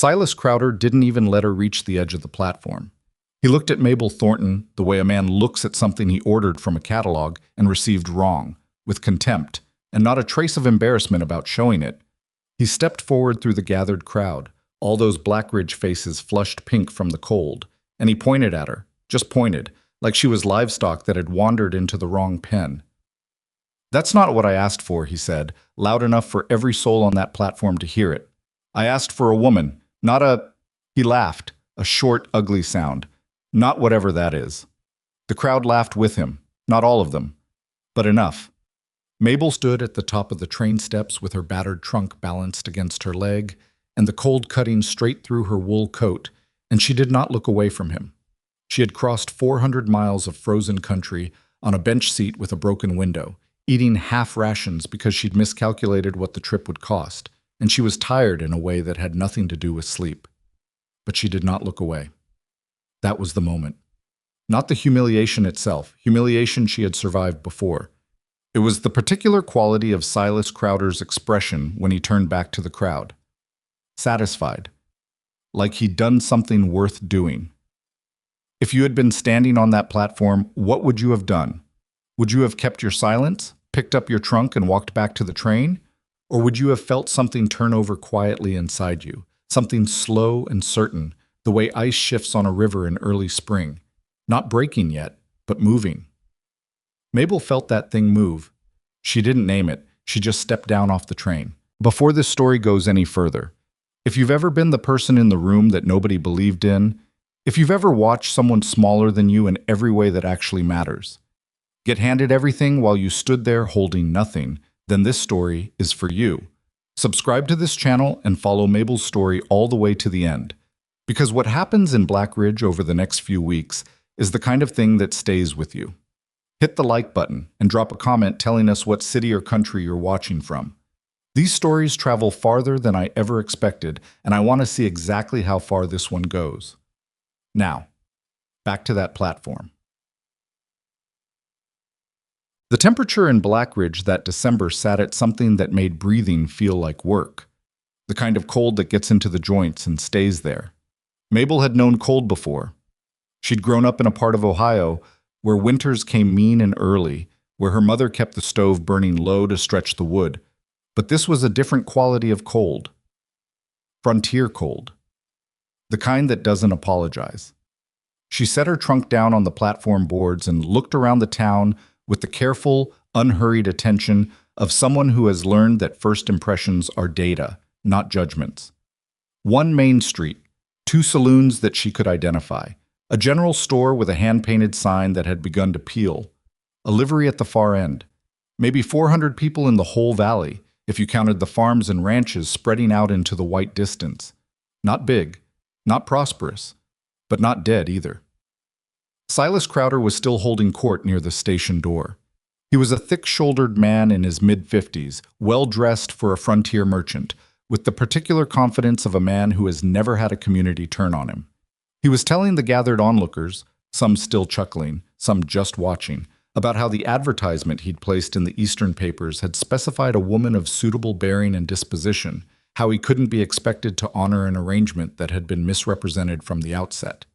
Silas Crowder didn't even let her reach the edge of the platform. He looked at Mabel Thornton the way a man looks at something he ordered from a catalog and received wrong, with contempt, and not a trace of embarrassment about showing it. He stepped forward through the gathered crowd, all those Blackridge faces flushed pink from the cold, and he pointed at her, just pointed, like she was livestock that had wandered into the wrong pen. "That's not what I asked for," he said, loud enough for every soul on that platform to hear it. "I asked for a woman, not a—" He laughed, a short, ugly sound. "Not whatever that is." The crowd laughed with him, not all of them, but enough. Mabel stood at the top of the train steps with her battered trunk balanced against her leg, and the cold cutting straight through her wool coat, and she did not look away from him. She had crossed 400 miles of frozen country on a bench seat with a broken window, eating half rations because she'd miscalculated what the trip would cost, and she was tired in a way that had nothing to do with sleep. But she did not look away. That was the moment. Not the humiliation itself, humiliation she had survived before. It was the particular quality of Silas Crowder's expression when he turned back to the crowd. Satisfied. Like he'd done something worth doing. If you had been standing on that platform, what would you have done? Would you have kept your silence, picked up your trunk and walked back to the train? Or would you have felt something turn over quietly inside you, something slow and certain, the way ice shifts on a river in early spring, not breaking yet, but moving? Mabel felt that thing move. She didn't name it, she just stepped down off the train. Before this story goes any further, if you've ever been the person in the room that nobody believed in, if you've ever watched someone smaller than you in every way that actually matters, get handed everything while you stood there holding nothing, then this story is for you. Subscribe to this channel and follow Mabel's story all the way to the end. Because what happens in Blackridge over the next few weeks is the kind of thing that stays with you. Hit the like button and drop a comment telling us what city or country you're watching from. These stories travel farther than I ever expected, and I want to see exactly how far this one goes. Now, back to that platform. The temperature in Blackridge that December sat at something that made breathing feel like work. The kind of cold that gets into the joints and stays there. Mabel had known cold before. She'd grown up in a part of Ohio where winters came mean and early, where her mother kept the stove burning low to stretch the wood. But this was a different quality of cold. Frontier cold. The kind that doesn't apologize. She set her trunk down on the platform boards and looked around the town with the careful, unhurried attention of someone who has learned that first impressions are data, not judgments. One main street, two saloons that she could identify, a general store with a hand-painted sign that had begun to peel, a livery at the far end, maybe 400 people in the whole valley, if you counted the farms and ranches spreading out into the white distance. Not big, not prosperous, but not dead either. Silas Crowder was still holding court near the station door. He was a thick-shouldered man in his mid-50s, well-dressed for a frontier merchant, with the particular confidence of a man who has never had a community turn on him. He was telling the gathered onlookers, some still chuckling, some just watching, about how the advertisement he'd placed in the Eastern papers had specified a woman of suitable bearing and disposition, how he couldn't be expected to honor an arrangement that had been misrepresented from the outset.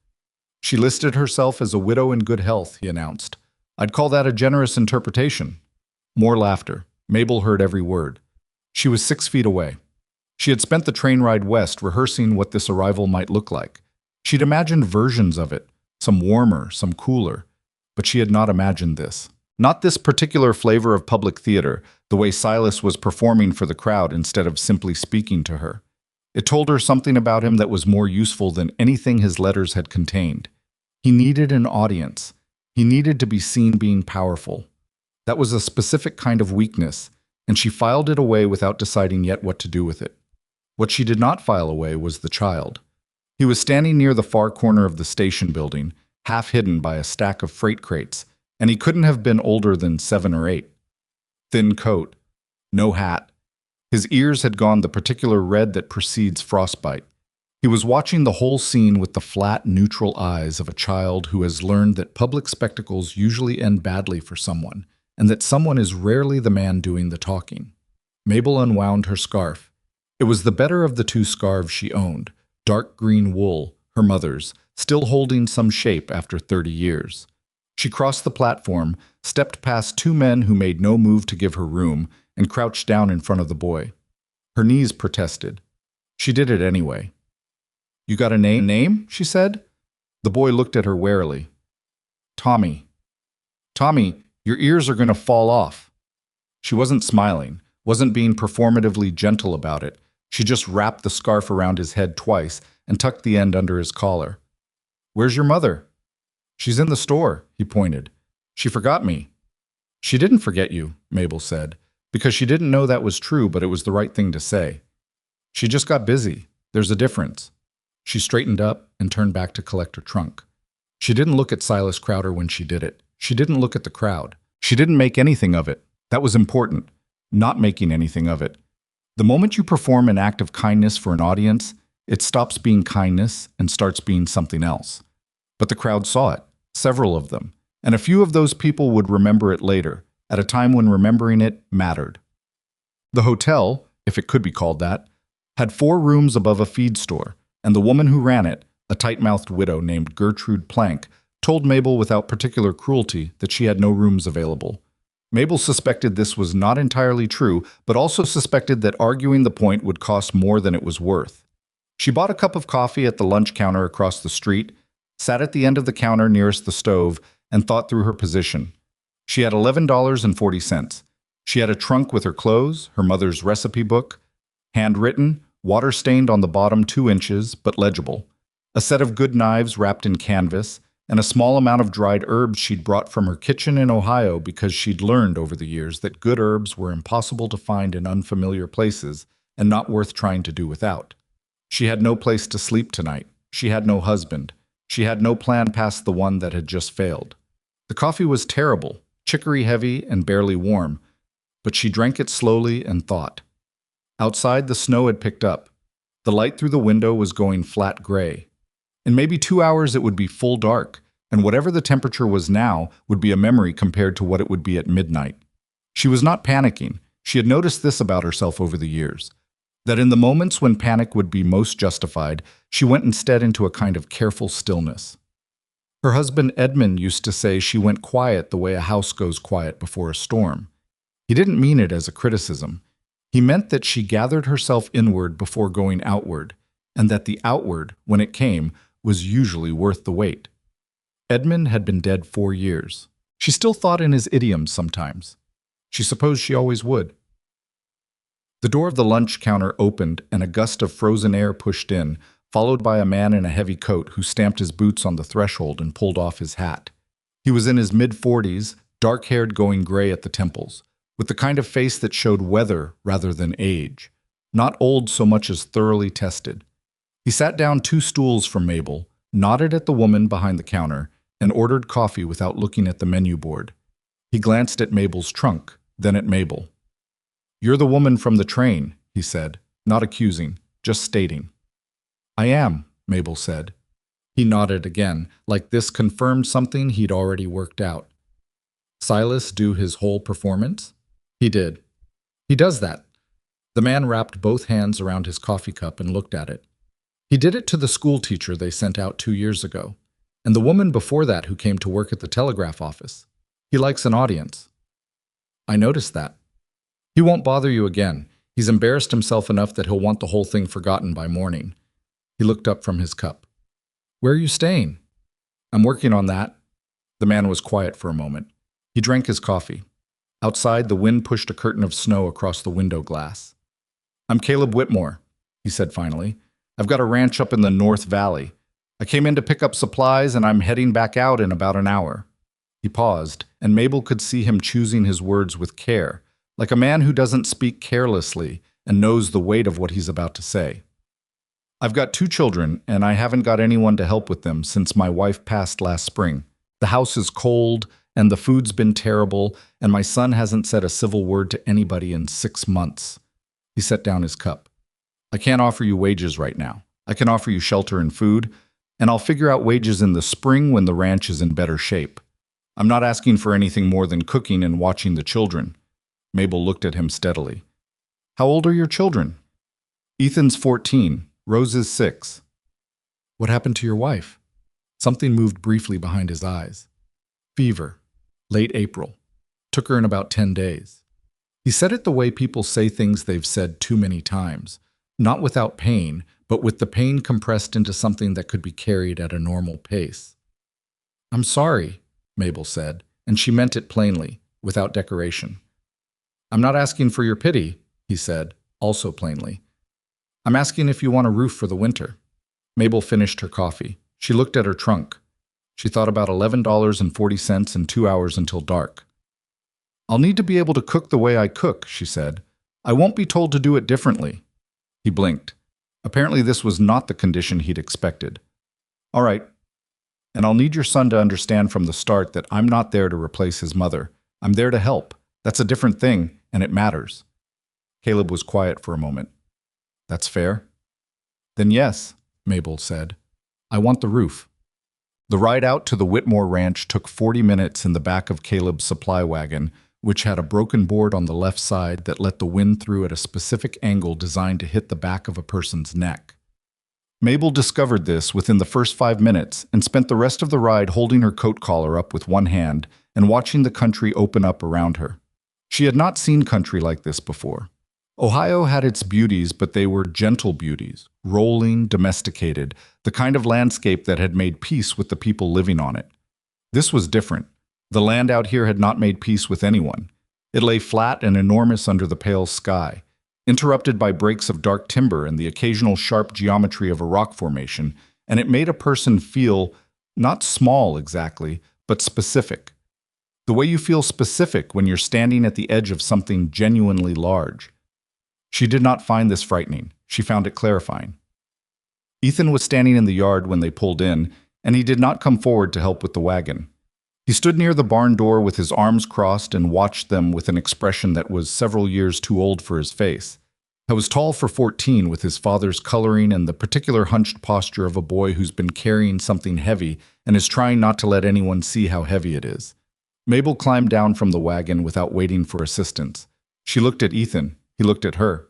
She listed herself as a widow in good health, he announced. I'd call that a generous interpretation. More laughter. Mabel heard every word. She was 6 feet away. She had spent the train ride west rehearsing what this arrival might look like. She'd imagined versions of it, some warmer, some cooler, but she had not imagined this. Not this particular flavor of public theater, the way Silas was performing for the crowd instead of simply speaking to her. It told her something about him that was more useful than anything his letters had contained. He needed an audience. He needed to be seen being powerful. That was a specific kind of weakness, and she filed it away without deciding yet what to do with it. What she did not file away was the child. He was standing near the far corner of the station building, half hidden by a stack of freight crates, and he couldn't have been older than 7 or 8. Thin coat, no hat. His ears had gone the particular red that precedes frostbite. He was watching the whole scene with the flat, neutral eyes of a child who has learned that public spectacles usually end badly for someone, and that someone is rarely the man doing the talking. Mabel unwound her scarf. It was the better of the 2 scarves she owned, dark green wool, her mother's, still holding some shape after 30 years. She crossed the platform, stepped past two men who made no move to give her room, and crouched down in front of the boy. Her knees protested. She did it anyway. "You got a name?" she said. The boy looked at her warily. "Tommy." "Tommy, your ears are going to fall off." She wasn't smiling, wasn't being performatively gentle about it. She just wrapped the scarf around his head twice and tucked the end under his collar. "Where's your mother?" "She's in the store," he pointed. "She forgot me." "She didn't forget you," Mabel said, because she didn't know that was true, but it was the right thing to say. "She just got busy. There's a difference." She straightened up and turned back to collect her trunk. She didn't look at Silas Crowder when she did it. She didn't look at the crowd. She didn't make anything of it. That was important, not making anything of it. The moment you perform an act of kindness for an audience, it stops being kindness and starts being something else. But the crowd saw it, several of them, and a few of those people would remember it later, at a time when remembering it mattered. The hotel, if it could be called that, had 4 rooms above a feed store, and the woman who ran it, a tight-mouthed widow named Gertrude Plank, told Mabel without particular cruelty that she had no rooms available. Mabel suspected this was not entirely true, but also suspected that arguing the point would cost more than it was worth. She bought a cup of coffee at the lunch counter across the street, sat at the end of the counter nearest the stove, and thought through her position. She had $11.40. She had a trunk with her clothes, her mother's recipe book, handwritten, water-stained on the bottom 2 inches, but legible, a set of good knives wrapped in canvas, and a small amount of dried herbs she'd brought from her kitchen in Ohio because she'd learned over the years that good herbs were impossible to find in unfamiliar places and not worth trying to do without. She had no place to sleep tonight. She had no husband. She had no plan past the one that had just failed. The coffee was terrible, chicory-heavy and barely warm, but she drank it slowly and thought. Outside, the snow had picked up. The light through the window was going flat gray. In maybe 2 hours it would be full dark, and whatever the temperature was now would be a memory compared to what it would be at midnight. She was not panicking. She had noticed this about herself over the years, that in the moments when panic would be most justified, she went instead into a kind of careful stillness. Her husband Edmund used to say she went quiet the way a house goes quiet before a storm. He didn't mean it as a criticism. He meant that she gathered herself inward before going outward, and that the outward, when it came, was usually worth the wait. Edmund had been dead 4 years. She still thought in his idioms sometimes. She supposed she always would. The door of the lunch counter opened and a gust of frozen air pushed in, followed by a man in a heavy coat who stamped his boots on the threshold and pulled off his hat. He was in his mid-40s, dark-haired going gray at the temples, with the kind of face that showed weather rather than age, not old so much as thoroughly tested. He sat down 2 stools from Mabel, nodded at the woman behind the counter, and ordered coffee without looking at the menu board. He glanced at Mabel's trunk, then at Mabel. "You're the woman from the train," he said, not accusing, just stating. "I am," Mabel said. He nodded again, like this confirmed something he'd already worked out. "Silas do his whole performance?" "He did." "He does that." The man wrapped both hands around his coffee cup and looked at it. "He did it to the school teacher they sent out 2 years ago, and the woman before that who came to work at the telegraph office. He likes an audience." "I noticed that." "He won't bother you again. He's embarrassed himself enough that he'll want the whole thing forgotten by morning." He looked up from his cup. "Where are you staying?" "I'm working on that." The man was quiet for a moment. He drank his coffee. Outside, the wind pushed a curtain of snow across the window glass. "I'm Caleb Whitmore," he said finally. "I've got a ranch up in the North Valley. I came in to pick up supplies, and I'm heading back out in about an hour." He paused, and Mabel could see him choosing his words with care, like a man who doesn't speak carelessly and knows the weight of what he's about to say. "I've got 2 children, and I haven't got anyone to help with them since my wife passed last spring. The house is cold, and the food's been terrible, and my son hasn't said a civil word to anybody in 6 months." He set down his cup. "I can't offer you wages right now. I can offer you shelter and food, and I'll figure out wages in the spring when the ranch is in better shape. I'm not asking for anything more than cooking and watching the children." Mabel looked at him steadily. "How old are your children?" "Ethan's 14. Rose is 6. What happened to your wife? Something moved briefly behind his eyes. Fever. Late April. Took her in about 10 days. He said it the way people say things they've said too many times. Not without pain, but with the pain compressed into something that could be carried at a normal pace. I'm sorry, Mabel said, and she meant it plainly, without decoration. I'm not asking for your pity, he said, also plainly. I'm asking if you want a roof for the winter. Mabel finished her coffee. She looked at her trunk. She thought about $11.40 and 2 hours until dark. I'll need to be able to cook the way I cook, she said. I won't be told to do it differently. He blinked. Apparently this was not the condition he'd expected. All right. And I'll need your son to understand from the start that I'm not there to replace his mother. I'm there to help. That's a different thing, and it matters. Caleb was quiet for a moment. That's fair? Then yes, Mabel said. I want the roof. The ride out to the Whitmore Ranch took 40 minutes in the back of Caleb's supply wagon, which had a broken board on the left side that let the wind through at a specific angle designed to hit the back of a person's neck. Mabel discovered this within the first 5 minutes and spent the rest of the ride holding her coat collar up with one hand and watching the country open up around her. She had not seen country like this before. Ohio had its beauties, but they were gentle beauties, rolling, domesticated, the kind of landscape that had made peace with the people living on it. This was different. The land out here had not made peace with anyone. It lay flat and enormous under the pale sky, interrupted by breaks of dark timber and the occasional sharp geometry of a rock formation, and it made a person feel, not small exactly, but specific. The way you feel specific when you're standing at the edge of something genuinely large. She did not find this frightening. She found it clarifying. Ethan was standing in the yard when they pulled in, and he did not come forward to help with the wagon. He stood near the barn door with his arms crossed and watched them with an expression that was several years too old for his face. He was tall for 14 with his father's coloring and the particular hunched posture of a boy who's been carrying something heavy and is trying not to let anyone see how heavy it is. Mabel climbed down from the wagon without waiting for assistance. She looked at Ethan. He looked at her.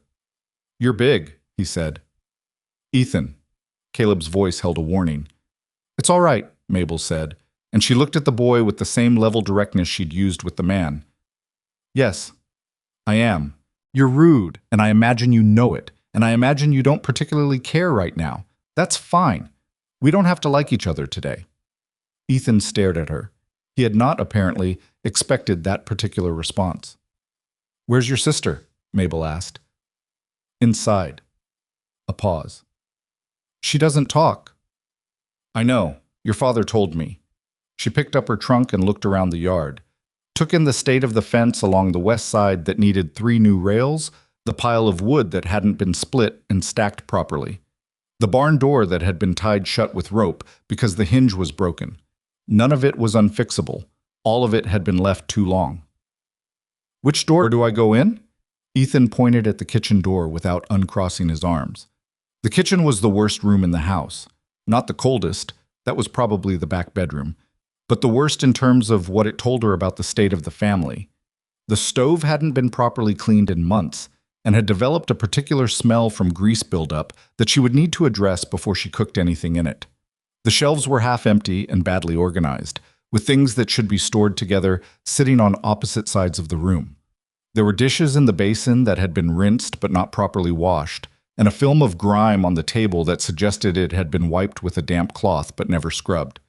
You're big, he said. Ethan. Caleb's voice held a warning. It's all right, Mabel said, and she looked at the boy with the same level directness she'd used with the man. Yes, I am. You're rude, and I imagine you know it, and I imagine you don't particularly care right now. That's fine. We don't have to like each other today. Ethan stared at her. He had not, apparently, expected that particular response. Where's your sister? Mabel asked. Inside. A pause. She doesn't talk. I know. Your father told me. She picked up her trunk and looked around the yard. Took in the state of the fence along the west side that needed 3 new rails, the pile of wood that hadn't been split and stacked properly, the barn door that had been tied shut with rope because the hinge was broken. None of it was unfixable. All of it had been left too long. Which door do I go in? Ethan pointed at the kitchen door without uncrossing his arms. The kitchen was the worst room in the house. Not the coldest, that was probably the back bedroom, but the worst in terms of what it told her about the state of the family. The stove hadn't been properly cleaned in months and had developed a particular smell from grease buildup that she would need to address before she cooked anything in it. The shelves were half empty and badly organized, with things that should be stored together sitting on opposite sides of the room. There were dishes in the basin that had been rinsed but not properly washed, and a film of grime on the table that suggested it had been wiped with a damp cloth but never scrubbed.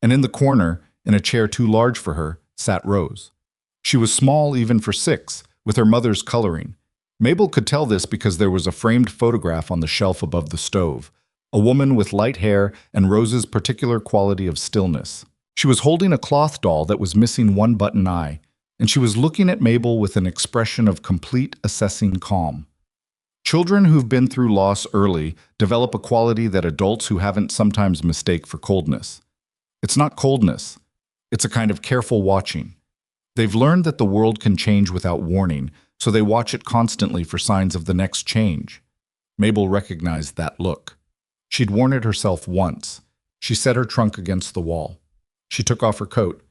And in the corner, in a chair too large for her, sat Rose. She was small even for 6, with her mother's coloring. Mabel could tell this because there was a framed photograph on the shelf above the stove, a woman with light hair and Rose's particular quality of stillness. She was holding a cloth doll that was missing one button eye, and she was looking at Mabel with an expression of complete assessing calm. Children who've been through loss early develop a quality that adults who haven't sometimes mistake for coldness. It's not coldness. It's a kind of careful watching. They've learned that the world can change without warning, so they watch it constantly for signs of the next change. Mabel recognized that look. She'd worn it herself once. She set her trunk against the wall. She took off her coat.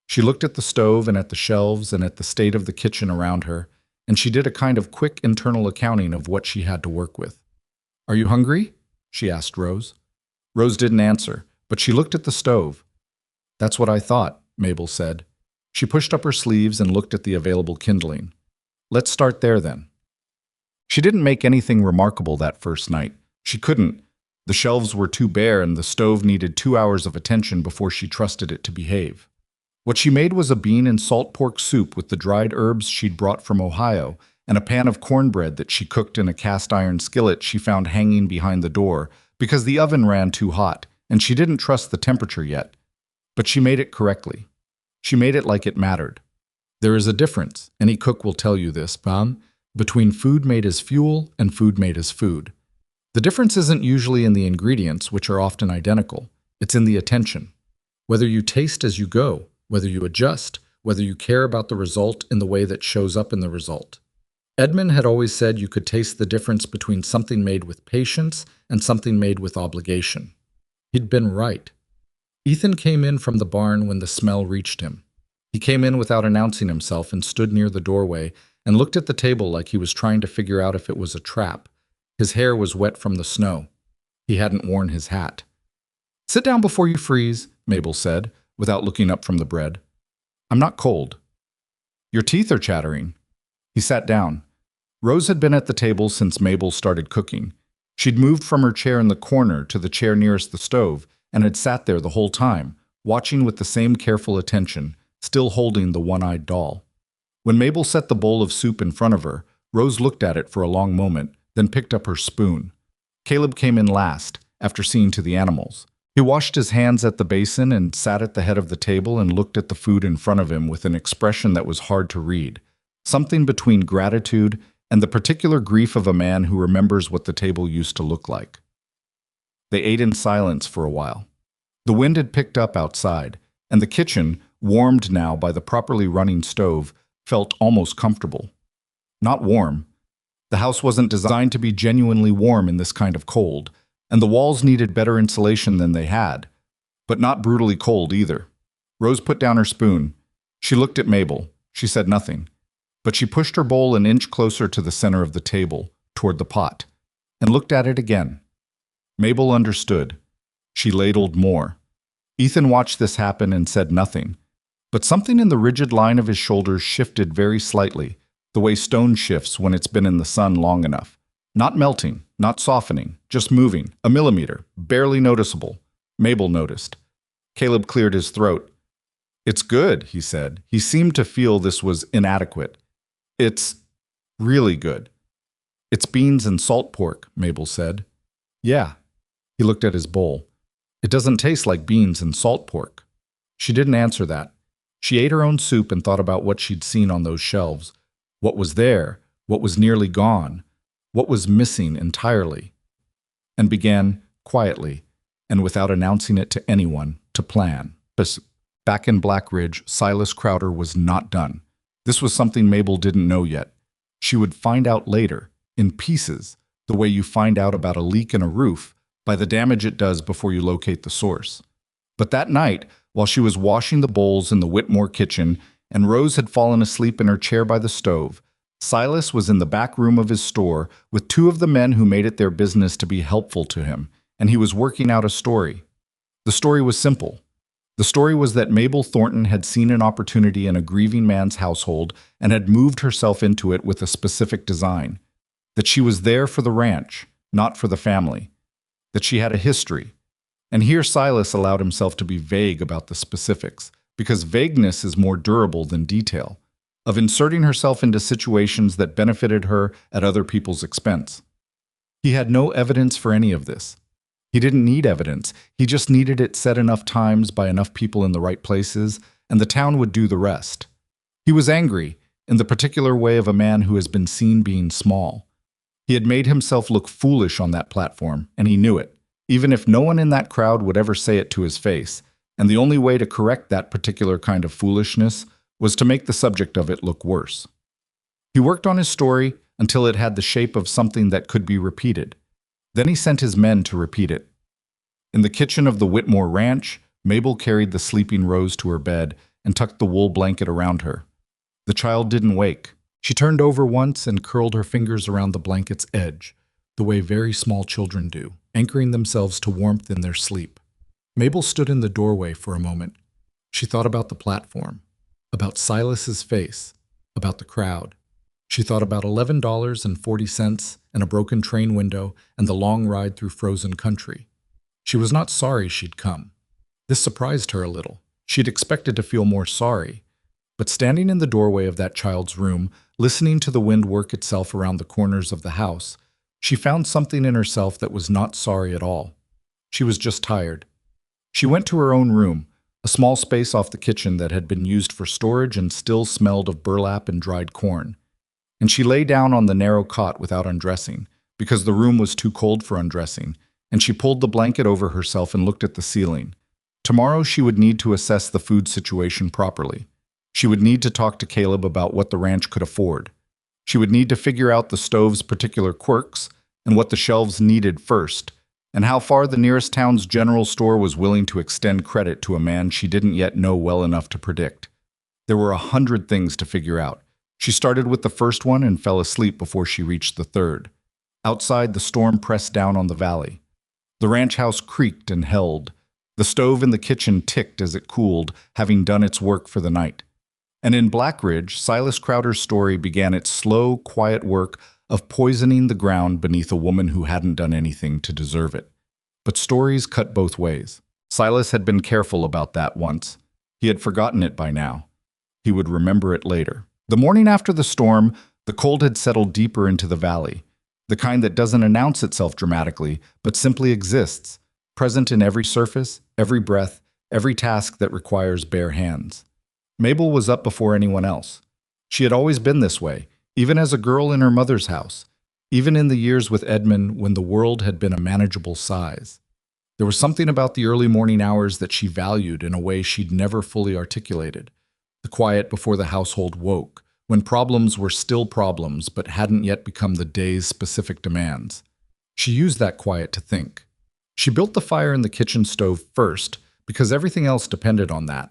She looked at the stove and at the shelves and at the state of the kitchen around her, and she did a kind of quick internal accounting of what she had to work with. Are you hungry? She asked Rose. Rose didn't answer, but she looked at the stove. "That's what I thought," Mabel said. She pushed up her sleeves and looked at the available kindling. "Let's start there then." She didn't make anything remarkable that first night. She couldn't. The shelves were too bare and the stove needed 2 hours of attention before she trusted it to behave. What she made was a bean and salt pork soup with the dried herbs she'd brought from Ohio and a pan of cornbread that she cooked in a cast-iron skillet she found hanging behind the door because the oven ran too hot and she didn't trust the temperature yet. But she made it correctly. She made it like it mattered. There is a difference, any cook will tell you this, Pam, between food made as fuel and food made as food. The difference isn't usually in the ingredients, which are often identical. It's in the attention. Whether you taste as you go, whether you adjust, whether you care about the result in the way that shows up in the result. Edmund had always said you could taste the difference between something made with patience and something made with obligation. He'd been right. Ethan came in from the barn when the smell reached him. He came in without announcing himself and stood near the doorway and looked at the table like he was trying to figure out if it was a trap. His hair was wet from the snow. He hadn't worn his hat. "Sit down before you freeze," Mabel said, without looking up from the bread. "I'm not cold." "Your teeth are chattering." He sat down. Rose had been at the table since Mabel started cooking. She'd moved from her chair in the corner to the chair nearest the stove and had sat there the whole time, watching with the same careful attention, still holding the one-eyed doll. When Mabel set the bowl of soup in front of her, Rose looked at it for a long moment, then picked up her spoon. Caleb came in last, after seeing to the animals. He washed his hands at the basin and sat at the head of the table and looked at the food in front of him with an expression that was hard to read, something between gratitude and the particular grief of a man who remembers what the table used to look like. They ate in silence for a while. The wind had picked up outside, and the kitchen, warmed now by the properly running stove, felt almost comfortable. Not warm. The house wasn't designed to be genuinely warm in this kind of cold, and the walls needed better insulation than they had, but not brutally cold either. Rose put down her spoon. She looked at Mabel. She said nothing, but she pushed her bowl an inch closer to the center of the table, toward the pot, and looked at it again. Mabel understood. She ladled more. Ethan watched this happen and said nothing, but something in the rigid line of his shoulders shifted very slightly, the way stone shifts when it's been in the sun long enough. Not melting, not softening, just moving, a millimeter, barely noticeable. Mabel noticed. Caleb cleared his throat. "It's good," he said. He seemed to feel this was inadequate. "It's really good." "It's beans and salt pork," Mabel said. "Yeah." He looked at his bowl. "It doesn't taste like beans and salt pork." She didn't answer that. She ate her own soup and thought about what she'd seen on those shelves. What was there, what was nearly gone, what was missing entirely, and began, quietly, and without announcing it to anyone, to plan. Back in Black Ridge, Silas Crowder was not done. This was something Mabel didn't know yet. She would find out later, in pieces, the way you find out about a leak in a roof, by the damage it does before you locate the source. But that night, while she was washing the bowls in the Whitmore kitchen, and Rose had fallen asleep in her chair by the stove, Silas was in the back room of his store with two of the men who made it their business to be helpful to him, and he was working out a story. The story was simple. The story was that Mabel Thornton had seen an opportunity in a grieving man's household and had moved herself into it with a specific design. That she was there for the ranch, not for the family. That she had a history. And here Silas allowed himself to be vague about the specifics, because vagueness is more durable than detail, of inserting herself into situations that benefited her at other people's expense. He had no evidence for any of this. He didn't need evidence, he just needed it said enough times by enough people in the right places, and the town would do the rest. He was angry, in the particular way of a man who has been seen being small. He had made himself look foolish on that platform, and he knew it, even if no one in that crowd would ever say it to his face, and the only way to correct that particular kind of foolishness was to make the subject of it look worse. He worked on his story until it had the shape of something that could be repeated. Then he sent his men to repeat it. In the kitchen of the Whitmore Ranch, Mabel carried the sleeping Rose to her bed and tucked the wool blanket around her. The child didn't wake. She turned over once and curled her fingers around the blanket's edge, the way very small children do, anchoring themselves to warmth in their sleep. Mabel stood in the doorway for a moment. She thought about the platform, about Silas's face, about the crowd. She thought about $11.40 and a broken train window and the long ride through frozen country. She was not sorry she'd come. This surprised her a little. She'd expected to feel more sorry. But standing in the doorway of that child's room, listening to the wind work itself around the corners of the house, she found something in herself that was not sorry at all. She was just tired. She went to her own room, a small space off the kitchen that had been used for storage and still smelled of burlap and dried corn. And she lay down on the narrow cot without undressing, because the room was too cold for undressing, and she pulled the blanket over herself and looked at the ceiling. Tomorrow she would need to assess the food situation properly. She would need to talk to Caleb about what the ranch could afford. She would need to figure out the stove's particular quirks and what the shelves needed first, and how far the nearest town's general store was willing to extend credit to a man she didn't yet know well enough to predict. There were 100 things to figure out. She started with the first one and fell asleep before she reached the third. Outside, the storm pressed down on the valley. The ranch house creaked and held. The stove in the kitchen ticked as it cooled, having done its work for the night. And in Black Ridge, Silas Crowder's story began its slow, quiet work of poisoning the ground beneath a woman who hadn't done anything to deserve it. But stories cut both ways. Silas had been careful about that once. He had forgotten it by now. He would remember it later. The morning after the storm, the cold had settled deeper into the valley, the kind that doesn't announce itself dramatically, but simply exists, present in every surface, every breath, every task that requires bare hands. Mabel was up before anyone else. She had always been this way, even as a girl in her mother's house, even in the years with Edmund when the world had been a manageable size. There was something about the early morning hours that she valued in a way she'd never fully articulated. The quiet before the household woke, when problems were still problems but hadn't yet become the day's specific demands. She used that quiet to think. She built the fire in the kitchen stove first because everything else depended on that.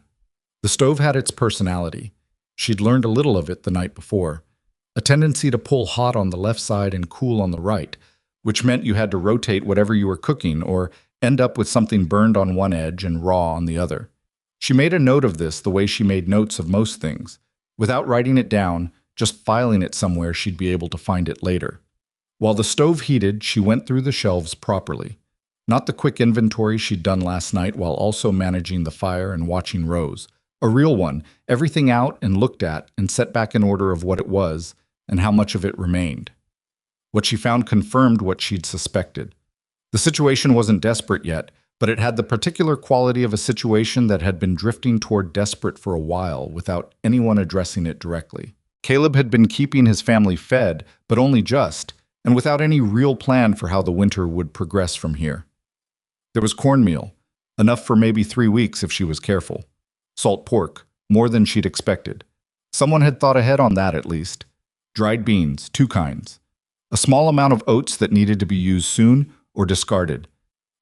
The stove had its personality. She'd learned a little of it the night before. A tendency to pull hot on the left side and cool on the right, which meant you had to rotate whatever you were cooking or end up with something burned on one edge and raw on the other. She made a note of this the way she made notes of most things. Without writing it down, just filing it somewhere she'd be able to find it later. While the stove heated, she went through the shelves properly. Not the quick inventory she'd done last night while also managing the fire and watching Rose. A real one, everything out and looked at and set back in order of what it was and how much of it remained. What she found confirmed what she'd suspected. The situation wasn't desperate yet, but it had the particular quality of a situation that had been drifting toward desperate for a while without anyone addressing it directly. Caleb had been keeping his family fed, but only just, and without any real plan for how the winter would progress from here. There was cornmeal, enough for maybe 3 weeks if she was careful. Salt pork, more than she'd expected. Someone had thought ahead on that at least. Dried beans, 2 kinds. A small amount of oats that needed to be used soon or discarded.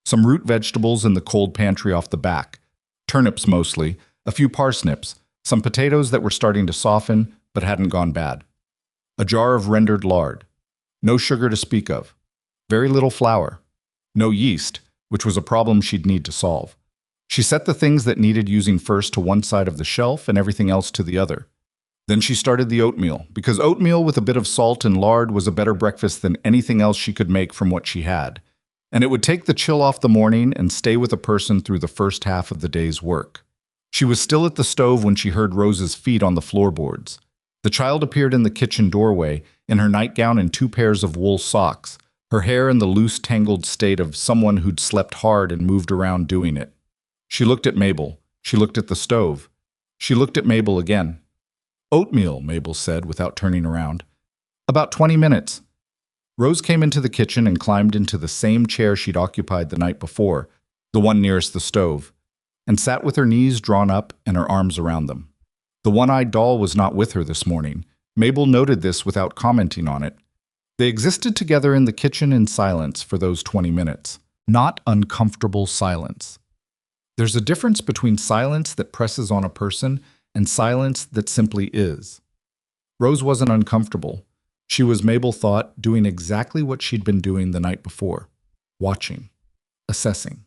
Some root vegetables in the cold pantry off the back. Turnips mostly, a few parsnips, some potatoes that were starting to soften but hadn't gone bad. A jar of rendered lard. No sugar to speak of. Very little flour. No yeast, which was a problem she'd need to solve. She set the things that needed using first to one side of the shelf and everything else to the other. Then she started the oatmeal, because oatmeal with a bit of salt and lard was a better breakfast than anything else she could make from what she had. And it would take the chill off the morning and stay with a person through the first half of the day's work. She was still at the stove when she heard Rose's feet on the floorboards. The child appeared in the kitchen doorway, in her nightgown and 2 pairs of wool socks, her hair in the loose, tangled state of someone who'd slept hard and moved around doing it. She looked at Mabel. She looked at the stove. She looked at Mabel again. "Oatmeal," Mabel said without turning around. "About 20 minutes." Rose came into the kitchen and climbed into the same chair she'd occupied the night before, the one nearest the stove, and sat with her knees drawn up and her arms around them. The one-eyed doll was not with her this morning. Mabel noted this without commenting on it. They existed together in the kitchen in silence for those 20 minutes. Not uncomfortable silence. There's a difference between silence that presses on a person and silence that simply is. Rose wasn't uncomfortable. She was, Mabel thought, doing exactly what she'd been doing the night before, watching, assessing,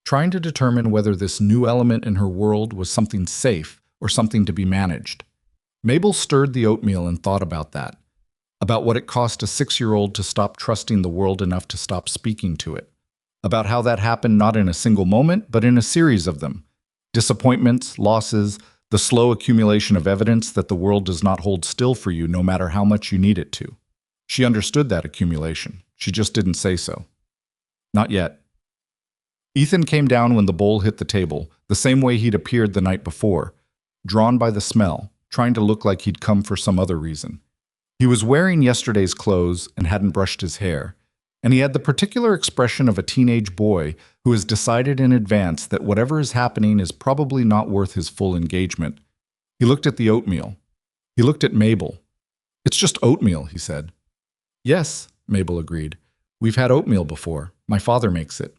trying to determine whether this new element in her world was something safe or something to be managed. Mabel stirred the oatmeal and thought about that, about what it cost a 6-year-old to stop trusting the world enough to stop speaking to it, about how that happened not in a single moment, but in a series of them. Disappointments, losses, the slow accumulation of evidence that the world does not hold still for you no matter how much you need it to. She understood that accumulation. She just didn't say so. Not yet. Ethan came down when the bowl hit the table, the same way he'd appeared the night before, drawn by the smell, trying to look like he'd come for some other reason. He was wearing yesterday's clothes and hadn't brushed his hair, and he had the particular expression of a teenage boy who has decided in advance that whatever is happening is probably not worth his full engagement. He looked at the oatmeal. He looked at Mabel. "It's just oatmeal," he said. "Yes," Mabel agreed. "We've had oatmeal before. My father makes it."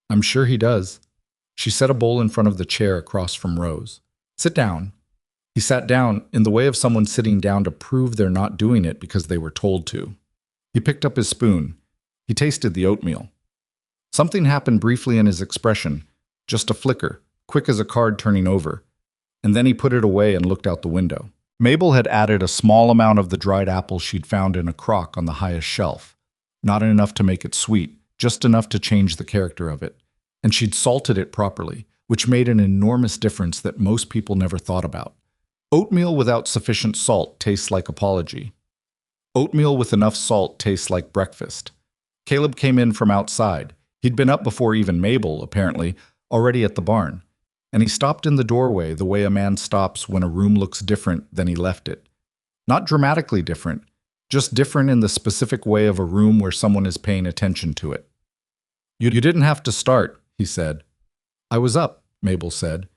"I'm sure he does." She set a bowl in front of the chair across from Rose. "Sit down." He sat down, in the way of someone sitting down to prove they're not doing it because they were told to. He picked up his spoon. He tasted the oatmeal. Something happened briefly in his expression, just a flicker, quick as a card turning over, and then he put it away and looked out the window. Mabel had added a small amount of the dried apples she'd found in a crock on the highest shelf. Not enough to make it sweet, just enough to change the character of it. And she'd salted it properly, which made an enormous difference that most people never thought about. Oatmeal without sufficient salt tastes like apology. Oatmeal with enough salt tastes like breakfast. Caleb came in from outside. He'd been up before even Mabel, apparently, already at the barn. And he stopped in the doorway the way a man stops when a room looks different than he left it. Not dramatically different, just different in the specific way of a room where someone is paying attention to it. You didn't have to start," he said. "I was up," Mabel said.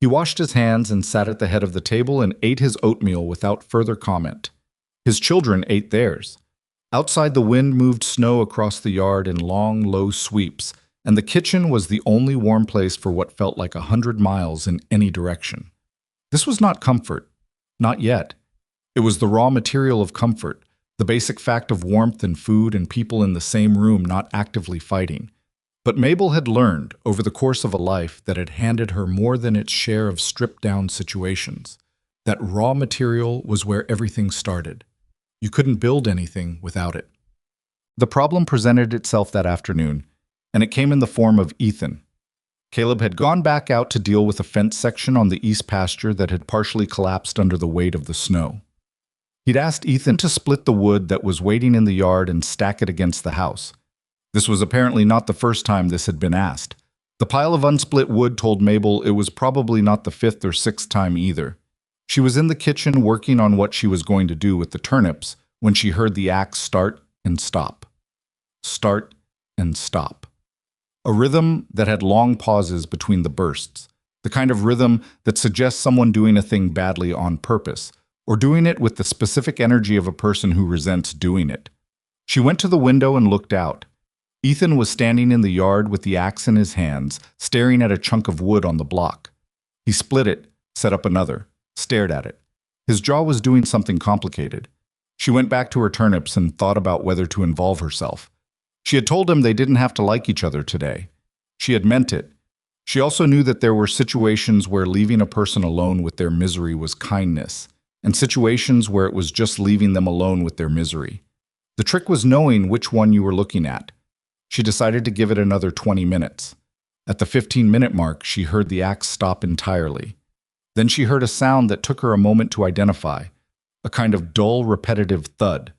He washed his hands and sat at the head of the table and ate his oatmeal without further comment. His children ate theirs. Outside, the wind moved snow across the yard in long, low sweeps, and the kitchen was the only warm place for what felt like 100 miles in any direction. This was not comfort. Not yet. It was the raw material of comfort, the basic fact of warmth and food and people in the same room not actively fighting. But Mabel had learned, over the course of a life that had handed her more than its share of stripped-down situations, that raw material was where everything started. You couldn't build anything without it. The problem presented itself that afternoon, and it came in the form of Ethan. Caleb had gone back out to deal with a fence section on the east pasture that had partially collapsed under the weight of the snow. He'd asked Ethan to split the wood that was waiting in the yard and stack it against the house. This was apparently not the first time this had been asked. The pile of unsplit wood told Mabel it was probably not the 5th or 6th time either. She was in the kitchen working on what she was going to do with the turnips when she heard the axe start and stop. Start and stop. A rhythm that had long pauses between the bursts, the kind of rhythm that suggests someone doing a thing badly on purpose, or doing it with the specific energy of a person who resents doing it. She went to the window and looked out. Ethan was standing in the yard with the axe in his hands, staring at a chunk of wood on the block. He split it, set up another, stared at it. His jaw was doing something complicated. She went back to her turnips and thought about whether to involve herself. She had told him they didn't have to like each other today. She had meant it. She also knew that there were situations where leaving a person alone with their misery was kindness, and situations where it was just leaving them alone with their misery. The trick was knowing which one you were looking at. She decided to give it another 20 minutes. At the 15-minute mark, she heard the axe stop entirely. Then she heard a sound that took her a moment to identify, a kind of dull, repetitive thud.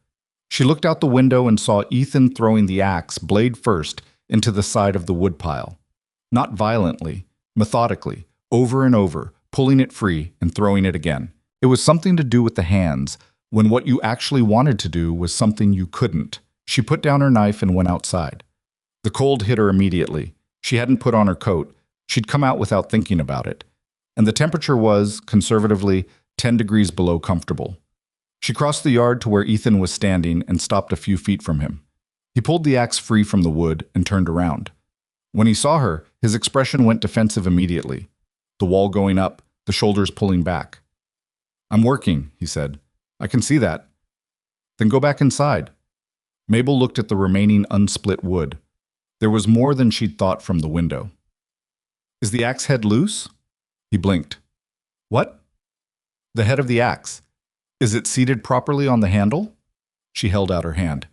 She looked out the window and saw Ethan throwing the axe, blade first, into the side of the woodpile. Not violently, methodically, over and over, pulling it free and throwing it again. It was something to do with the hands, when what you actually wanted to do was something you couldn't. She put down her knife and went outside. The cold hit her immediately. She hadn't put on her coat. She'd come out without thinking about it. And the temperature was, conservatively, 10 degrees below comfortable. She crossed the yard to where Ethan was standing and stopped a few feet from him. He pulled the axe free from the wood and turned around. When he saw her, his expression went defensive immediately. The wall going up, the shoulders pulling back. "I'm working," he said. "I can see that." Then go back inside. Mabel looked at the remaining unsplit wood. There was more than she'd thought from the window. Is the axe head loose? He blinked. What? The head of the axe. Is it seated properly on the handle? She held out her hand.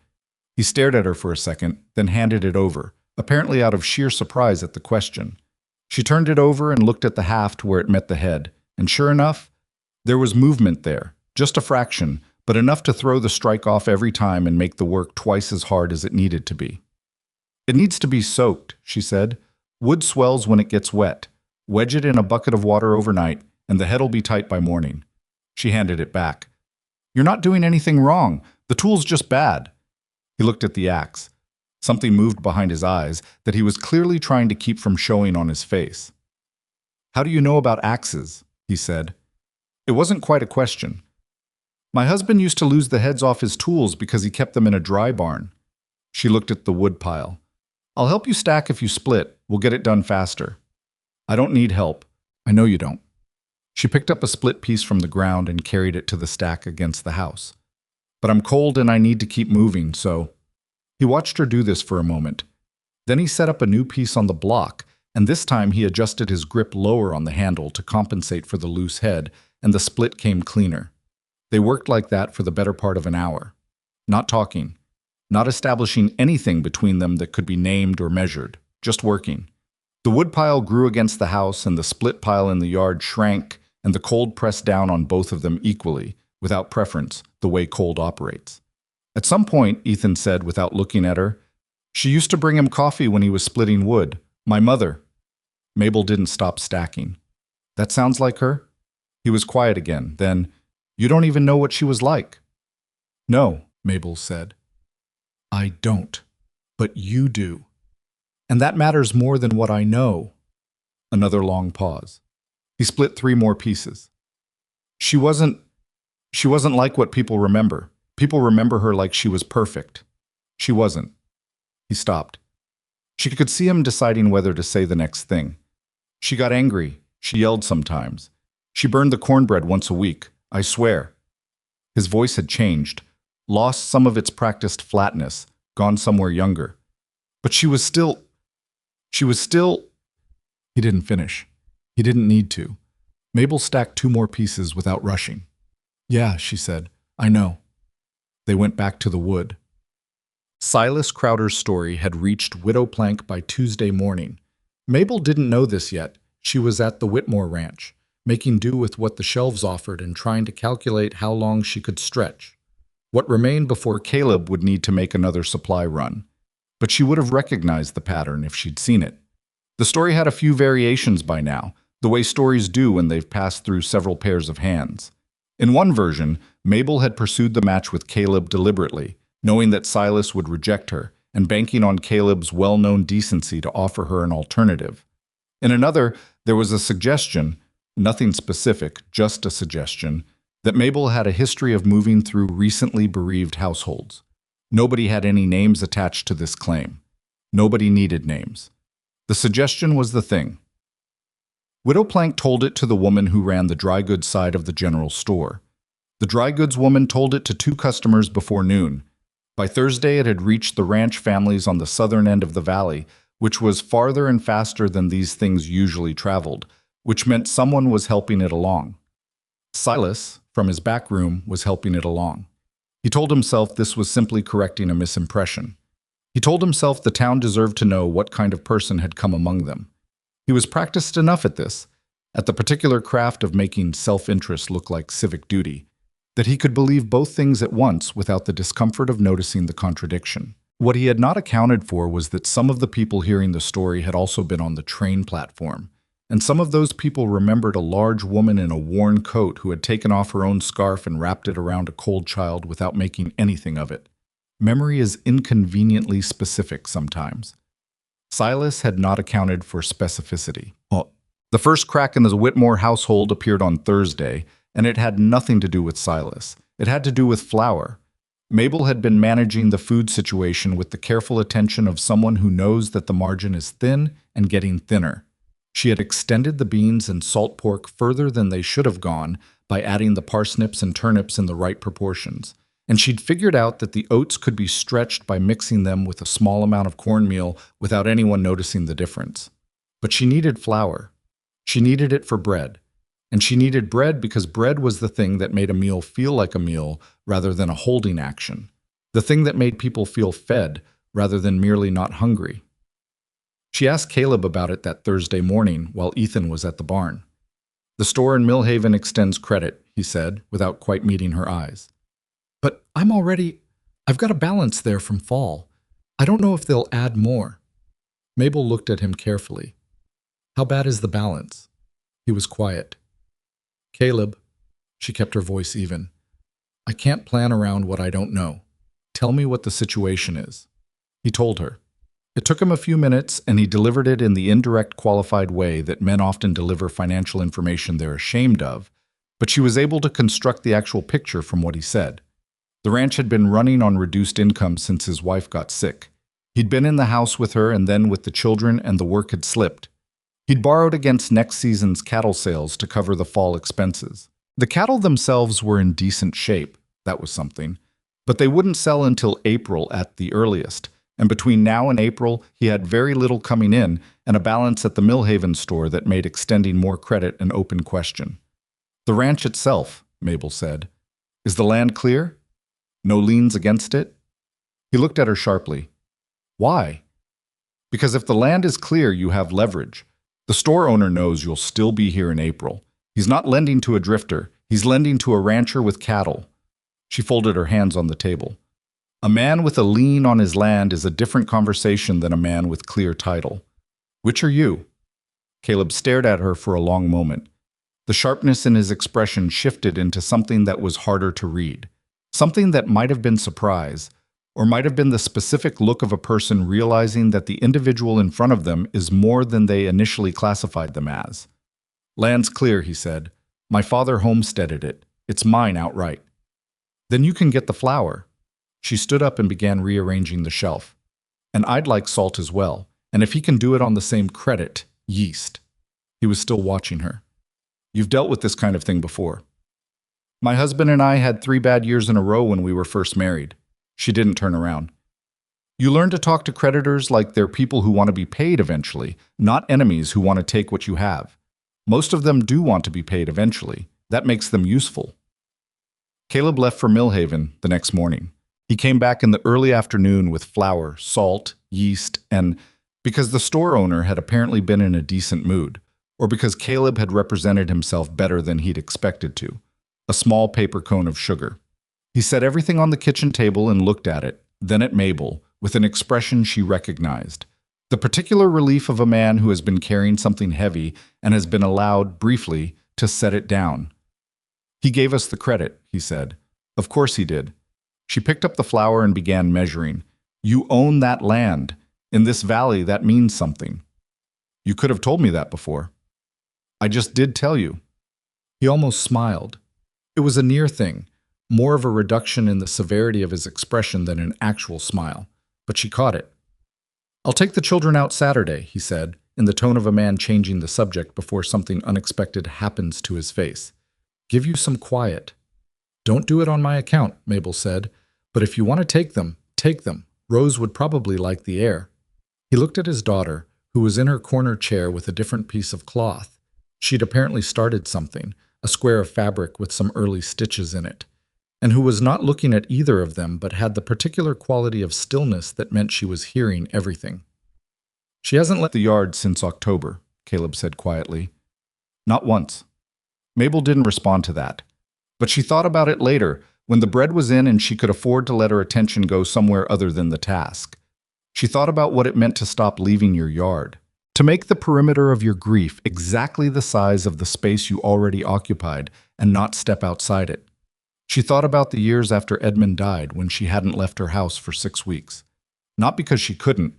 He stared at her for a second, then handed it over, apparently out of sheer surprise at the question. She turned it over and looked at the haft where it met the head, and sure enough, there was movement there, just a fraction, but enough to throw the strike off every time and make the work twice as hard as it needed to be. It needs to be soaked, she said. Wood swells when it gets wet. Wedge it in a bucket of water overnight, and the head'll be tight by morning. She handed it back. You're not doing anything wrong. The tool's just bad. He looked at the axe. Something moved behind his eyes that he was clearly trying to keep from showing on his face. How do you know about axes? He said. It wasn't quite a question. My husband used to lose the heads off his tools because he kept them in a dry barn. She looked at the wood pile. I'll help you stack if you split. We'll get it done faster. I don't need help. I know you don't. She picked up a split piece from the ground and carried it to the stack against the house. But I'm cold and I need to keep moving, so... He watched her do this for a moment. Then he set up a new piece on the block, and this time he adjusted his grip lower on the handle to compensate for the loose head, and the split came cleaner. They worked like that for the better part of an hour. Not talking. Not establishing anything between them that could be named or measured. Just working. The wood pile grew against the house, and the split pile in the yard shrank, and the cold pressed down on both of them equally, without preference, the way cold operates. At some point, Ethan said without looking at her, she used to bring him coffee when he was splitting wood. My mother. Mabel didn't stop stacking. That sounds like her? He was quiet again. Then, you don't even know what she was like. No, Mabel said. I don't. But you do. And that matters more than what I know. Another long pause. He split 3 more pieces. She wasn't like what people remember. People remember her like she was perfect. She wasn't. He stopped. She could see him deciding whether to say the next thing. She got angry. She yelled sometimes. She burned the cornbread once a week, I swear. His voice had changed, lost some of its practiced flatness, gone somewhere younger. But she was still... He didn't finish. He didn't need to. Mabel stacked 2 more pieces without rushing. Yeah, she said. I know. They went back to the wood. Silas Crowder's story had reached Widow Plank by Tuesday morning. Mabel didn't know this yet. She was at the Whitmore Ranch, making do with what the shelves offered and trying to calculate how long she could stretch. What remained before Caleb would need to make another supply run. But she would have recognized the pattern if she'd seen it. The story had a few variations by now, the way stories do when they've passed through several pairs of hands. In one version, Mabel had pursued the match with Caleb deliberately, knowing that Silas would reject her, and banking on Caleb's well-known decency to offer her an alternative. In another, there was a suggestion, nothing specific, just a suggestion, that Mabel had a history of moving through recently bereaved households. Nobody had any names attached to this claim. Nobody needed names. The suggestion was the thing. Widow Plank told it to the woman who ran the dry goods side of the general store. The dry goods woman told it to 2 customers before noon. By Thursday, it had reached the ranch families on the southern end of the valley, which was farther and faster than these things usually traveled, which meant someone was helping it along. Silas, from his back room, was helping it along. He told himself this was simply correcting a misimpression. He told himself the town deserved to know what kind of person had come among them. He was practiced enough at this, at the particular craft of making self-interest look like civic duty, that he could believe both things at once without the discomfort of noticing the contradiction. What he had not accounted for was that some of the people hearing the story had also been on the train platform, and some of those people remembered a large woman in a worn coat who had taken off her own scarf and wrapped it around a cold child without making anything of it. Memory is inconveniently specific sometimes. Silas had not accounted for specificity. The first crack in the Whitmore household appeared on Thursday, and it had nothing to do with Silas. It had to do with flour. Mabel had been managing the food situation with the careful attention of someone who knows that the margin is thin and getting thinner. She had extended the beans and salt pork further than they should have gone by adding the parsnips and turnips in the right proportions. and she'd figured out that the oats could be stretched by mixing them with a small amount of cornmeal without anyone noticing the difference. But she needed flour. She needed it for bread. And she needed bread because bread was the thing that made a meal feel like a meal rather than a holding action. The thing that made people feel fed rather than merely not hungry. She asked Caleb about it that Thursday morning while Ethan was at the barn. "The store in Millhaven extends credit," he said, without quite meeting her eyes. "But I've got a balance there from fall. I don't know if they'll add more." Mabel looked at him carefully. "How bad is the balance?" He was quiet. "Caleb," she kept her voice even, "I can't plan around what I don't know. Tell me what the situation is." He told her. It took him a few minutes, and he delivered it in the indirect, qualified way that men often deliver financial information they're ashamed of, but she was able to construct the actual picture from what he said. The ranch had been running on reduced income since his wife got sick. He'd been in the house with her and then with the children, and the work had slipped. He'd borrowed against next season's cattle sales to cover the fall expenses. The cattle themselves were in decent shape, that was something, but they wouldn't sell until April at the earliest, and between now and April he had very little coming in and a balance at the Millhaven store that made extending more credit an open question. "The ranch itself," Mabel said. "Is the land clear? No liens against it?" He looked at her sharply. "Why?" "Because if the land is clear, you have leverage. The store owner knows you'll still be here in April. He's not lending to a drifter. He's lending to a rancher with cattle." She folded her hands on the table. "A man with a lien on his land is a different conversation than a man with clear title. Which are you?" Caleb stared at her for a long moment. The sharpness in his expression shifted into something that was harder to read. Something that might have been surprise, or might have been the specific look of a person realizing that the individual in front of them is more than they initially classified them as. "Land's clear," he said. "My father homesteaded it. It's mine outright." "Then you can get the flour." She stood up and began rearranging the shelf. "And I'd like salt as well, and if he can do it on the same credit, yeast." He was still watching her. "You've dealt with this kind of thing before." "My husband and I had 3 bad years in a row when we were first married." She didn't turn around. "You learn to talk to creditors like they're people who want to be paid eventually, not enemies who want to take what you have. Most of them do want to be paid eventually. That makes them useful." Caleb left for Millhaven the next morning. He came back in the early afternoon with flour, salt, yeast, and because the store owner had apparently been in a decent mood, or because Caleb had represented himself better than he'd expected to, a small paper cone of sugar. He set everything on the kitchen table and looked at it, then at Mabel, with an expression she recognized. The particular relief of a man who has been carrying something heavy and has been allowed, briefly, to set it down. "He gave us the credit," he said. "Of course he did." She picked up the flour and began measuring. "You own that land. In this valley, that means something." "You could have told me that before." "I just did tell you." He almost smiled. It was a near thing, more of a reduction in the severity of his expression than an actual smile, but she caught it. "I'll take the children out Saturday," he said, in the tone of a man changing the subject before something unexpected happens to his face. "Give you some quiet." "Don't do it on my account," Mabel said, "but if you want to take them, take them. Rose would probably like the air." He looked at his daughter, who was in her corner chair with a different piece of cloth. She'd apparently started something, a square of fabric with some early stitches in it, and who was not looking at either of them but had the particular quality of stillness that meant she was hearing everything. "She hasn't left the yard since October," Caleb said quietly. "Not once." Mabel didn't respond to that, but she thought about it later, when the bread was in and she could afford to let her attention go somewhere other than the task. She thought about what it meant to stop leaving your yard, to make the perimeter of your grief exactly the size of the space you already occupied and not step outside it. She thought about the years after Edmund died when she hadn't left her house for 6 weeks. Not because she couldn't,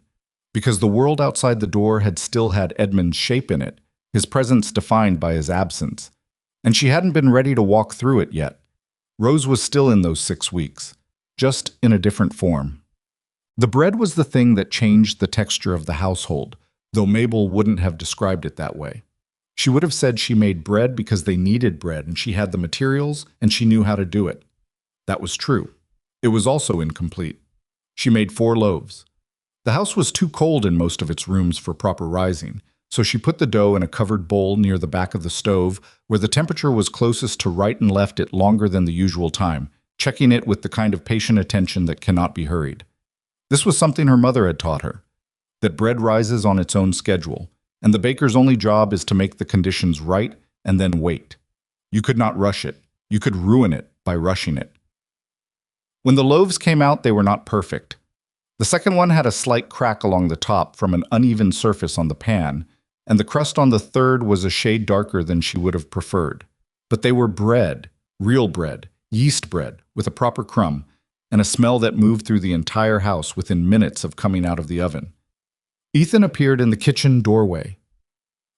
because the world outside the door had still had Edmund's shape in it, his presence defined by his absence. And she hadn't been ready to walk through it yet. Rose was still in those 6 weeks, just in a different form. The bread was the thing that changed the texture of the household, though Mabel wouldn't have described it that way. She would have said she made bread because they needed bread and she had the materials and she knew how to do it. That was true. It was also incomplete. She made 4 loaves. The house was too cold in most of its rooms for proper rising, so she put the dough in a covered bowl near the back of the stove, where the temperature was closest to right, and left it longer than the usual time, checking it with the kind of patient attention that cannot be hurried. This was something her mother had taught her, that bread rises on its own schedule, and the baker's only job is to make the conditions right and then wait. You could not rush it. You could ruin it by rushing it. When the loaves came out, they were not perfect. The second one had a slight crack along the top from an uneven surface on the pan, and the crust on the third was a shade darker than she would have preferred. But they were bread, real bread, yeast bread, with a proper crumb, and a smell that moved through the entire house within minutes of coming out of the oven. Ethan appeared in the kitchen doorway,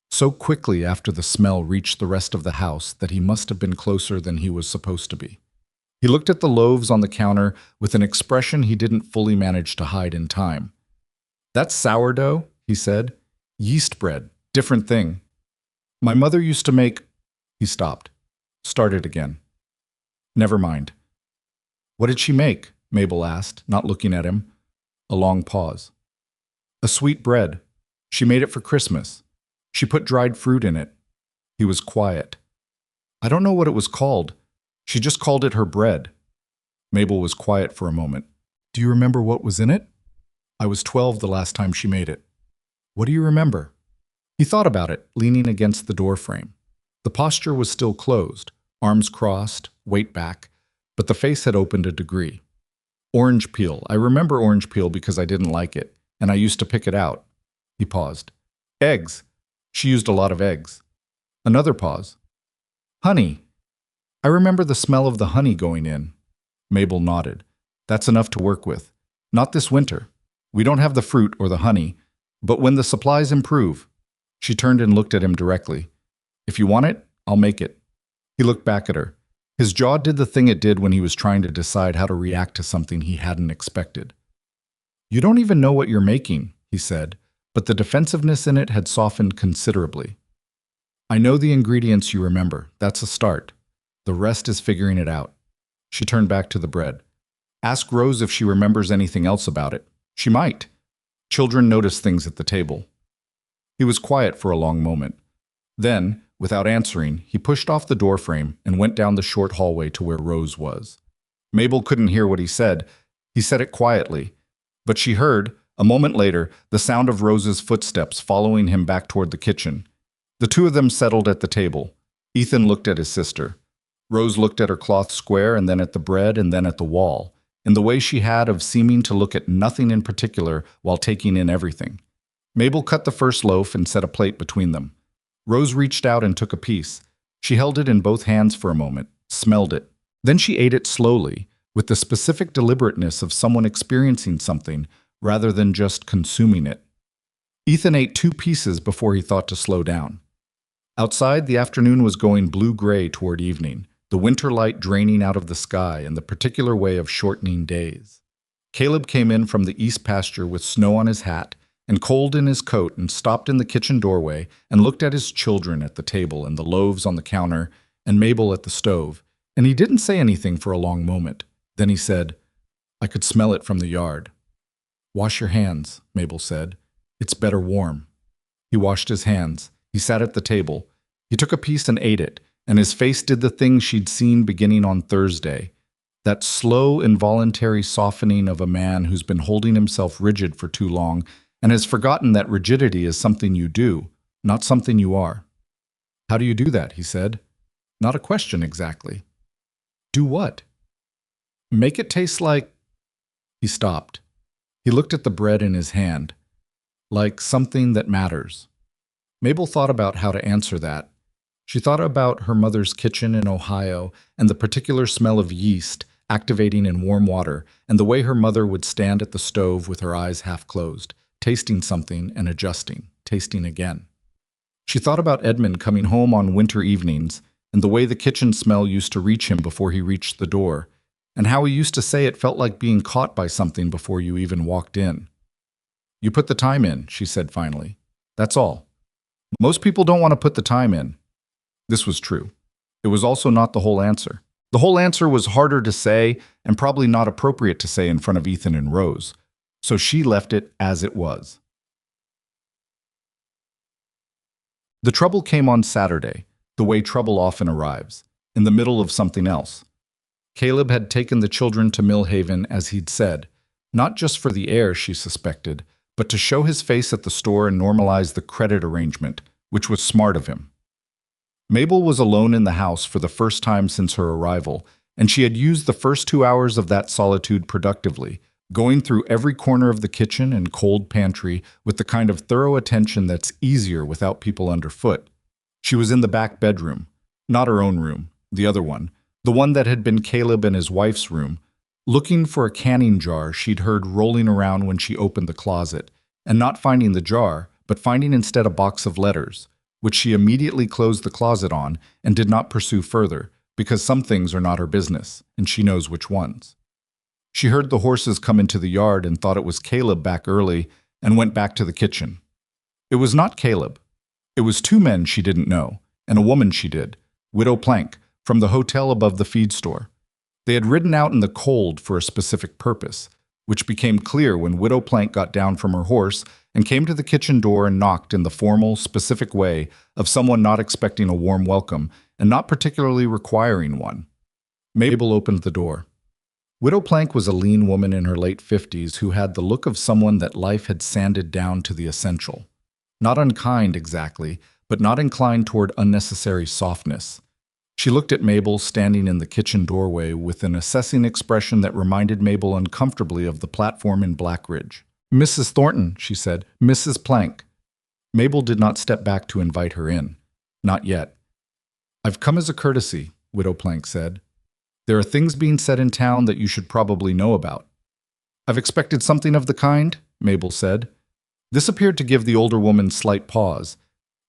so quickly after the smell reached the rest of the house that he must have been closer than he was supposed to be. He looked at the loaves on the counter with an expression he didn't fully manage to hide in time. "That's sourdough," he said. "Yeast bread, different thing. My mother used to make—" He stopped. Started again. "Never mind." "What did she make?" Mabel asked, not looking at him. A long pause. "A sweet bread. She made it for Christmas. She put dried fruit in it." He was quiet. "I don't know what it was called. She just called it her bread." Mabel was quiet for a moment. "Do you remember what was in it?" "I was 12 the last time she made it." "What do you remember?" He thought about it, leaning against the doorframe. The posture was still closed, arms crossed, weight back, but the face had opened a degree. "Orange peel. I remember orange peel because I didn't like it, and I used to pick it out." He paused. "Eggs. She used a lot of eggs." Another pause. "Honey. I remember the smell of the honey going in." Mabel nodded. "That's enough to work with. Not this winter. We don't have the fruit or the honey, but when the supplies improve." She turned and looked at him directly. "If you want it, I'll make it." He looked back at her. His jaw did the thing it did when he was trying to decide how to react to something he hadn't expected. "You don't even know what you're making," he said, but the defensiveness in it had softened considerably. "I know the ingredients you remember. That's a start. The rest is figuring it out." She turned back to the bread. "Ask Rose if she remembers anything else about it. She might. Children notice things at the table." He was quiet for a long moment. Then, without answering, he pushed off the doorframe and went down the short hallway to where Rose was. Mabel couldn't hear what he said. He said it quietly, but she heard, a moment later, the sound of Rose's footsteps following him back toward the kitchen. The two of them settled at the table. Ethan looked at his sister. Rose looked at her cloth square and then at the bread and then at the wall, in the way she had of seeming to look at nothing in particular while taking in everything. Mabel cut the first loaf and set a plate between them. Rose reached out and took a piece. She held it in both hands for a moment, smelled it. Then she ate it slowly, with the specific deliberateness of someone experiencing something rather than just consuming it. Ethan ate 2 pieces before he thought to slow down. Outside, the afternoon was going blue-gray toward evening, the winter light draining out of the sky in the particular way of shortening days. Caleb came in from the east pasture with snow on his hat and cold in his coat and stopped in the kitchen doorway and looked at his children at the table and the loaves on the counter and Mabel at the stove, and he didn't say anything for a long moment. Then he said, "I could smell it from the yard." "Wash your hands," Mabel said. "It's better warm." He washed his hands. He sat at the table. He took a piece and ate it, and his face did the thing she'd seen beginning on Thursday. That slow, involuntary softening of a man who's been holding himself rigid for too long and has forgotten that rigidity is something you do, not something you are. "How do you do that?" he said. Not a question exactly. "Do what?" "Make it taste like—" He stopped. He looked at the bread in his hand. "Like something that matters." Mabel thought about how to answer that. She thought about her mother's kitchen in Ohio and the particular smell of yeast activating in warm water and the way her mother would stand at the stove with her eyes half closed, tasting something and adjusting, tasting again. She thought about Edmund coming home on winter evenings and the way the kitchen smell used to reach him before he reached the door, and how he used to say it felt like being caught by something before you even walked in. "You put the time in," she said finally. "That's all. Most people don't want to put the time in." This was true. It was also not the whole answer. The whole answer was harder to say and probably not appropriate to say in front of Ethan and Rose, so she left it as it was. The trouble came on Saturday, the way trouble often arrives, in the middle of something else. Caleb had taken the children to Millhaven, as he'd said, not just for the air, she suspected, but to show his face at the store and normalize the credit arrangement, which was smart of him. Mabel was alone in the house for the first time since her arrival, and she had used the first 2 hours of that solitude productively, going through every corner of the kitchen and cold pantry with the kind of thorough attention that's easier without people underfoot. She was in the back bedroom, not her own room, the other one, the one that had been Caleb and his wife's room, looking for a canning jar she'd heard rolling around when she opened the closet, and not finding the jar, but finding instead a box of letters, which she immediately closed the closet on and did not pursue further, because some things are not her business, and she knows which ones. She heard the horses come into the yard and thought it was Caleb back early and went back to the kitchen. It was not Caleb. It was 2 men she didn't know, and a woman she did, Widow Plank, from the hotel above the feed store. They had ridden out in the cold for a specific purpose, which became clear when Widow Plank got down from her horse and came to the kitchen door and knocked in the formal, specific way of someone not expecting a warm welcome and not particularly requiring one. Mabel opened the door. Widow Plank was a lean woman in her late 50s who had the look of someone that life had sanded down to the essential. Not unkind exactly, but not inclined toward unnecessary softness. She looked at Mabel standing in the kitchen doorway with an assessing expression that reminded Mabel uncomfortably of the platform in Blackridge. "Mrs. Thornton," she said, "Mrs. Plank." Mabel did not step back to invite her in. Not yet. "I've come as a courtesy," Widow Plank said. "There are things being said in town that you should probably know about." "I've expected something of the kind," Mabel said. This appeared to give the older woman slight pause.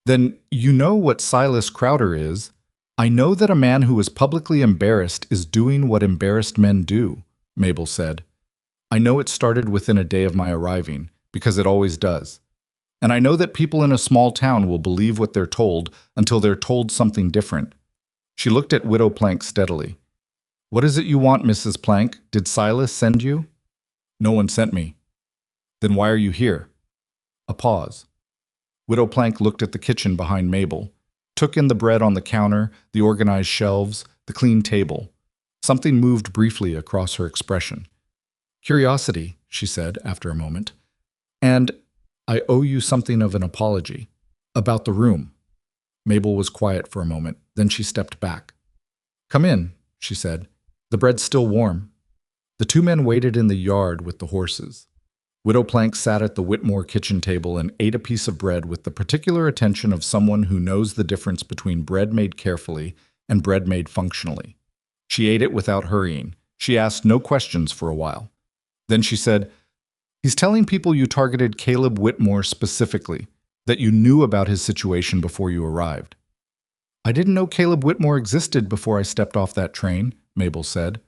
"Then you know what Silas Crowder is." "I know that a man who is publicly embarrassed is doing what embarrassed men do," Mabel said. "I know it started within a day of my arriving, because it always does. And I know that people in a small town will believe what they're told until they're told something different." She looked at Widow Plank steadily. "What is it you want, Mrs. Plank? Did Silas send you?" "No one sent me." "Then why are you here?" A pause. Widow Plank looked at the kitchen behind Mabel, took in the bread on the counter, the organized shelves, the clean table. Something moved briefly across her expression. "Curiosity," she said after a moment. "And I owe you something of an apology. About the room." Mabel was quiet for a moment, then she stepped back. "Come in," she said. "The bread's still warm." The 2 men waited in the yard with the horses. Widow Plank sat at the Whitmore kitchen table and ate a piece of bread with the particular attention of someone who knows the difference between bread made carefully and bread made functionally. She ate it without hurrying. She asked no questions for a while. Then she said, "He's telling people you targeted Caleb Whitmore specifically, that you knew about his situation before you arrived." "I didn't know Caleb Whitmore existed before I stepped off that train," Mabel said.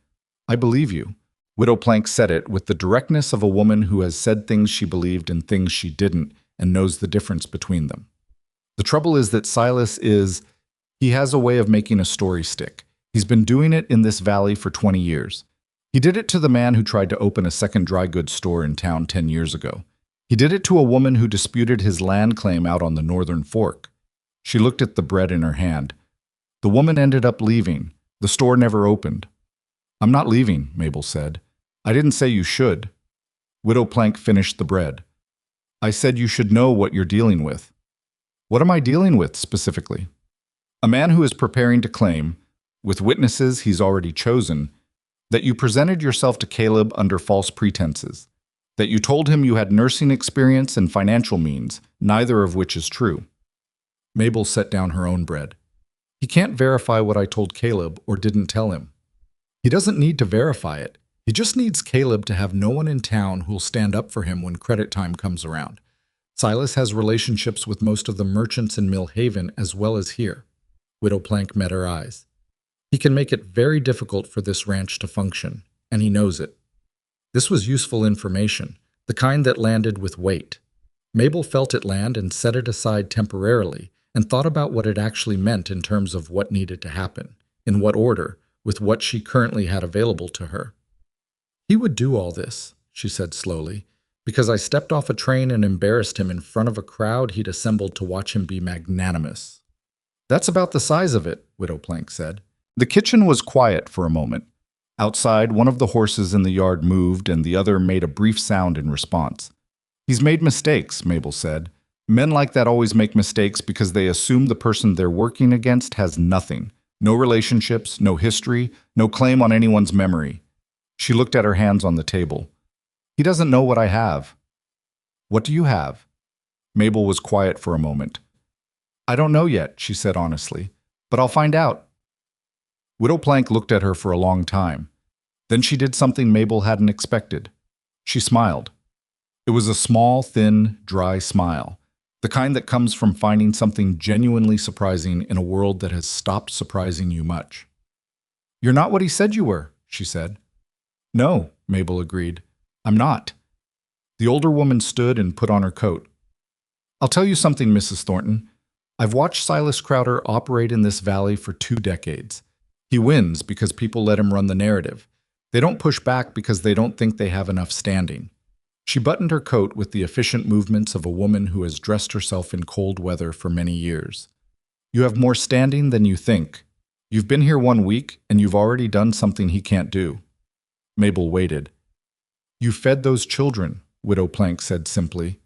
"I believe you." Widow Plank said it with the directness of a woman who has said things she believed and things she didn't and knows the difference between them. "The trouble is that Silas he has a way of making a story stick. He's been doing it in this valley for 20 years. He did it to the man who tried to open a second dry goods store in town 10 years ago. He did it to a woman who disputed his land claim out on the Northern Fork." She looked at the bread in her hand. "The woman ended up leaving. The store never opened." "I'm not leaving," Mabel said. "I didn't say you should." Widow Plank finished the bread. "I said you should know what you're dealing with." "What am I dealing with, specifically?" "A man who is preparing to claim, with witnesses he's already chosen, that you presented yourself to Caleb under false pretenses, that you told him you had nursing experience and financial means, neither of which is true." Mabel set down her own bread. "He can't verify what I told Caleb or didn't tell him. He doesn't need to verify it. He just needs Caleb to have no one in town who'll stand up for him when credit time comes around. Silas has relationships with most of the merchants in Millhaven as well as here." Widow Plank met her eyes. "He can make it very difficult for this ranch to function, and he knows it." This was useful information, the kind that landed with weight. Mabel felt it land and set it aside temporarily and thought about what it actually meant in terms of what needed to happen, in what order, with what she currently had available to her. "He would do all this," she said slowly, "because I stepped off a train and embarrassed him in front of a crowd he'd assembled to watch him be magnanimous." "That's about the size of it," Widow Plank said. The kitchen was quiet for a moment. Outside, one of the horses in the yard moved and the other made a brief sound in response. "He's made mistakes," Mabel said. "Men like that always make mistakes because they assume the person they're working against has nothing. No relationships, no history, no claim on anyone's memory." She looked at her hands on the table. "He doesn't know what I have." "What do you have?" Mabel was quiet for a moment. "I don't know yet," she said honestly, "but I'll find out." Widow Plank looked at her for a long time. Then she did something Mabel hadn't expected. She smiled. It was a small, thin, dry smile, the kind that comes from finding something genuinely surprising in a world that has stopped surprising you much. "You're not what he said you were," she said. "No," Mabel agreed. "I'm not." The older woman stood and put on her coat. "I'll tell you something, Mrs. Thornton. I've watched Silas Crowder operate in this valley for 2 decades. He wins because people let him run the narrative. They don't push back because they don't think they have enough standing." She buttoned her coat with the efficient movements of a woman who has dressed herself in cold weather for many years. "You have more standing than you think. You've been here 1 week, and you've already done something he can't do." Mabel waited. "You fed those children," Widow Plank said simply.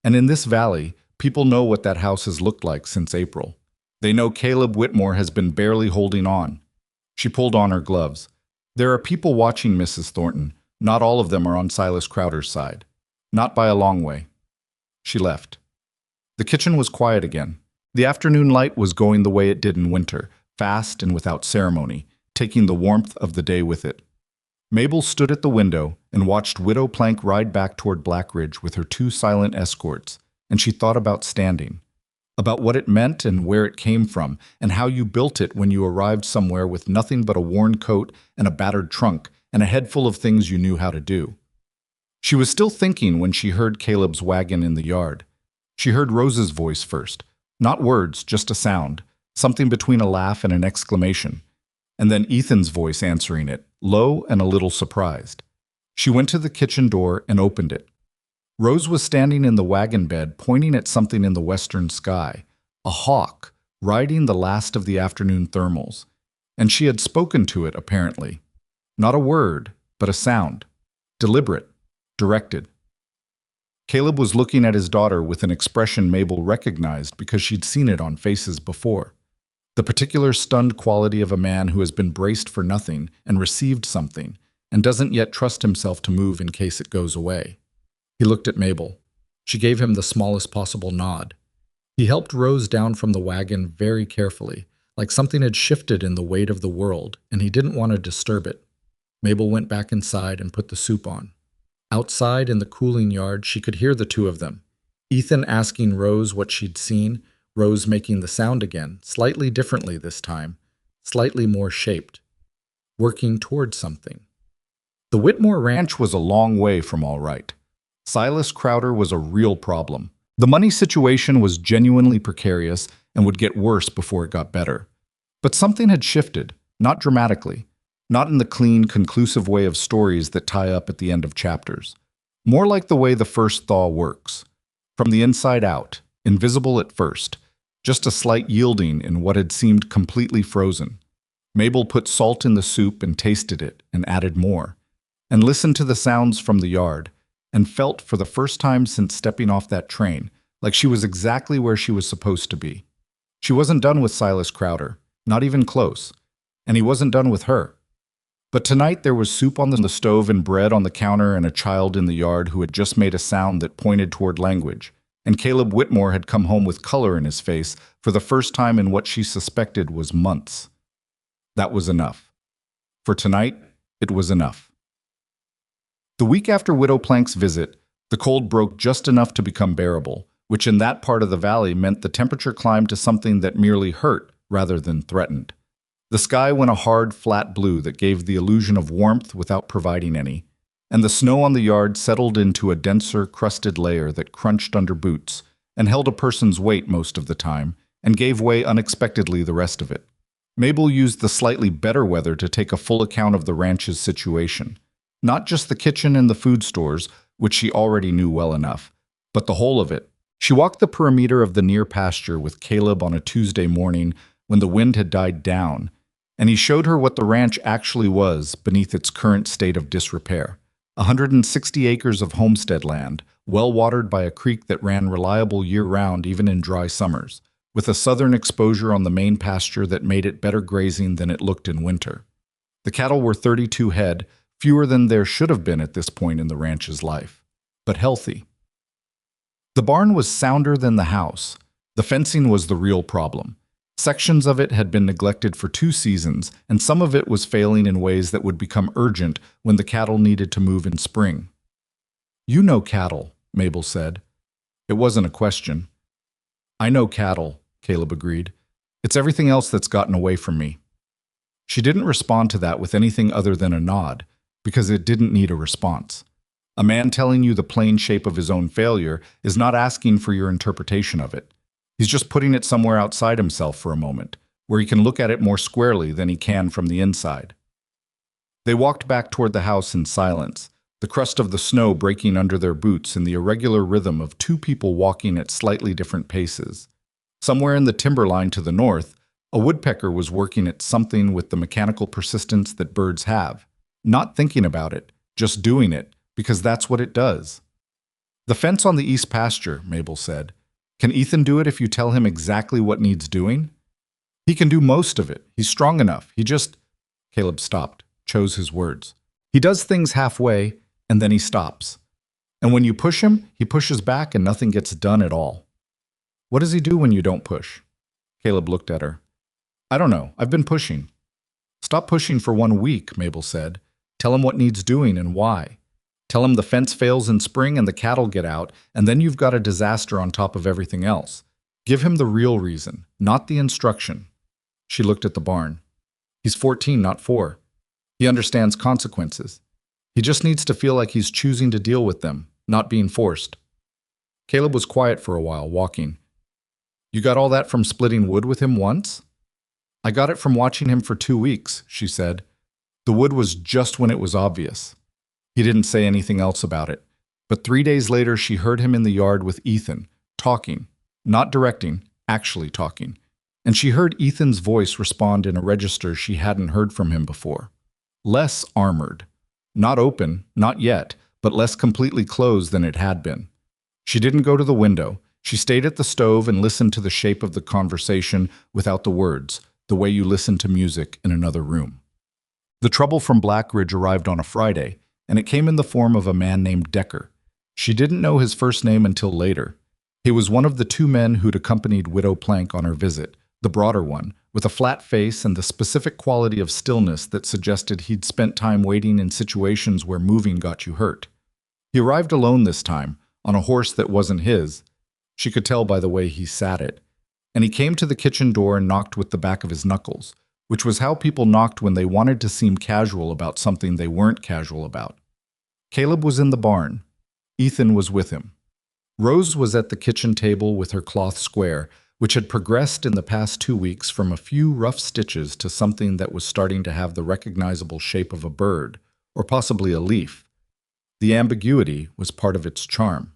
"And in this valley, people know what that house has looked like since April. They know Caleb Whitmore has been barely holding on." She pulled on her gloves. "There are people watching, Mrs. Thornton. Not all of them are on Silas Crowder's side. Not by a long way." She left. The kitchen was quiet again. The afternoon light was going the way it did in winter, fast and without ceremony, taking the warmth of the day with it. Mabel stood at the window and watched Widow Plank ride back toward Blackridge with her 2 silent escorts, and she thought about standing, about what it meant and where it came from, and how you built it when you arrived somewhere with nothing but a worn coat and a battered trunk and a head full of things you knew how to do. She was still thinking when she heard Caleb's wagon in the yard. She heard Rose's voice first. Not words, just a sound, something between a laugh and an exclamation. And then Ethan's voice answering it, low and a little surprised. She went to the kitchen door and opened it. Rose was standing in the wagon bed, pointing at something in the western sky, a hawk, riding the last of the afternoon thermals. And she had spoken to it, apparently. Not a word, but a sound. Deliberate, directed. Caleb was looking at his daughter with an expression Mabel recognized because she'd seen it on faces before. The particular stunned quality of a man who has been braced for nothing and received something, and doesn't yet trust himself to move in case it goes away. He looked at Mabel. She gave him the smallest possible nod. He helped Rose down from the wagon very carefully, like something had shifted in the weight of the world, and he didn't want to disturb it. Mabel went back inside and put the soup on. Outside in the cooling yard, she could hear the 2 of them. Ethan asking Rose what she'd seen, Rose making the sound again, slightly differently this time, slightly more shaped, working towards something. The Whitmore Ranch was a long way from all right. Silas Crowder was a real problem. The money situation was genuinely precarious and would get worse before it got better. But something had shifted, not dramatically. Not in the clean, conclusive way of stories that tie up at the end of chapters. More like the way the first thaw works. From the inside out, invisible at first, just a slight yielding in what had seemed completely frozen. Mabel put salt in the soup and tasted it and added more, and listened to the sounds from the yard, and felt for the first time since stepping off that train, like she was exactly where she was supposed to be. She wasn't done with Silas Crowder, not even close, and he wasn't done with her. But tonight there was soup on the stove and bread on the counter and a child in the yard who had just made a sound that pointed toward language. And Caleb Whitmore had come home with color in his face for the first time in what she suspected was months. That was enough. For tonight, it was enough. The week after Widow Plank's visit, the cold broke just enough to become bearable, which in that part of the valley meant the temperature climbed to something that merely hurt rather than threatened. The sky went a hard, flat blue that gave the illusion of warmth without providing any, and the snow on the yard settled into a denser, crusted layer that crunched under boots and held a person's weight most of the time and gave way unexpectedly the rest of it. Mabel used the slightly better weather to take a full account of the ranch's situation. Not just the kitchen and the food stores, which she already knew well enough, but the whole of it. She walked the perimeter of the near pasture with Caleb on a Tuesday morning when the wind had died down, and he showed her what the ranch actually was beneath its current state of disrepair. 160 acres of homestead land, well watered by a creek that ran reliable year-round even in dry summers, with a southern exposure on the main pasture that made it better grazing than it looked in winter. The cattle were 32 head, fewer than there should have been at this point in the ranch's life, but healthy. The barn was sounder than the house. The fencing was the real problem. Sections of it had been neglected for 2 seasons, and some of it was failing in ways that would become urgent when the cattle needed to move in spring. "You know cattle," Mabel said. It wasn't a question. "I know cattle," Caleb agreed. "It's everything else that's gotten away from me." She didn't respond to that with anything other than a nod, because it didn't need a response. A man telling you the plain shape of his own failure is not asking for your interpretation of it. He's just putting it somewhere outside himself for a moment, where he can look at it more squarely than he can from the inside. They walked back toward the house in silence, the crust of the snow breaking under their boots in the irregular rhythm of 2 people walking at slightly different paces. Somewhere in the timberline to the north, a woodpecker was working at something with the mechanical persistence that birds have, not thinking about it, just doing it, because that's what it does. "The fence on the east pasture," Mabel said. "Can Ethan do it if you tell him exactly what needs doing?" "He can do most of it. He's strong enough. He just—" Caleb stopped, chose his words. "He does things halfway, and then he stops. And when you push him, he pushes back and nothing gets done at all." "What does he do when you don't push?" Caleb looked at her. "I don't know. I've been pushing." "Stop pushing for 1 week," Mabel said. "Tell him what needs doing and why. Tell him the fence fails in spring and the cattle get out, and then you've got a disaster on top of everything else. Give him the real reason, not the instruction." She looked at the barn. "He's 14, not 4. He understands consequences. He just needs to feel like he's choosing to deal with them, not being forced." Caleb was quiet for a while, walking. "You got all that from splitting wood with him once?" "I got it from watching him for 2 weeks," she said. "The wood was just when it was obvious." He didn't say anything else about it, but 3 days later she heard him in the yard with Ethan, talking, not directing, actually talking, and she heard Ethan's voice respond in a register she hadn't heard from him before. Less armored. Not open, not yet, but less completely closed than it had been. She didn't go to the window. She stayed at the stove and listened to the shape of the conversation without the words, the way you listen to music in another room. The trouble from Black Ridge arrived on a Friday, and it came in the form of a man named Decker. She didn't know his first name until later. He was one of the 2 men who'd accompanied Widow Plank on her visit, the broader one, with a flat face and the specific quality of stillness that suggested he'd spent time waiting in situations where moving got you hurt. He arrived alone this time, on a horse that wasn't his. She could tell by the way he sat it. And he came to the kitchen door and knocked with the back of his knuckles, which was how people knocked when they wanted to seem casual about something they weren't casual about. Caleb was in the barn. Ethan was with him. Rose was at the kitchen table with her cloth square, which had progressed in the past 2 weeks from a few rough stitches to something that was starting to have the recognizable shape of a bird, or possibly a leaf. The ambiguity was part of its charm.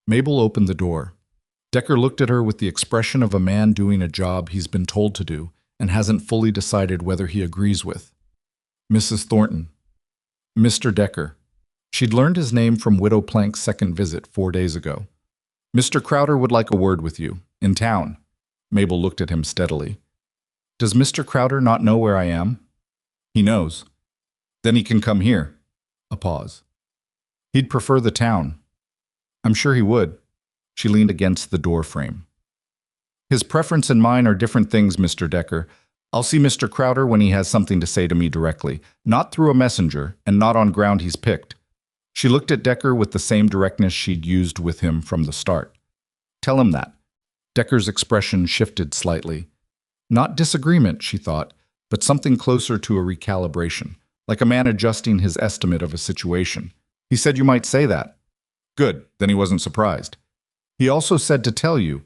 Mabel opened the door. Decker looked at her with the expression of a man doing a job he's been told to do and hasn't fully decided whether he agrees with. "Mrs. Thornton." "Mr. Decker." She'd learned his name from Widow Plank's second visit 4 days ago. "Mr. Crowder would like a word with you. In town." Mabel looked at him steadily. "Does Mr. Crowder not know where I am?" "He knows." "Then he can come here." A pause. "He'd prefer the town." "I'm sure he would." She leaned against the door frame. "His preference and mine are different things, Mr. Decker. I'll see Mr. Crowder when he has something to say to me directly, not through a messenger, and not on ground he's picked." She looked at Decker with the same directness she'd used with him from the start. "Tell him that." Decker's expression shifted slightly. Not disagreement, she thought, but something closer to a recalibration, like a man adjusting his estimate of a situation. "He said you might say that." "Good," then he wasn't surprised. "He also said to tell you."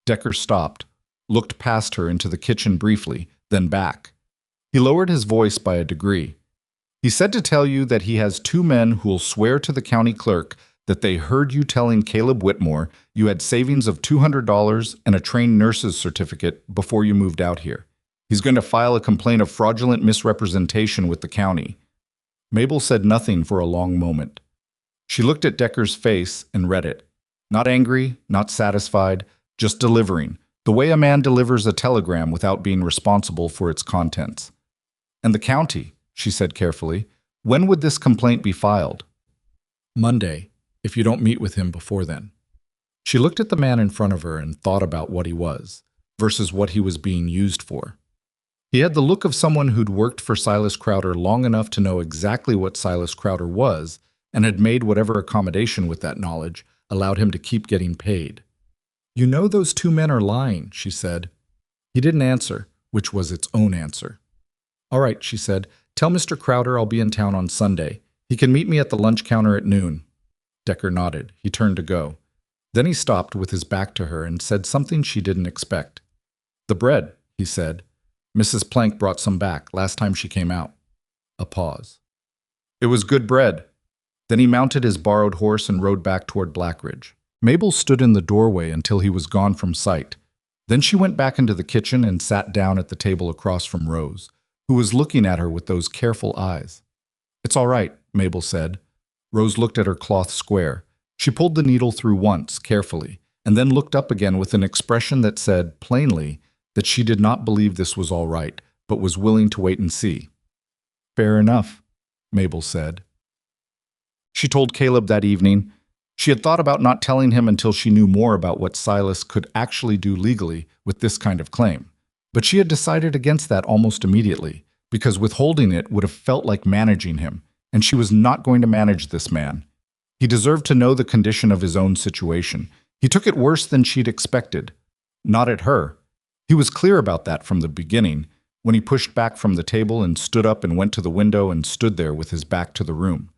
Decker stopped, looked past her into the kitchen briefly, then back. He lowered his voice by a degree. He said to tell you that he has two men who'll swear to the county clerk that they heard you telling Caleb Whitmore you had savings of $200 and a trained nurse's certificate before you moved out here. He's going to file a complaint of fraudulent misrepresentation with the county. Mabel said nothing for a long moment. She looked at Decker's face and read it. Not angry, not satisfied, just delivering, the way a man delivers a telegram without being responsible for its contents. And the county, she said carefully, when would this complaint be filed? Monday, if you don't meet with him before then. She looked at the man in front of her and thought about what he was, versus what he was being used for. He had the look of someone who'd worked for Silas Crowder long enough to know exactly what Silas Crowder was, and had made whatever accommodation with that knowledge allowed him to keep getting paid. You know those two men are lying, she said. He didn't answer, which was its own answer. All right, she said, tell Mr. Crowder I'll be in town on Sunday. He can meet me at the lunch counter at noon. Decker nodded. He turned to go. Then he stopped with his back to her and said something she didn't expect. The bread, he said. Mrs. Plank brought some back last time she came out. A pause. It was good bread. Then he mounted his borrowed horse and rode back toward Blackridge. Mabel stood in the doorway until he was gone from sight. Then she went back into the kitchen and sat down at the table across from Rose, who was looking at her with those careful eyes. It's all right, Mabel said. Rose looked at her cloth square. She pulled the needle through once, carefully, and then looked up again with an expression that said, plainly, that she did not believe this was all right, but was willing to wait and see. Fair enough, Mabel said. She told Caleb that evening. She had thought about not telling him until she knew more about what Silas could actually do legally with this kind of claim. But she had decided against that almost immediately, because withholding it would have felt like managing him, and she was not going to manage this man. He deserved to know the condition of his own situation. He took it worse than she'd expected. Not at her. He was clear about that from the beginning, when he pushed back from the table and stood up and went to the window and stood there with his back to the room.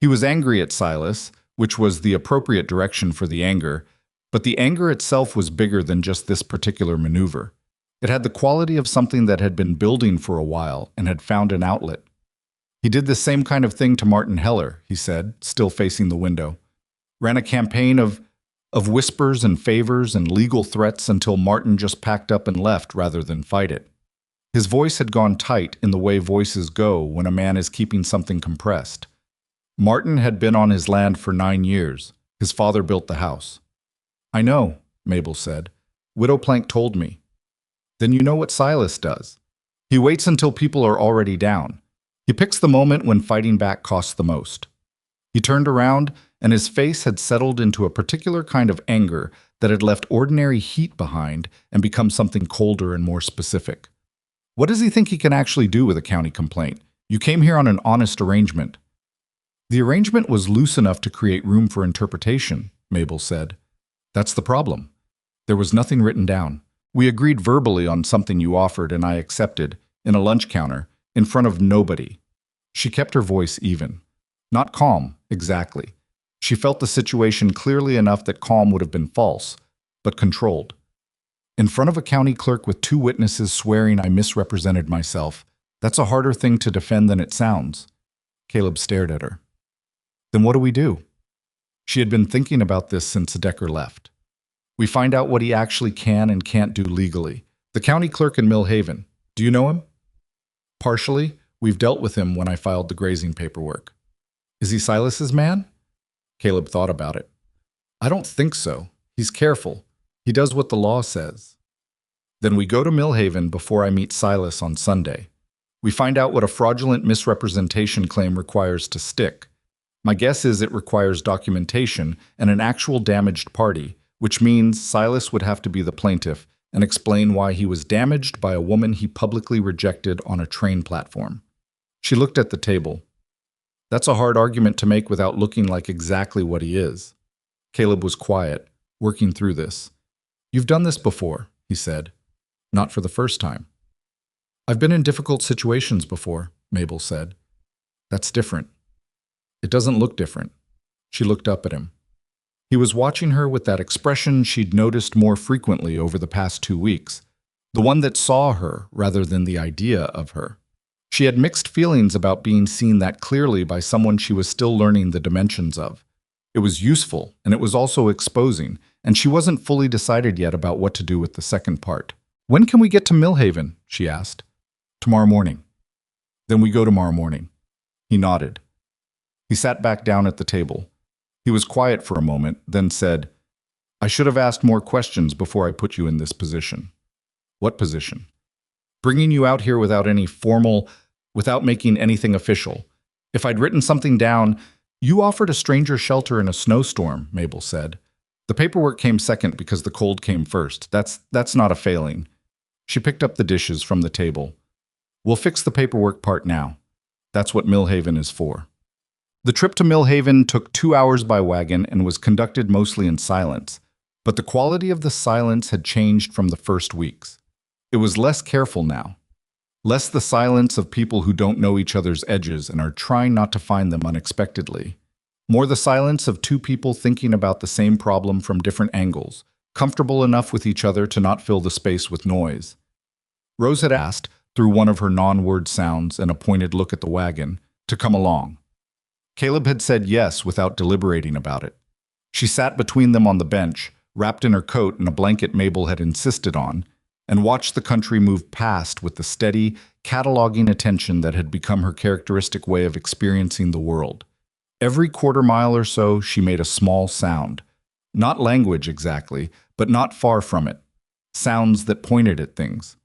He was angry at Silas, which was the appropriate direction for the anger, but the anger itself was bigger than just this particular maneuver. It had the quality of something that had been building for a while and had found an outlet. He did the same kind of thing to Martin Heller, he said, still facing the window. Ran a campaign of whispers and favors and legal threats until Martin just packed up and left rather than fight it. His voice had gone tight in the way voices go when a man is keeping something compressed. Martin had been on his land for 9 years. His father built the house. I know, Mabel said. Widow Plank told me. Then you know what Silas does. He waits until people are already down. He picks the moment when fighting back costs the most. He turned around, and his face had settled into a particular kind of anger that had left ordinary heat behind and become something colder and more specific. What does he think he can actually do with a county complaint? You came here on an honest arrangement. The arrangement was loose enough to create room for interpretation, Mabel said. That's the problem. There was nothing written down. We agreed verbally on something you offered and I accepted, in a lunch counter, in front of nobody. She kept her voice even. Not calm, exactly. She felt the situation clearly enough that calm would have been false, but controlled. In front of a county clerk with 2 witnesses swearing I misrepresented myself, that's a harder thing to defend than it sounds. Caleb stared at her. Then what do we do? She had been thinking about this since Decker left. We find out what he actually can and can't do legally. The county clerk in Mill Haven. Do you know him? Partially. We've dealt with him when I filed the grazing paperwork. Is he Silas's man? Caleb thought about it. I don't think so. He's careful. He does what the law says. Then we go to Mill Haven before I meet Silas on Sunday. We find out what a fraudulent misrepresentation claim requires to stick. My guess is it requires documentation and an actual damaged party, which means Silas would have to be the plaintiff and explain why he was damaged by a woman he publicly rejected on a train platform. She looked at the table. That's a hard argument to make without looking like exactly what he is. Caleb was quiet, working through this. You've done this before, he said. Not for the first time. I've been in difficult situations before, Mabel said. That's different. It doesn't look different. She looked up at him. He was watching her with that expression she'd noticed more frequently over the past 2 weeks, the one that saw her rather than the idea of her. She had mixed feelings about being seen that clearly by someone she was still learning the dimensions of. It was useful, and it was also exposing, and she wasn't fully decided yet about what to do with the second part. "When can we get to Millhaven?" she asked. "Tomorrow morning." "Then we go tomorrow morning." He nodded. He sat back down at the table. He was quiet for a moment, then said, "I should have asked more questions before I put you in this position." "What position?" "Bringing you out here without making anything official. If I'd written something down—" "You offered a stranger shelter in a snowstorm," Mabel said. "The paperwork came second because the cold came first. That's not a failing." She picked up the dishes from the table. "We'll fix the paperwork part now. That's what Millhaven is for." The trip to Millhaven took 2 hours by wagon and was conducted mostly in silence, but the quality of the silence had changed from the first weeks. It was less careful now. Less the silence of people who don't know each other's edges and are trying not to find them unexpectedly. More the silence of two people thinking about the same problem from different angles, comfortable enough with each other to not fill the space with noise. Rose had asked, through one of her non-word sounds and a pointed look at the wagon, to come along. Caleb had said yes without deliberating about it. She sat between them on the bench, wrapped in her coat and a blanket Mabel had insisted on, and watched the country move past with the steady, cataloging attention that had become her characteristic way of experiencing the world. Every quarter mile or so, she made a small sound. Not language exactly, but not far from it. Sounds that pointed at things.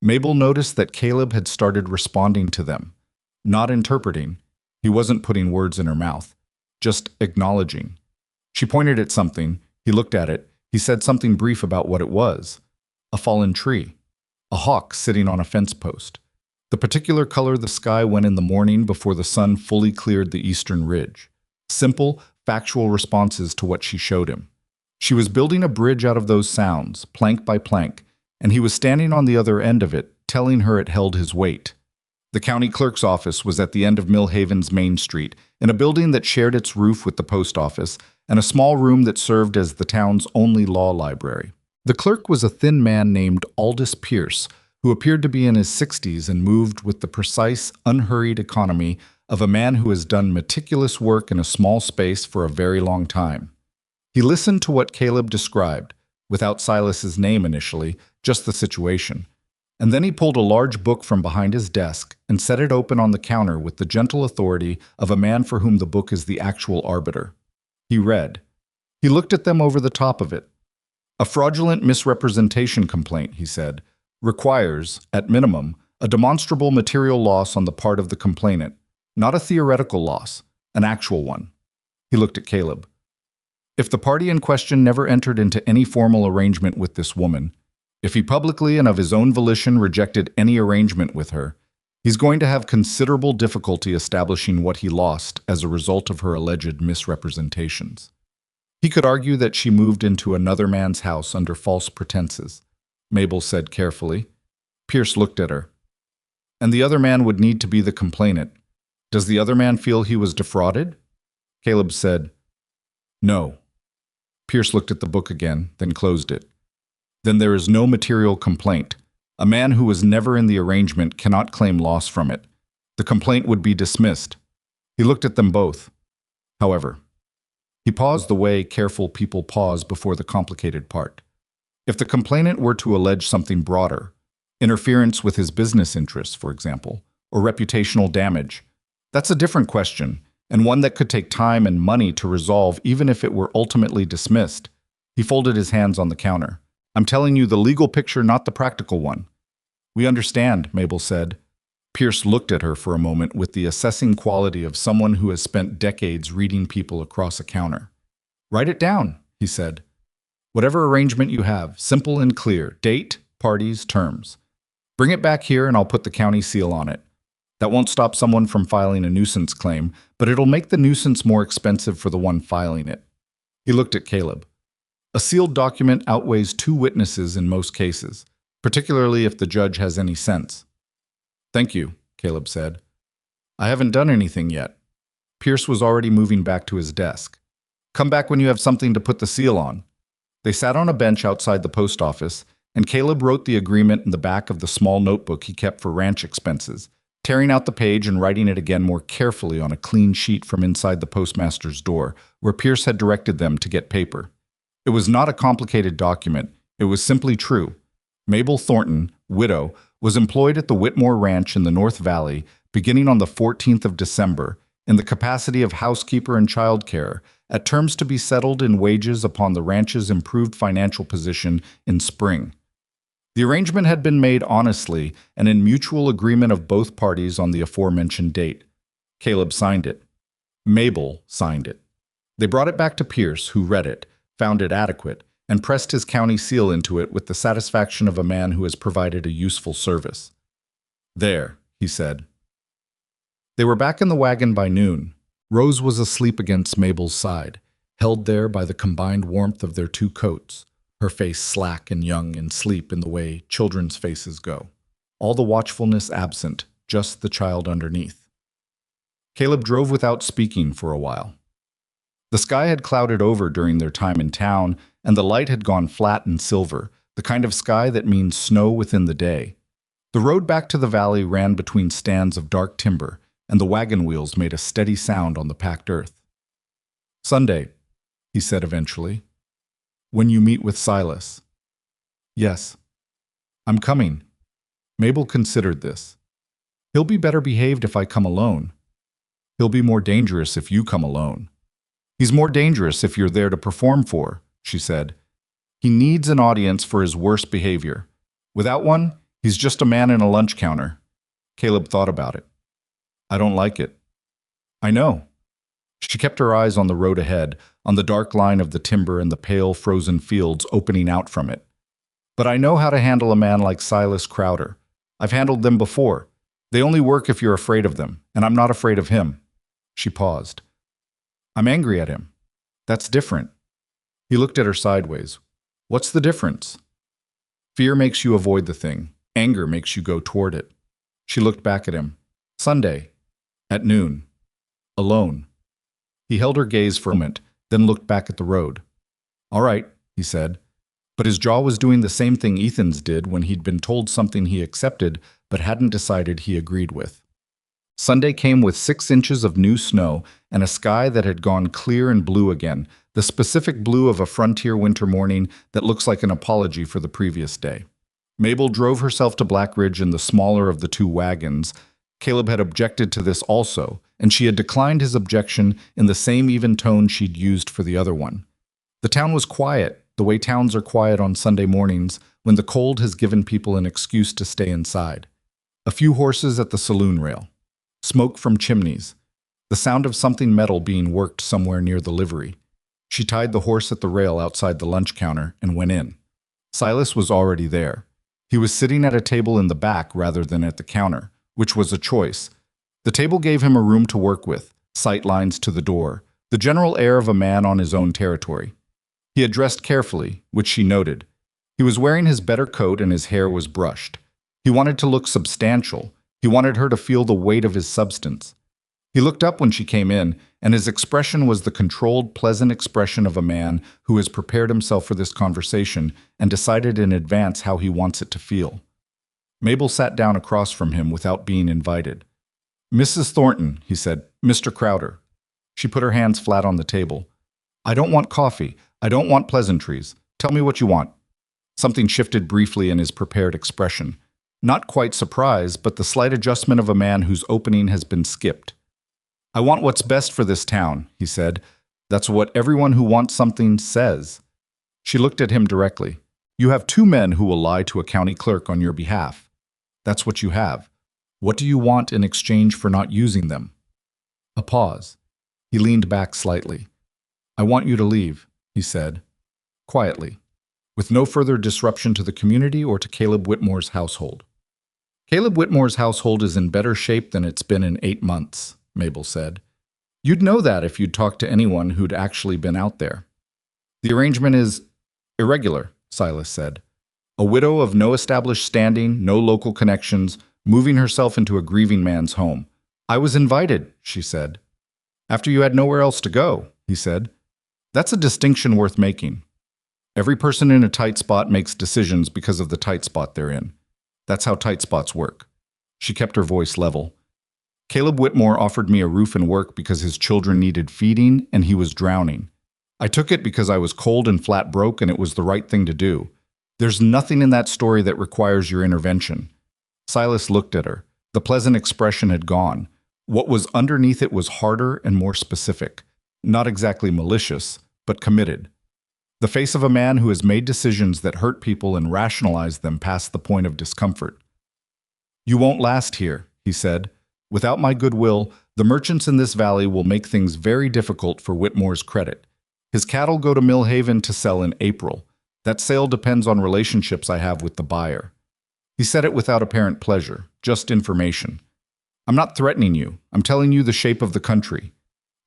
Mabel noticed that Caleb had started responding to them. Not interpreting. He wasn't putting words in her mouth. Just acknowledging. She pointed at something. He looked at it. He said something brief about what it was. A fallen tree. A hawk sitting on a fence post. The particular color the sky went in the morning before the sun fully cleared the eastern ridge. Simple, factual responses to what she showed him. She was building a bridge out of those sounds, plank by plank, and he was standing on the other end of it, telling her it held his weight. The county clerk's office was at the end of Millhaven's Main Street, in a building that shared its roof with the post office, and a small room that served as the town's only law library. The clerk was a thin man named Aldous Pierce, who appeared to be in his 60s and moved with the precise, unhurried economy of a man who has done meticulous work in a small space for a very long time. He listened to what Caleb described, without Silas's name initially, just the situation. And then he pulled a large book from behind his desk and set it open on the counter with the gentle authority of a man for whom the book is the actual arbiter. He read. He looked at them over the top of it. "A fraudulent misrepresentation complaint," he said, "requires, at minimum, a demonstrable material loss on the part of the complainant, not a theoretical loss, an actual one." He looked at Caleb. "If the party in question never entered into any formal arrangement with this woman, if he publicly and of his own volition rejected any arrangement with her, he's going to have considerable difficulty establishing what he lost as a result of her alleged misrepresentations. He could argue that she moved into another man's house under false pretenses," Mabel said carefully. Pierce looked at her. "And the other man would need to be the complainant. Does the other man feel he was defrauded?" Caleb said, "No." Pierce looked at the book again, then closed it. "Then there is no material complaint. A man who was never in the arrangement cannot claim loss from it. The complaint would be dismissed." He looked at them both. "However," he paused the way careful people pause before the complicated part. "If the complainant were to allege something broader, interference with his business interests, for example, or reputational damage, that's a different question, and one that could take time and money to resolve even if it were ultimately dismissed." He folded his hands on the counter. "I'm telling you the legal picture, not the practical one." "We understand," Mabel said. Pierce looked at her for a moment with the assessing quality of someone who has spent decades reading people across a counter. "Write it down," he said. "Whatever arrangement you have, simple and clear, date, parties, terms. Bring it back here and I'll put the county seal on it. That won't stop someone from filing a nuisance claim, but it'll make the nuisance more expensive for the one filing it." He looked at Caleb. "A sealed document outweighs 2 witnesses in most cases, particularly if the judge has any sense." "Thank you," Caleb said. "I haven't done anything yet." Pierce was already moving back to his desk. "Come back when you have something to put the seal on." They sat on a bench outside the post office, and Caleb wrote the agreement in the back of the small notebook he kept for ranch expenses, tearing out the page and writing it again more carefully on a clean sheet from inside the postmaster's door, where Pierce had directed them to get paper. It was not a complicated document. It was simply true. Mabel Thornton, widow, was employed at the Whitmore Ranch in the North Valley beginning on the 14th of December in the capacity of housekeeper and childcare, at terms to be settled in wages upon the ranch's improved financial position in spring. The arrangement had been made honestly and in mutual agreement of both parties on the aforementioned date. Caleb signed it. Mabel signed it. They brought it back to Pierce, who read it, found it adequate, and pressed his county seal into it with the satisfaction of a man who has provided a useful service. "There," he said. They were back in the wagon by noon. Rose was asleep against Mabel's side, held there by the combined warmth of their two coats, her face slack and young in sleep in the way children's faces go. All the watchfulness absent, just the child underneath. Caleb drove without speaking for a while. The sky had clouded over during their time in town, and the light had gone flat and silver, the kind of sky that means snow within the day. The road back to the valley ran between stands of dark timber, and the wagon wheels made a steady sound on the packed earth. "Sunday," he said eventually. "When you meet with Silas." "Yes. I'm coming." Mabel considered this. "He'll be better behaved if I come alone. He'll be more dangerous if you come alone." "He's more dangerous if you're there to perform for," she said. "He needs an audience for his worst behavior. Without one, he's just a man in a lunch counter." Caleb thought about it. "I don't like it." "I know." She kept her eyes on the road ahead, on the dark line of the timber and the pale, frozen fields opening out from it. "But I know how to handle a man like Silas Crowder. I've handled them before. They only work if you're afraid of them, and I'm not afraid of him." She paused. "I'm angry at him. That's different." He looked at her sideways. "What's the difference?" "Fear makes you avoid the thing. Anger makes you go toward it." She looked back at him. "Sunday. At noon. Alone." He held her gaze for a moment, then looked back at the road. "All right," he said. But his jaw was doing the same thing Ethan's did when he'd been told something he accepted but hadn't decided he agreed with. Sunday came with 6 inches of new snow and a sky that had gone clear and blue again, the specific blue of a frontier winter morning that looks like an apology for the previous day. Mabel drove herself to Black Ridge in the smaller of the two wagons. Caleb had objected to this also, and she had declined his objection in the same even tone she'd used for the other one. The town was quiet, the way towns are quiet on Sunday mornings when the cold has given people an excuse to stay inside. A few horses at the saloon rail. Smoke from chimneys. The sound of something metal being worked somewhere near the livery. She tied the horse at the rail outside the lunch counter and went in. Silas was already there. He was sitting at a table in the back rather than at the counter, which was a choice. The table gave him a room to work with, sight lines to the door, the general air of a man on his own territory. He had dressed carefully, which she noted. He was wearing his better coat and his hair was brushed. He wanted to look substantial. He wanted her to feel the weight of his substance. He looked up when she came in, and his expression was the controlled, pleasant expression of a man who has prepared himself for this conversation and decided in advance how he wants it to feel. Mabel sat down across from him without being invited. "Mrs. Thornton," he said, "Mr. Crowder." She put her hands flat on the table. "I don't want coffee. I don't want pleasantries. Tell me what you want." Something shifted briefly in his prepared expression. Not quite surprise, but the slight adjustment of a man whose opening has been skipped. "I want what's best for this town," he said. "That's what everyone who wants something says." She looked at him directly. "You have 2 men who will lie to a county clerk on your behalf. That's what you have. What do you want in exchange for not using them?" A pause. He leaned back slightly. "I want you to leave," he said, quietly, with no further disruption to the community or to Caleb Whitmore's household. "Caleb Whitmore's household is in better shape than it's been in 8 months, Mabel said. "You'd know that if you'd talked to anyone who'd actually been out there." "The arrangement is irregular," Silas said. "A widow of no established standing, no local connections, moving herself into a grieving man's home." "I was invited," she said. "After you had nowhere else to go," he said. "That's a distinction worth making." Every person in a tight spot makes decisions because of the tight spot they're in. That's how tight spots work. She kept her voice level. Caleb Whitmore offered me a roof and work because his children needed feeding and he was drowning. I took it because I was cold and flat broke and it was the right thing to do. There's nothing in that story that requires your intervention. Silas looked at her. The pleasant expression had gone. What was underneath it was harder and more specific. Not exactly malicious, but committed. The face of a man who has made decisions that hurt people and rationalized them past the point of discomfort. You won't last here, he said. Without my goodwill, the merchants in this valley will make things very difficult for Whitmore's credit. His cattle go to Millhaven to sell in April. That sale depends on relationships I have with the buyer. He said it without apparent pleasure, just information. I'm not threatening you. I'm telling you the shape of the country.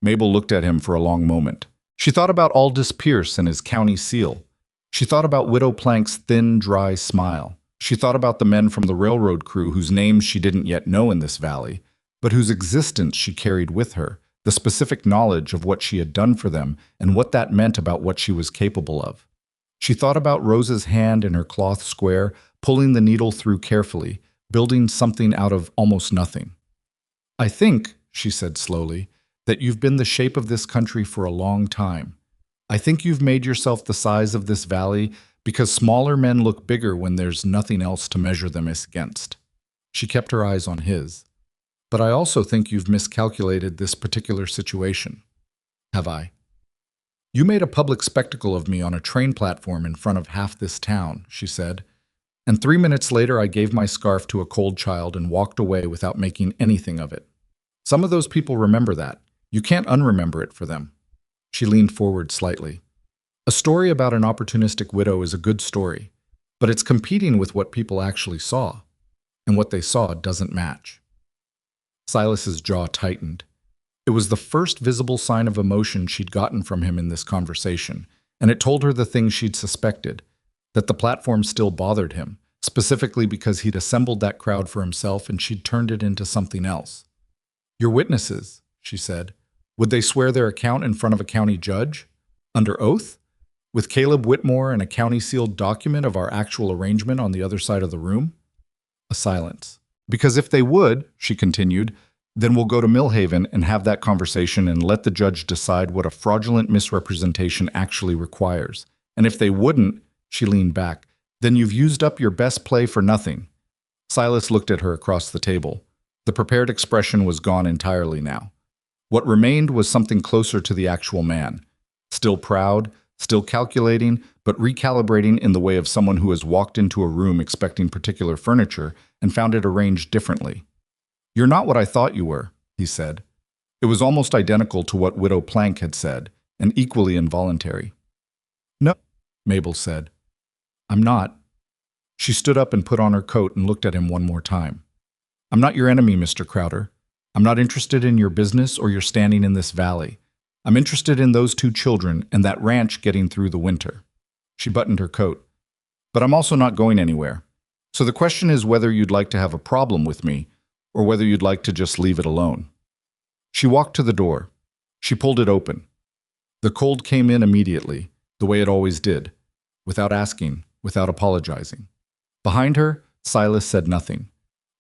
Mabel looked at him for a long moment. She thought about Aldous Pierce and his county seal. She thought about Widow Plank's thin, dry smile. She thought about the men from the railroad crew whose names she didn't yet know in this valley, but whose existence she carried with her, the specific knowledge of what she had done for them and what that meant about what she was capable of. She thought about Rose's hand in her cloth square, pulling the needle through carefully, building something out of almost nothing. I think, she said slowly, that you've been the shape of this country for a long time. I think you've made yourself the size of this valley because smaller men look bigger when there's nothing else to measure them against. She kept her eyes on his. But I also think you've miscalculated this particular situation. Have I? You made a public spectacle of me on a train platform in front of half this town, she said. And 3 minutes later I gave my scarf to a cold child and walked away without making anything of it. Some of those people remember that. You can't unremember it for them. She leaned forward slightly. A story about an opportunistic widow is a good story, but it's competing with what people actually saw, and what they saw doesn't match. Silas's jaw tightened. It was the first visible sign of emotion she'd gotten from him in this conversation, and it told her the thing she'd suspected, that the platform still bothered him, specifically because he'd assembled that crowd for himself and she'd turned it into something else. Your witnesses, she said. Would they swear their account in front of a county judge? Under oath? With Caleb Whitmore and a county-sealed document of our actual arrangement on the other side of the room? A silence. Because if they would, she continued, then we'll go to Millhaven and have that conversation and let the judge decide what a fraudulent misrepresentation actually requires. And if they wouldn't, she leaned back, then you've used up your best play for nothing. Silas looked at her across the table. The prepared expression was gone entirely now. What remained was something closer to the actual man. Still proud, still calculating, but recalibrating in the way of someone who has walked into a room expecting particular furniture and found it arranged differently. You're not what I thought you were, he said. It was almost identical to what Widow Plank had said, and equally involuntary. No, Mabel said. I'm not. She stood up and put on her coat and looked at him one more time. I'm not your enemy, Mr. Crowder. I'm not interested in your business or your standing in this valley. I'm interested in those 2 children and that ranch getting through the winter. She buttoned her coat. But I'm also not going anywhere. So the question is whether you'd like to have a problem with me or whether you'd like to just leave it alone. She walked to the door. She pulled it open. The cold came in immediately, the way it always did, without asking, without apologizing. Behind her, Silas said nothing.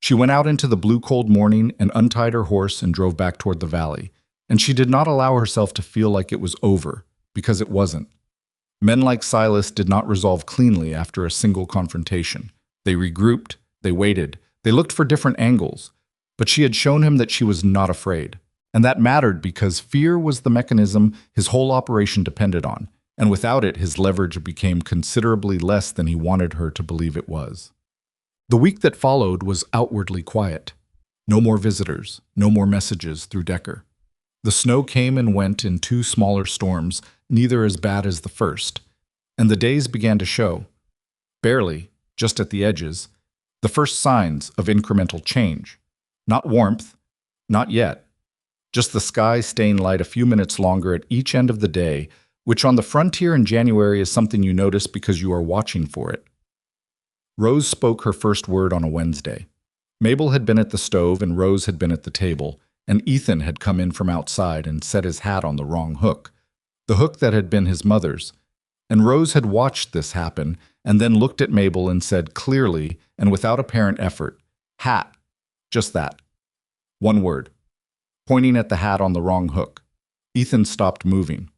She went out into the blue cold morning and untied her horse and drove back toward the valley, and she did not allow herself to feel like it was over, because it wasn't. Men like Silas did not resolve cleanly after a single confrontation. They regrouped, they waited, they looked for different angles, but she had shown him that she was not afraid. And that mattered because fear was the mechanism his whole operation depended on, and without it his leverage became considerably less than he wanted her to believe it was. The week that followed was outwardly quiet. No more visitors, no more messages through Decker. The snow came and went in 2 smaller storms, neither as bad as the first, and the days began to show, barely, just at the edges, the first signs of incremental change. Not warmth, not yet, just the sky staying light a few minutes longer at each end of the day, which on the frontier in January is something you notice because you are watching for it. Rose spoke her first word on a Wednesday. Mabel had been at the stove and Rose had been at the table, and Ethan had come in from outside and set his hat on the wrong hook, the hook that had been his mother's. And Rose had watched this happen and then looked at Mabel and said clearly and without apparent effort, "Hat." Just that. One word. Pointing at the hat on the wrong hook. Ethan stopped moving.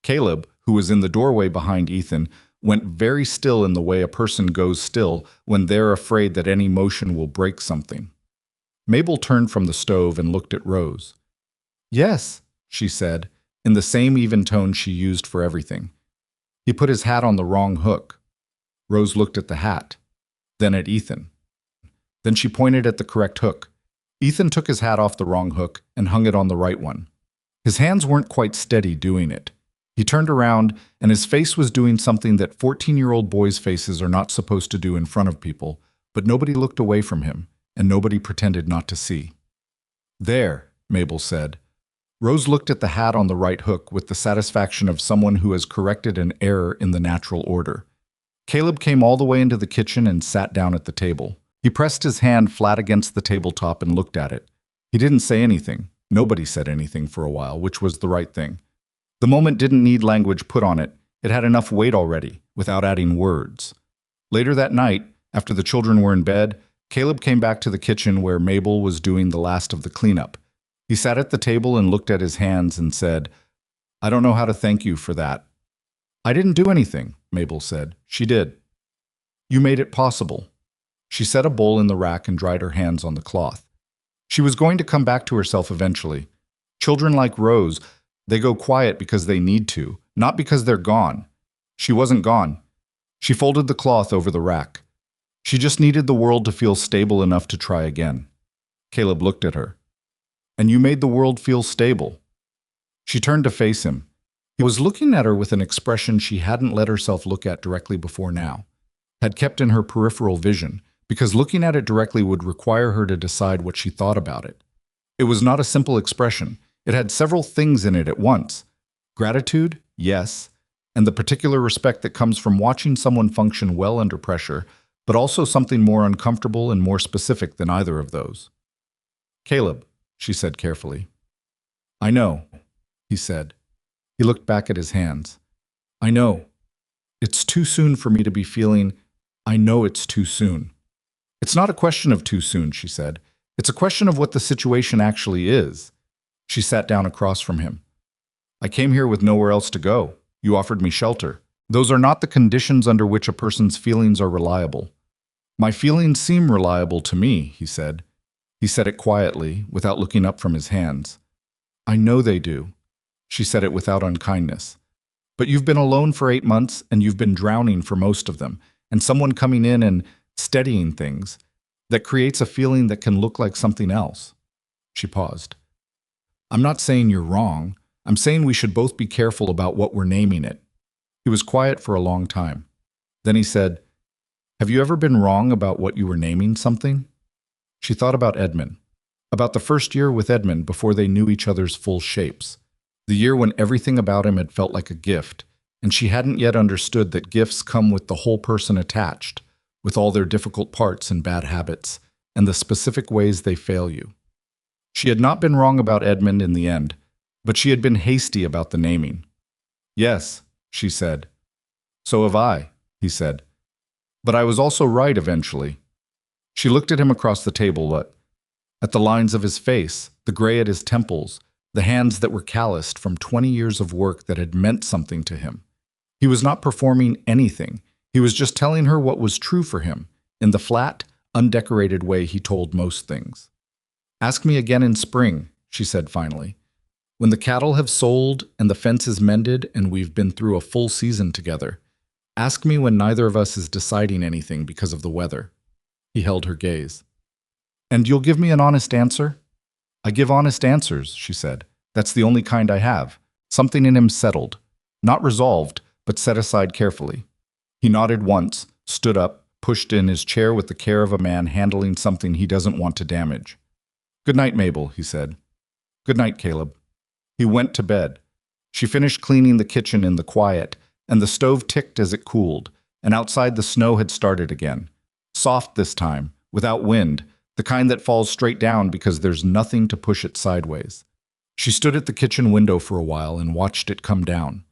Caleb, who was in the doorway behind Ethan, went very still in the way a person goes still when they're afraid that any motion will break something. Mabel turned from the stove and looked at Rose. "Yes," she said, in the same even tone she used for everything. "He put his hat on the wrong hook." Rose looked at the hat, then at Ethan. Then she pointed at the correct hook. Ethan took his hat off the wrong hook and hung it on the right one. His hands weren't quite steady doing it. He turned around, and his face was doing something that 14-year-old boys' faces are not supposed to do in front of people, but nobody looked away from him, and nobody pretended not to see. "There," Mabel said. Rose looked at the hat on the right hook with the satisfaction of someone who has corrected an error in the natural order. Caleb came all the way into the kitchen and sat down at the table. He pressed his hand flat against the tabletop and looked at it. He didn't say anything. Nobody said anything for a while, which was the right thing. The moment didn't need language put on it. It had enough weight already, without adding words. Later that night, after the children were in bed, Caleb came back to the kitchen where Mabel was doing the last of the cleanup. He sat at the table and looked at his hands and said, "I don't know how to thank you for that." "I didn't do anything," Mabel said. "She did. You made it possible." She set a bowl in the rack and dried her hands on the cloth. She was going to come back to herself eventually. Children like Rose, they go quiet because they need to, not because they're gone. She wasn't gone. She folded the cloth over the rack. She just needed the world to feel stable enough to try again. Caleb looked at her. "And you made the world feel stable." She turned to face him. He was looking at her with an expression she hadn't let herself look at directly before now, had kept in her peripheral vision, because looking at it directly would require her to decide what she thought about it. It was not a simple expression. It had several things in it at once. Gratitude, yes, and the particular respect that comes from watching someone function well under pressure, but also something more uncomfortable and more specific than either of those. "Caleb," she said carefully. "I know," he said. He looked back at his hands. "I know. It's too soon for me to be feeling. I know it's too soon." "It's not a question of too soon," she said. "It's a question of what the situation actually is." She sat down across from him. "I came here with nowhere else to go. You offered me shelter. Those are not the conditions under which a person's feelings are reliable." "My feelings seem reliable to me," he said. He said it quietly, without looking up from his hands. "I know they do." She said it without unkindness. "But you've been alone for 8 months, and you've been drowning for most of them, and someone coming in and steadying things, that creates a feeling that can look like something else." She paused. "I'm not saying you're wrong. I'm saying we should both be careful about what we're naming it." He was quiet for a long time. Then he said, "Have you ever been wrong about what you were naming something?" She thought about Edmund, about the first year with Edmund before they knew each other's full shapes, the year when everything about him had felt like a gift, and she hadn't yet understood that gifts come with the whole person attached, with all their difficult parts and bad habits, and the specific ways they fail you. She had not been wrong about Edmund in the end, but she had been hasty about the naming. "Yes," she said. "So have I," he said. "But I was also right eventually." She looked at him across the table, at the lines of his face, the gray at his temples, the hands that were calloused from 20 years of work that had meant something to him. He was not performing anything. He was just telling her what was true for him, in the flat, undecorated way he told most things. "Ask me again in spring," she said finally. "When the cattle have sold and the fence is mended and we've been through a full season together. Ask me when neither of us is deciding anything because of the weather." He held her gaze. "And you'll give me an honest answer?" "I give honest answers," she said. "That's the only kind I have." Something in him settled, not resolved, but set aside carefully. He nodded once, stood up, pushed in his chair with the care of a man handling something he doesn't want to damage. "Good night, Mabel," he said. "Good night, Caleb." He went to bed. She finished cleaning the kitchen in the quiet, and the stove ticked as it cooled, and outside the snow had started again. Soft this time, without wind, the kind that falls straight down because there's nothing to push it sideways. She stood at the kitchen window for a while and watched it come down.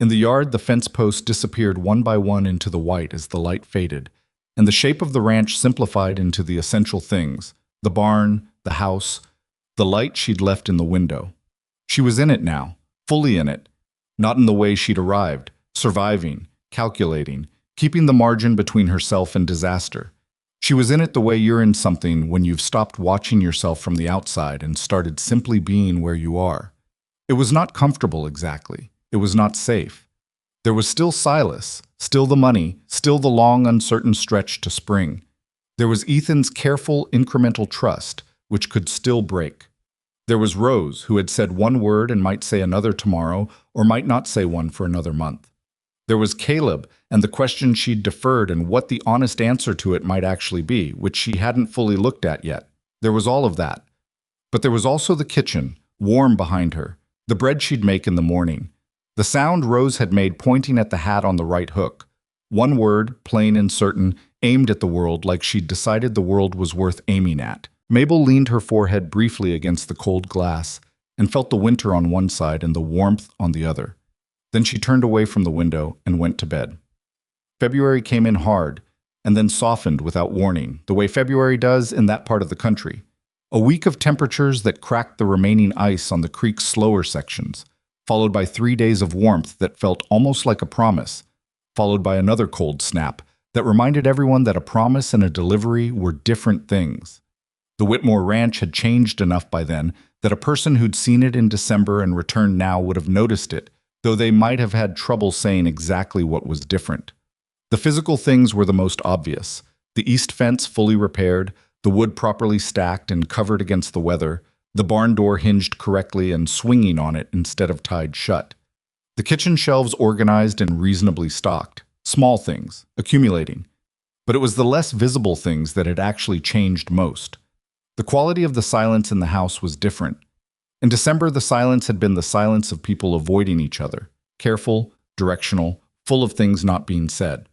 In the yard, the fence posts disappeared one by one into the white as the light faded, and the shape of the ranch simplified into the essential things: the barn, the house, the light she'd left in the window. She was in it now, fully in it, not in the way she'd arrived, surviving, calculating, keeping the margin between herself and disaster. She was in it the way you're in something when you've stopped watching yourself from the outside and started simply being where you are. It was not comfortable exactly. It was not safe. There was still Silas, still the money, still the long, uncertain stretch to spring. There was Ethan's careful, incremental trust, which could still break. There was Rose, who had said one word and might say another tomorrow, or might not say one for another month. There was Caleb and the question she'd deferred and what the honest answer to it might actually be, which she hadn't fully looked at yet. There was all of that. But there was also the kitchen, warm behind her, the bread she'd make in the morning, the sound Rose had made pointing at the hat on the right hook. One word, plain and certain, aimed at the world like she'd decided the world was worth aiming at. Mabel leaned her forehead briefly against the cold glass and felt the winter on one side and the warmth on the other. Then she turned away from the window and went to bed. February came in hard and then softened without warning, the way February does in that part of the country. A week of temperatures that cracked the remaining ice on the creek's slower sections, followed by 3 days of warmth that felt almost like a promise, followed by another cold snap that reminded everyone that a promise and a delivery were different things. The Whitmore Ranch had changed enough by then that a person who'd seen it in December and returned now would have noticed it, though they might have had trouble saying exactly what was different. The physical things were the most obvious: the east fence fully repaired, the wood properly stacked and covered against the weather, the barn door hinged correctly and swinging on it instead of tied shut. The kitchen shelves organized and reasonably stocked. Small things, accumulating. But it was the less visible things that had actually changed most. The quality of the silence in the house was different. In December, the silence had been the silence of people avoiding each other, careful, directional, full of things not being said.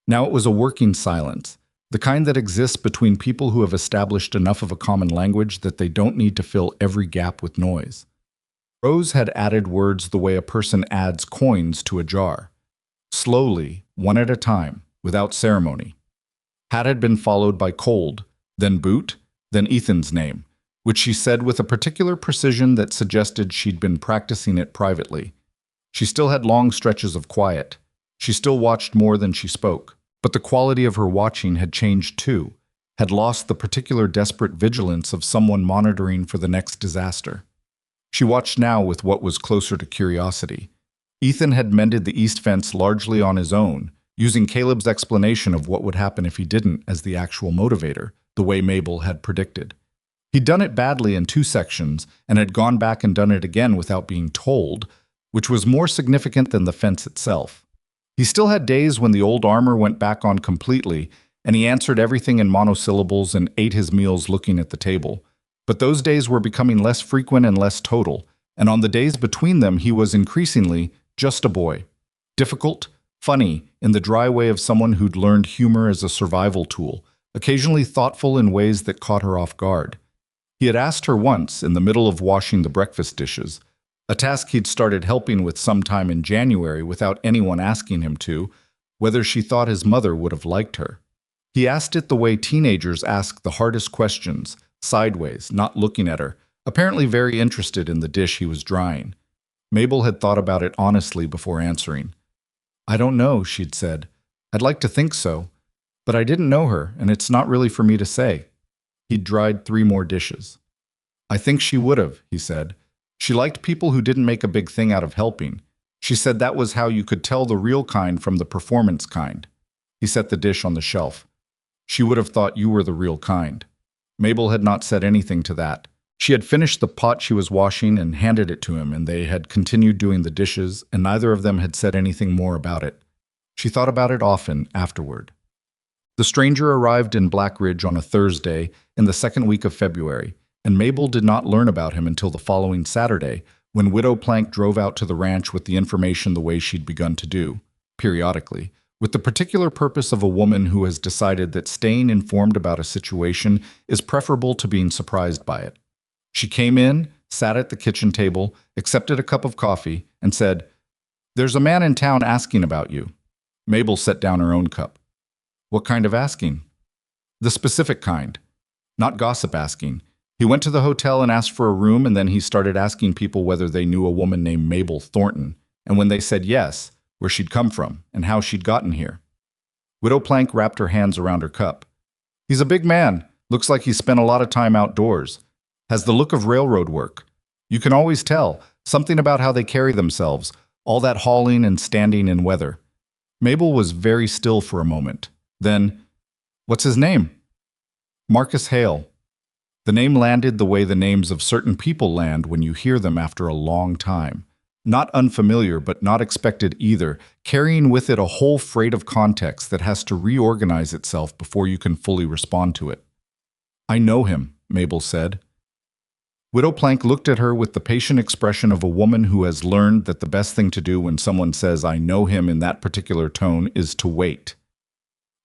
Now it was a working silence, the kind that exists between people who have established enough of a common language that they don't need to fill every gap with noise. Rose had added words the way a person adds coins to a jar. Slowly, one at a time, without ceremony. Hat had been followed by cold, then boot, then Ethan's name, which she said with a particular precision that suggested she'd been practicing it privately. She still had long stretches of quiet. She still watched more than she spoke. But the quality of her watching had changed too, had lost the particular desperate vigilance of someone monitoring for the next disaster. She watched now with what was closer to curiosity. Ethan had mended the east fence largely on his own, using Caleb's explanation of what would happen if he didn't as the actual motivator, the way Mabel had predicted. He'd done it badly in 2 sections and had gone back and done it again without being told, which was more significant than the fence itself. He still had days when the old armor went back on completely, and he answered everything in monosyllables and ate his meals looking at the table. But those days were becoming less frequent and less total, and on the days between them he was increasingly just a boy. Difficult, funny, in the dry way of someone who'd learned humor as a survival tool, occasionally thoughtful in ways that caught her off guard. He had asked her once, in the middle of washing the breakfast dishes, a task he'd started helping with sometime in January without anyone asking him to, whether she thought his mother would have liked her. He asked it the way teenagers ask the hardest questions, sideways, not looking at her, apparently very interested in the dish he was drying. Mabel had thought about it honestly before answering. "I don't know," she'd said. "I'd like to think so. But I didn't know her, and it's not really for me to say." He'd dried 3 more dishes. "I think she would have," he said. She liked people who didn't make a big thing out of helping. She said that was how you could tell the real kind from the performance kind. He set the dish on the shelf. "She would have thought you were the real kind." Mabel had not said anything to that. She had finished the pot she was washing and handed it to him, and they had continued doing the dishes, and neither of them had said anything more about it. She thought about it often afterward. The stranger arrived in Black Ridge on a Thursday in the 2nd week of February, and Mabel did not learn about him until the following Saturday, when Widow Plank drove out to the ranch with the information the way she'd begun to do, periodically, with the particular purpose of a woman who has decided that staying informed about a situation is preferable to being surprised by it. She came in, sat at the kitchen table, accepted a cup of coffee, and said, There's a man in town asking about you. Mabel set down her own cup. What kind of asking? The specific kind. Not gossip asking. He went to the hotel and asked for a room, and then he started asking people whether they knew a woman named Mabel Thornton, and when they said yes, where she'd come from, and how she'd gotten here. Widow Plank wrapped her hands around her cup. He's a big man. Looks like he spent a lot of time outdoors. Has the look of railroad work. You can always tell. Something about how they carry themselves. All that hauling and standing in weather. Mabel was very still for a moment. Then, what's his name? Marcus Hale. The name landed the way the names of certain people land when you hear them after a long time. Not unfamiliar, but not expected either, carrying with it a whole freight of context that has to reorganize itself before you can fully respond to it. I know him, Mabel said. Widow Plank looked at her with the patient expression of a woman who has learned that the best thing to do when someone says, I know him in that particular tone, is to wait.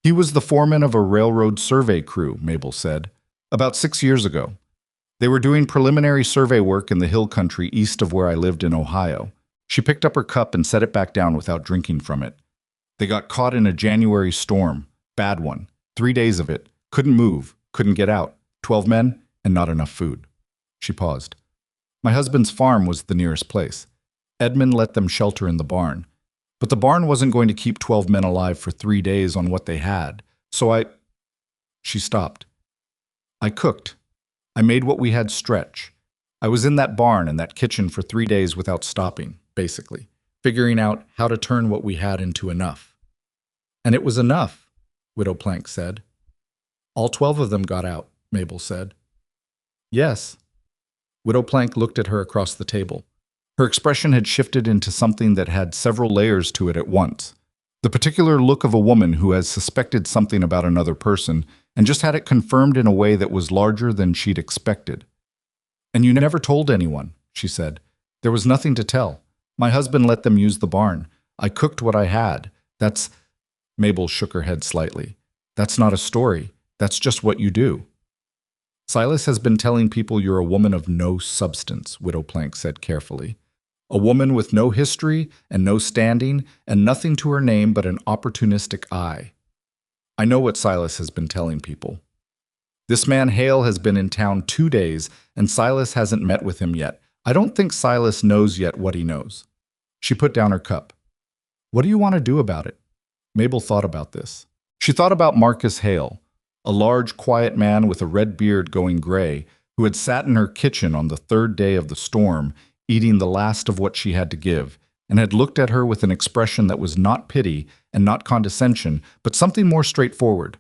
He was the foreman of a railroad survey crew, Mabel said, about 6 years ago. They were doing preliminary survey work in the hill country east of where I lived in Ohio. She picked up her cup and set it back down without drinking from it. They got caught in a January storm, bad one, 3 days of it, couldn't move, couldn't get out, 12 men, and not enough food. She paused. My husband's farm was the nearest place. Edmund let them shelter in the barn. But the barn wasn't going to keep 12 men alive for 3 days on what they had, so She stopped. I cooked. I made what we had stretch. I was in that barn and that kitchen for 3 days without stopping, basically, figuring out how to turn what we had into enough. And it was enough, Widow Plank said. All 12 of them got out, Mabel said. Yes. Widow Plank looked at her across the table. Her expression had shifted into something that had several layers to it at once. The particular look of a woman who has suspected something about another person and just had it confirmed in a way that was larger than she'd expected. And you never told anyone, she said. There was nothing to tell. My husband let them use the barn. I cooked what I had. That's... Mabel shook her head slightly. That's not a story. That's just what you do. Silas has been telling people you're a woman of no substance, Widow Plank said carefully. A woman with no history and no standing and nothing to her name but an opportunistic eye. I know what Silas has been telling people. This man Hale has been in town 2 days and Silas hasn't met with him yet. I don't think Silas knows yet what he knows. She put down her cup. What do you want to do about it? Mabel thought about this. She thought about Marcus Hale, a large, quiet man with a red beard going gray, who had sat in her kitchen on the 3rd day of the storm, eating the last of what she had to give, and had looked at her with an expression that was not pity and not condescension, but something more straightforward.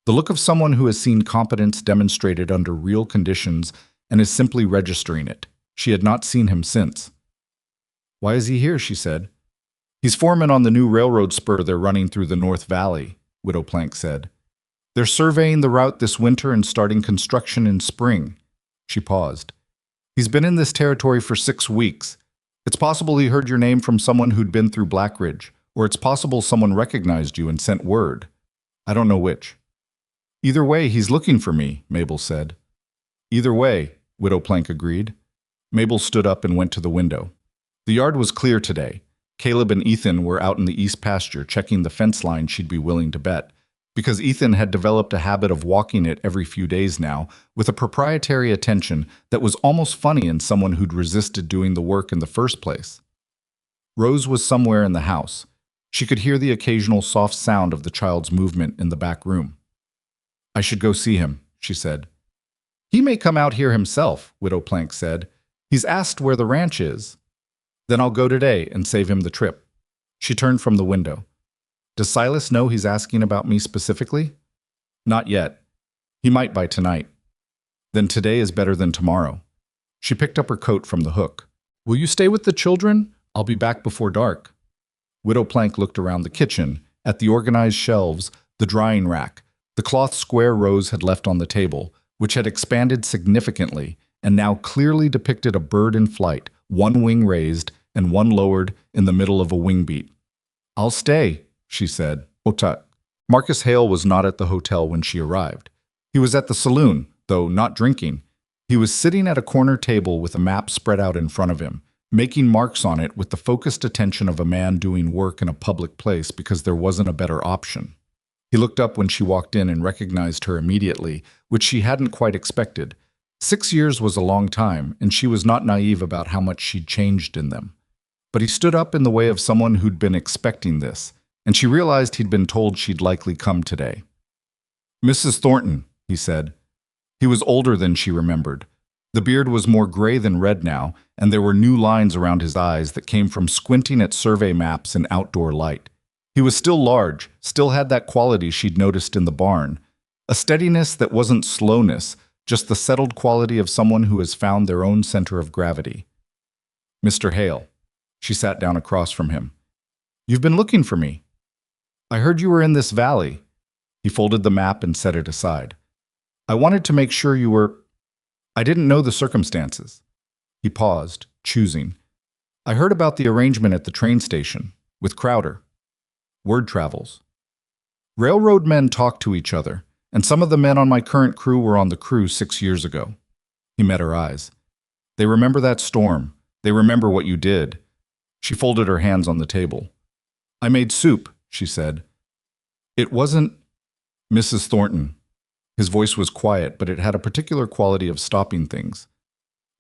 The look of someone who has seen competence demonstrated under real conditions and is simply registering it. She had not seen him since. Why is he here, she said. He's foreman on the new railroad spur they're running through the North Valley, Widow Plank said. They're surveying the route this winter and starting construction in spring. She paused. He's been in this territory for 6 weeks. It's possible he heard your name from someone who'd been through Black Ridge, or it's possible someone recognized you and sent word. I don't know which. Either way, he's looking for me, Mabel said. Either way, Widow Plank agreed. Mabel stood up and went to the window. The yard was clear today. Caleb and Ethan were out in the east pasture checking the fence line she'd be willing to bet, because Ethan had developed a habit of walking it every few days now, with a proprietary attention that was almost funny in someone who'd resisted doing the work in the first place. Rose was somewhere in the house. She could hear the occasional soft sound of the child's movement in the back room. I should go see him, she said. He may come out here himself, Widow Plank said. He's asked where the ranch is. Then I'll go today and save him the trip. She turned from the window. Does Silas know he's asking about me specifically? Not yet. He might by tonight. Then today is better than tomorrow. She picked up her coat from the hook. Will you stay with the children? I'll be back before dark. Widow Plank looked around the kitchen, at the organized shelves, the drying rack, the cloth square Rose had left on the table, which had expanded significantly and now clearly depicted a bird in flight, one wing raised and one lowered in the middle of a wing beat. I'll stay, she said. Otak. Marcus Hale was not at the hotel when she arrived. He was at the saloon, though not drinking. He was sitting at a corner table with a map spread out in front of him, making marks on it with the focused attention of a man doing work in a public place because there wasn't a better option. He looked up when she walked in and recognized her immediately, which she hadn't quite expected. 6 years was a long time, and she was not naive about how much she'd changed in them. But he stood up in the way of someone who'd been expecting this, and she realized he'd been told she'd likely come today. "Mrs. Thornton," he said. He was older than she remembered. The beard was more gray than red now, and there were new lines around his eyes that came from squinting at survey maps in outdoor light. He was still large, still had that quality she'd noticed in the barn, a steadiness that wasn't slowness, just the settled quality of someone who has found their own center of gravity. "Mr. Hale." She sat down across from him. "You've been looking for me. I heard you were in this valley." He folded the map and set it aside. "I wanted to make sure you were... I didn't know the circumstances." He paused, choosing. "I heard about the arrangement at the train station, with Crowder. Word travels. Railroad men talk to each other, and some of the men on my current crew were on the crew 6 years ago." He met her eyes. "They remember that storm. They remember what you did." She folded her hands on the table. "I made soup," she said. "It wasn't..." "Mrs. Thornton." His voice was quiet, but it had a particular quality of stopping things.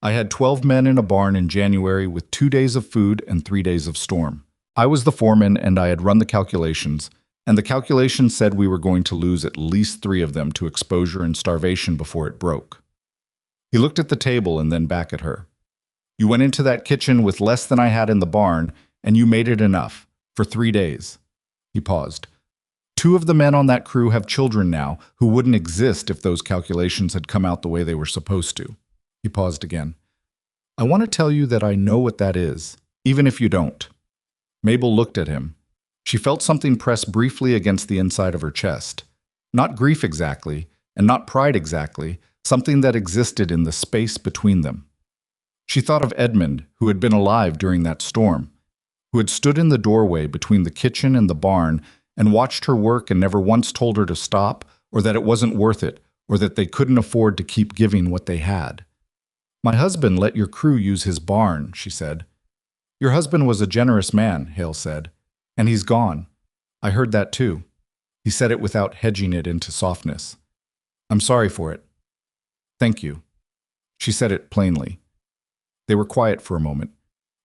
"I had 12 men in a barn in January with 2 days of food and 3 days of storm. I was the foreman and I had run the calculations, and the calculations said we were going to lose at least 3 of them to exposure and starvation before it broke." He looked at the table and then back at her. "You went into that kitchen with less than I had in the barn, and you made it enough, for 3 days. He paused. "2 of the men on that crew have children now who wouldn't exist if those calculations had come out the way they were supposed to." He paused again. "I want to tell you that I know what that is, even if you don't." Mabel looked at him. She felt something press briefly against the inside of her chest. Not grief exactly, and not pride exactly, something that existed in the space between them. She thought of Edmund, who had been alive during that storm, who had stood in the doorway between the kitchen and the barn and watched her work and never once told her to stop, or that it wasn't worth it, or that they couldn't afford to keep giving what they had. "My husband let your crew use his barn," she said. "Your husband was a generous man," Hale said. "And he's gone. I heard that too." He said it without hedging it into softness. "I'm sorry for it." "Thank you." She said it plainly. They were quiet for a moment.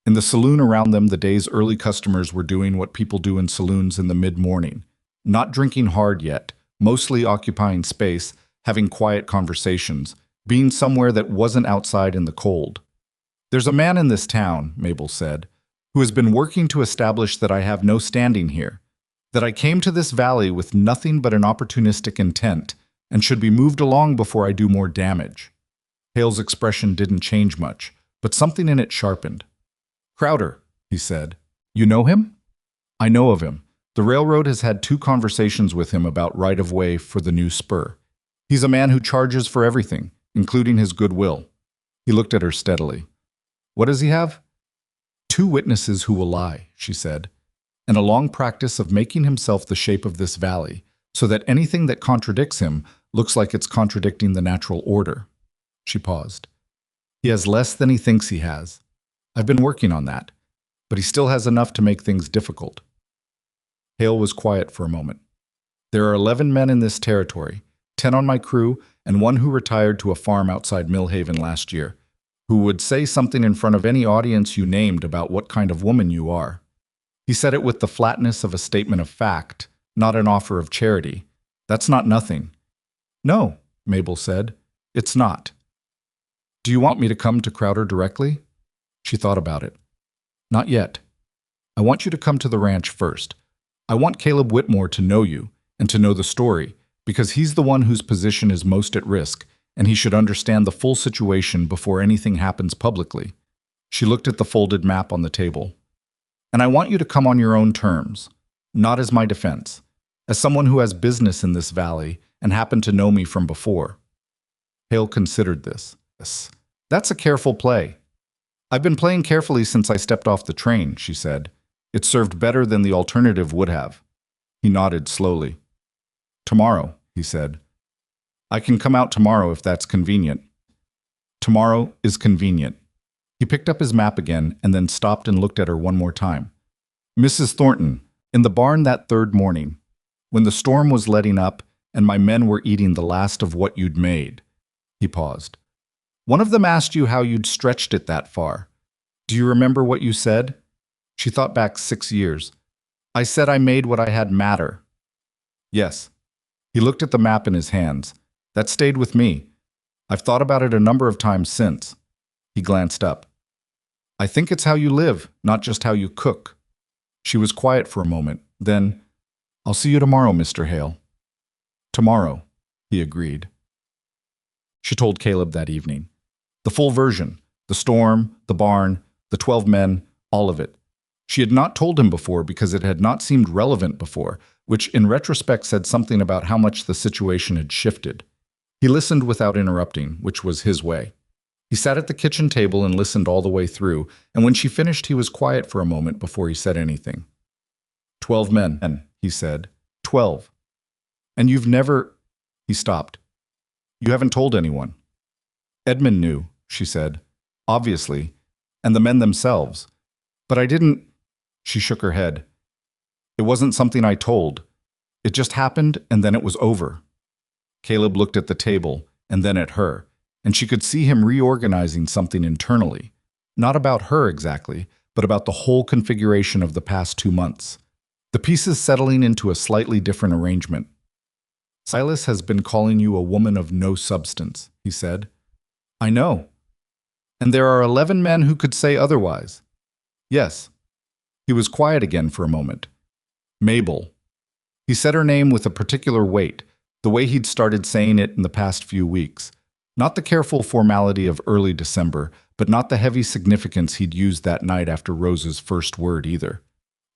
In the saloon around them, the day's early customers were doing what people do in saloons in the mid-morning. Not drinking hard yet, mostly occupying space, having quiet conversations, being somewhere that wasn't outside in the cold. "There's a man in this town," Mabel said, "who has been working to establish that I have no standing here, that I came to this valley with nothing but an opportunistic intent, and should be moved along before I do more damage." Hale's expression didn't change much, but something in it sharpened. "Crowder," he said. "You know him?" "I know of him. The railroad has had 2 conversations with him about right-of-way for the new spur. He's a man who charges for everything, including his goodwill." He looked at her steadily. "What does he have?" 2 witnesses who will lie," she said, "and a long practice of making himself the shape of this valley, so that anything that contradicts him looks like it's contradicting the natural order." She paused. "He has less than he thinks he has. I've been working on that, but he still has enough to make things difficult." Hale was quiet for a moment. "There are 11 men in this territory, 10 on my crew, and 1 who retired to a farm outside Millhaven last year, who would say something in front of any audience you named about what kind of woman you are." He said it with the flatness of a statement of fact, not an offer of charity. "That's not nothing." "No," Mabel said, "it's not." "Do you want me to come to Crowder directly?" She thought about it. "Not yet. I want you to come to the ranch first. I want Caleb Whitmore to know you and to know the story, because he's the one whose position is most at risk, and he should understand the full situation before anything happens publicly." She looked at the folded map on the table. "And I want you to come on your own terms, not as my defense, as someone who has business in this valley and happened to know me from before." Hale considered this. "Yes, that's a careful play." "I've been playing carefully since I stepped off the train," she said. "It served better than the alternative would have." He nodded slowly. "Tomorrow," he said. "I can come out tomorrow if that's convenient." "Tomorrow is convenient." He picked up his map again and then stopped and looked at her one more time. Mrs. Thornton, in the barn that third morning, when the storm was letting up and my men were eating the last of what you'd made. He paused. One of them asked you how you'd stretched it that far. Do you remember what you said? She thought back 6 years. I said I made what I had matter. Yes. He looked at the map in his hands. That stayed with me. I've thought about it a number of times since. He glanced up. I think it's how you live, not just how you cook. She was quiet for a moment. Then, I'll see you tomorrow, Mr. Hale. Tomorrow, he agreed. She told Caleb that evening. The full version, the storm, the barn, the 12 men, all of it. She had not told him before because it had not seemed relevant before, which in retrospect said something about how much the situation had shifted. He listened without interrupting, which was his way. He sat at the kitchen table and listened all the way through, and when she finished he was quiet for a moment before he said anything. 12 men, he said. 12. And you've never… He stopped. You haven't told anyone. Edmund knew, she said. Obviously. And the men themselves. But I didn't… She shook her head. It wasn't something I told. It just happened and then it was over. Caleb looked at the table and then at her, and she could see him reorganizing something internally. Not about her exactly, but about the whole configuration of the past 2 months. The pieces settling into a slightly different arrangement. Silas has been calling you a woman of no substance, he said. I know. And there are 11 men who could say otherwise. Yes. He was quiet again for a moment. Mabel. He said her name with a particular weight, the way he'd started saying it in the past few weeks. Not the careful formality of early December, but not the heavy significance he'd used that night after Rose's first word either.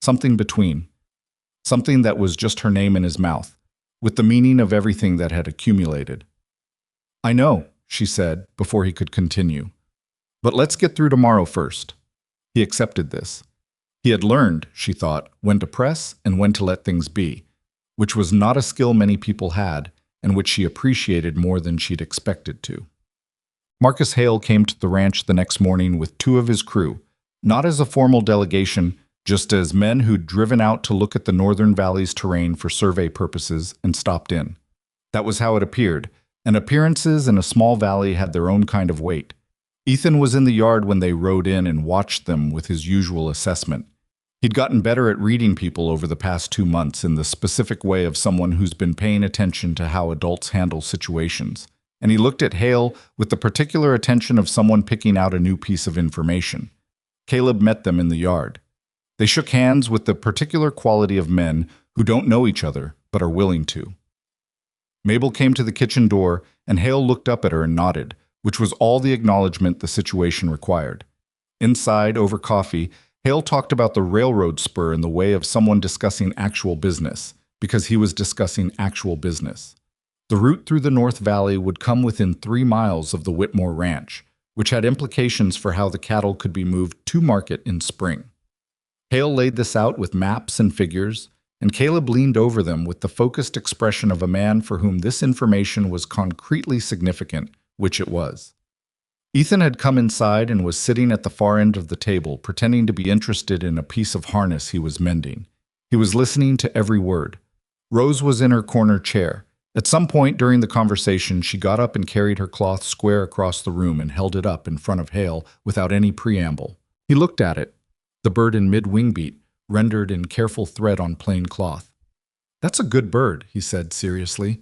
Something between. Something that was just her name in his mouth, with the meaning of everything that had accumulated. I know, she said, before he could continue. But let's get through tomorrow first. He accepted this. He had learned, she thought, when to press and when to let things be, which was not a skill many people had, and which she appreciated more than she'd expected to. Marcus Hale came to the ranch the next morning with 2 of his crew, not as a formal delegation, just as men who'd driven out to look at the Northern Valley's terrain for survey purposes and stopped in. That was how it appeared, and appearances in a small valley had their own kind of weight. Ethan was in the yard when they rode in and watched them with his usual assessment. He'd gotten better at reading people over the past 2 months in the specific way of someone who's been paying attention to how adults handle situations, and he looked at Hale with the particular attention of someone picking out a new piece of information. Caleb met them in the yard. They shook hands with the particular quality of men who don't know each other but are willing to. Mabel came to the kitchen door, and Hale looked up at her and nodded, which was all the acknowledgement the situation required. Inside, over coffee, Hale talked about the railroad spur in the way of someone discussing actual business, because he was discussing actual business. The route through the North Valley would come within 3 miles of the Whitmore Ranch, which had implications for how the cattle could be moved to market in spring. Hale laid this out with maps and figures, and Caleb leaned over them with the focused expression of a man for whom this information was concretely significant, which it was. Ethan had come inside and was sitting at the far end of the table, pretending to be interested in a piece of harness he was mending. He was listening to every word. Rose was in her corner chair. At some point during the conversation, she got up and carried her cloth square across the room and held it up in front of Hale without any preamble. He looked at it, the bird in mid-wing beat, rendered in careful thread on plain cloth. That's a good bird, he said seriously.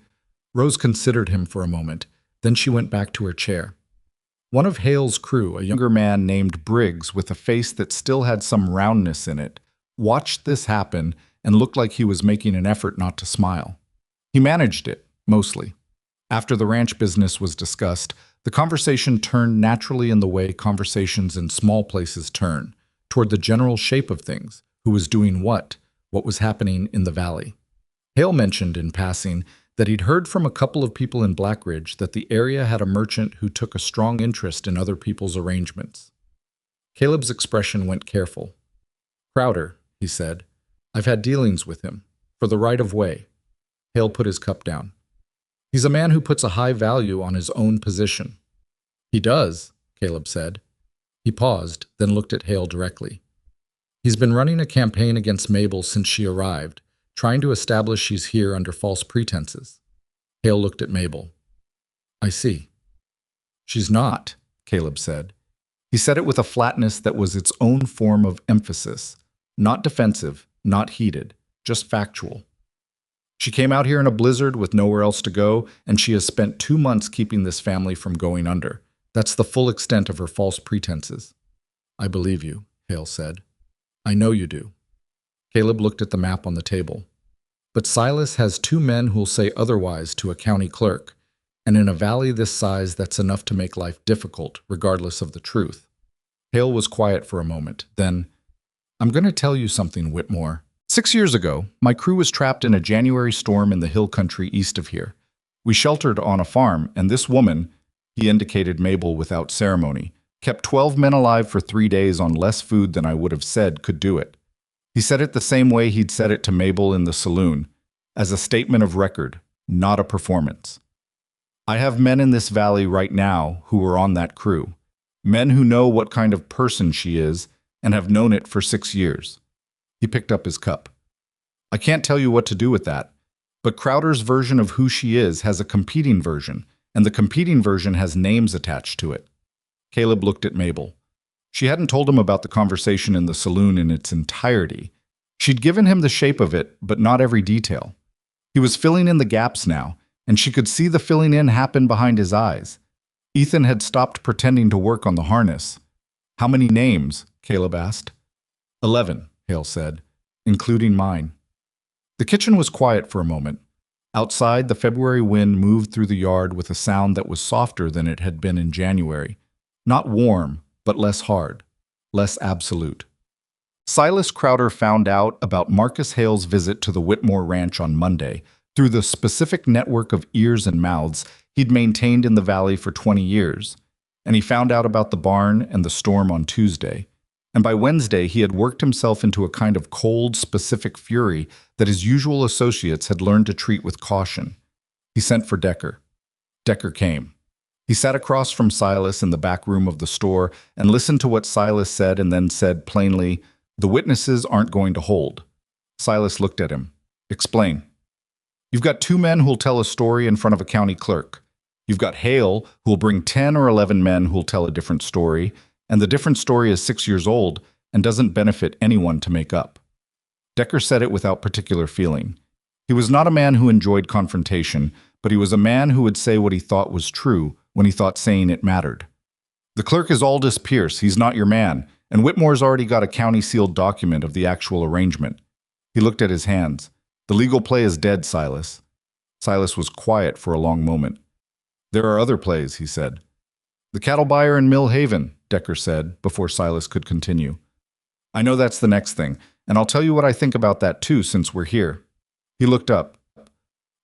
Rose considered him for a moment. Then she went back to her chair. One of Hale's crew, a younger man named Briggs with a face that still had some roundness in it, watched this happen and looked like he was making an effort not to smile. He managed it, mostly. After the ranch business was discussed, the conversation turned naturally in the way conversations in small places turn, toward the general shape of things, who was doing what was happening in the valley. Hale mentioned in passing that he'd heard from a couple of people in Black Ridge that the area had a merchant who took a strong interest in other people's arrangements. Caleb's expression went careful. Crowder, he said. I've had dealings with him, for the right-of-way. Hale put his cup down. He's a man who puts a high value on his own position. He does, Caleb said. He paused, then looked at Hale directly. He's been running a campaign against Mabel since she arrived, trying to establish she's here under false pretenses. Hale looked at Mabel. I see. She's not, Caleb said. He said it with a flatness that was its own form of emphasis. Not defensive, not heated, just factual. She came out here in a blizzard with nowhere else to go, and she has spent 2 months keeping this family from going under. That's the full extent of her false pretenses. I believe you, Hale said. I know you do. Caleb looked at the map on the table. But Silas has 2 men who'll say otherwise to a county clerk, and in a valley this size that's enough to make life difficult, regardless of the truth. Hale was quiet for a moment, then, I'm going to tell you something, Whitmore. 6 years ago, my crew was trapped in a January storm in the hill country east of here. We sheltered on a farm, and this woman, he indicated Mabel without ceremony, kept 12 men alive for 3 days on less food than I would have said could do it. He said it the same way he'd said it to Mabel in the saloon, as a statement of record, not a performance. I have men in this valley right now who are on that crew, men who know what kind of person she is and have known it for 6 years. He picked up his cup. I can't tell you what to do with that, but Crowder's version of who she is has a competing version, and the competing version has names attached to it. Caleb looked at Mabel. She hadn't told him about the conversation in the saloon in its entirety. She'd given him the shape of it, but not every detail. He was filling in the gaps now, and she could see the filling in happen behind his eyes. Ethan had stopped pretending to work on the harness. How many names? Caleb asked. 11, Hale said, including mine. The kitchen was quiet for a moment. Outside, the February wind moved through the yard with a sound that was softer than it had been in January. Not warm, but less hard, less absolute. Silas Crowder found out about Marcus Hale's visit to the Whitmore Ranch on Monday through the specific network of ears and mouths he'd maintained in the valley for 20 years, and he found out about the barn and the storm on Tuesday. And by Wednesday, he had worked himself into a kind of cold, specific fury that his usual associates had learned to treat with caution. He sent for Decker. Decker came. He sat across from Silas in the back room of the store and listened to what Silas said and then said plainly, "The witnesses aren't going to hold." Silas looked at him. "Explain." "You've got 2 men who'll tell a story in front of a county clerk. You've got Hale, who'll bring 10 or 11 men who'll tell a different story, and the different story is 6 years old and doesn't benefit anyone to make up." Decker said it without particular feeling. He was not a man who enjoyed confrontation, but he was a man who would say what he thought was true when he thought saying it mattered. "The clerk is Aldous Pierce. He's not your man, and Whitmore's already got a county-sealed document of the actual arrangement." He looked at his hands. "The legal play is dead, Silas." Silas was quiet for a long moment. "There are other plays," he said. "The cattle buyer in Mill Haven," Decker said, before Silas could continue. "I know that's the next thing, and I'll tell you what I think about that too, since we're here." He looked up.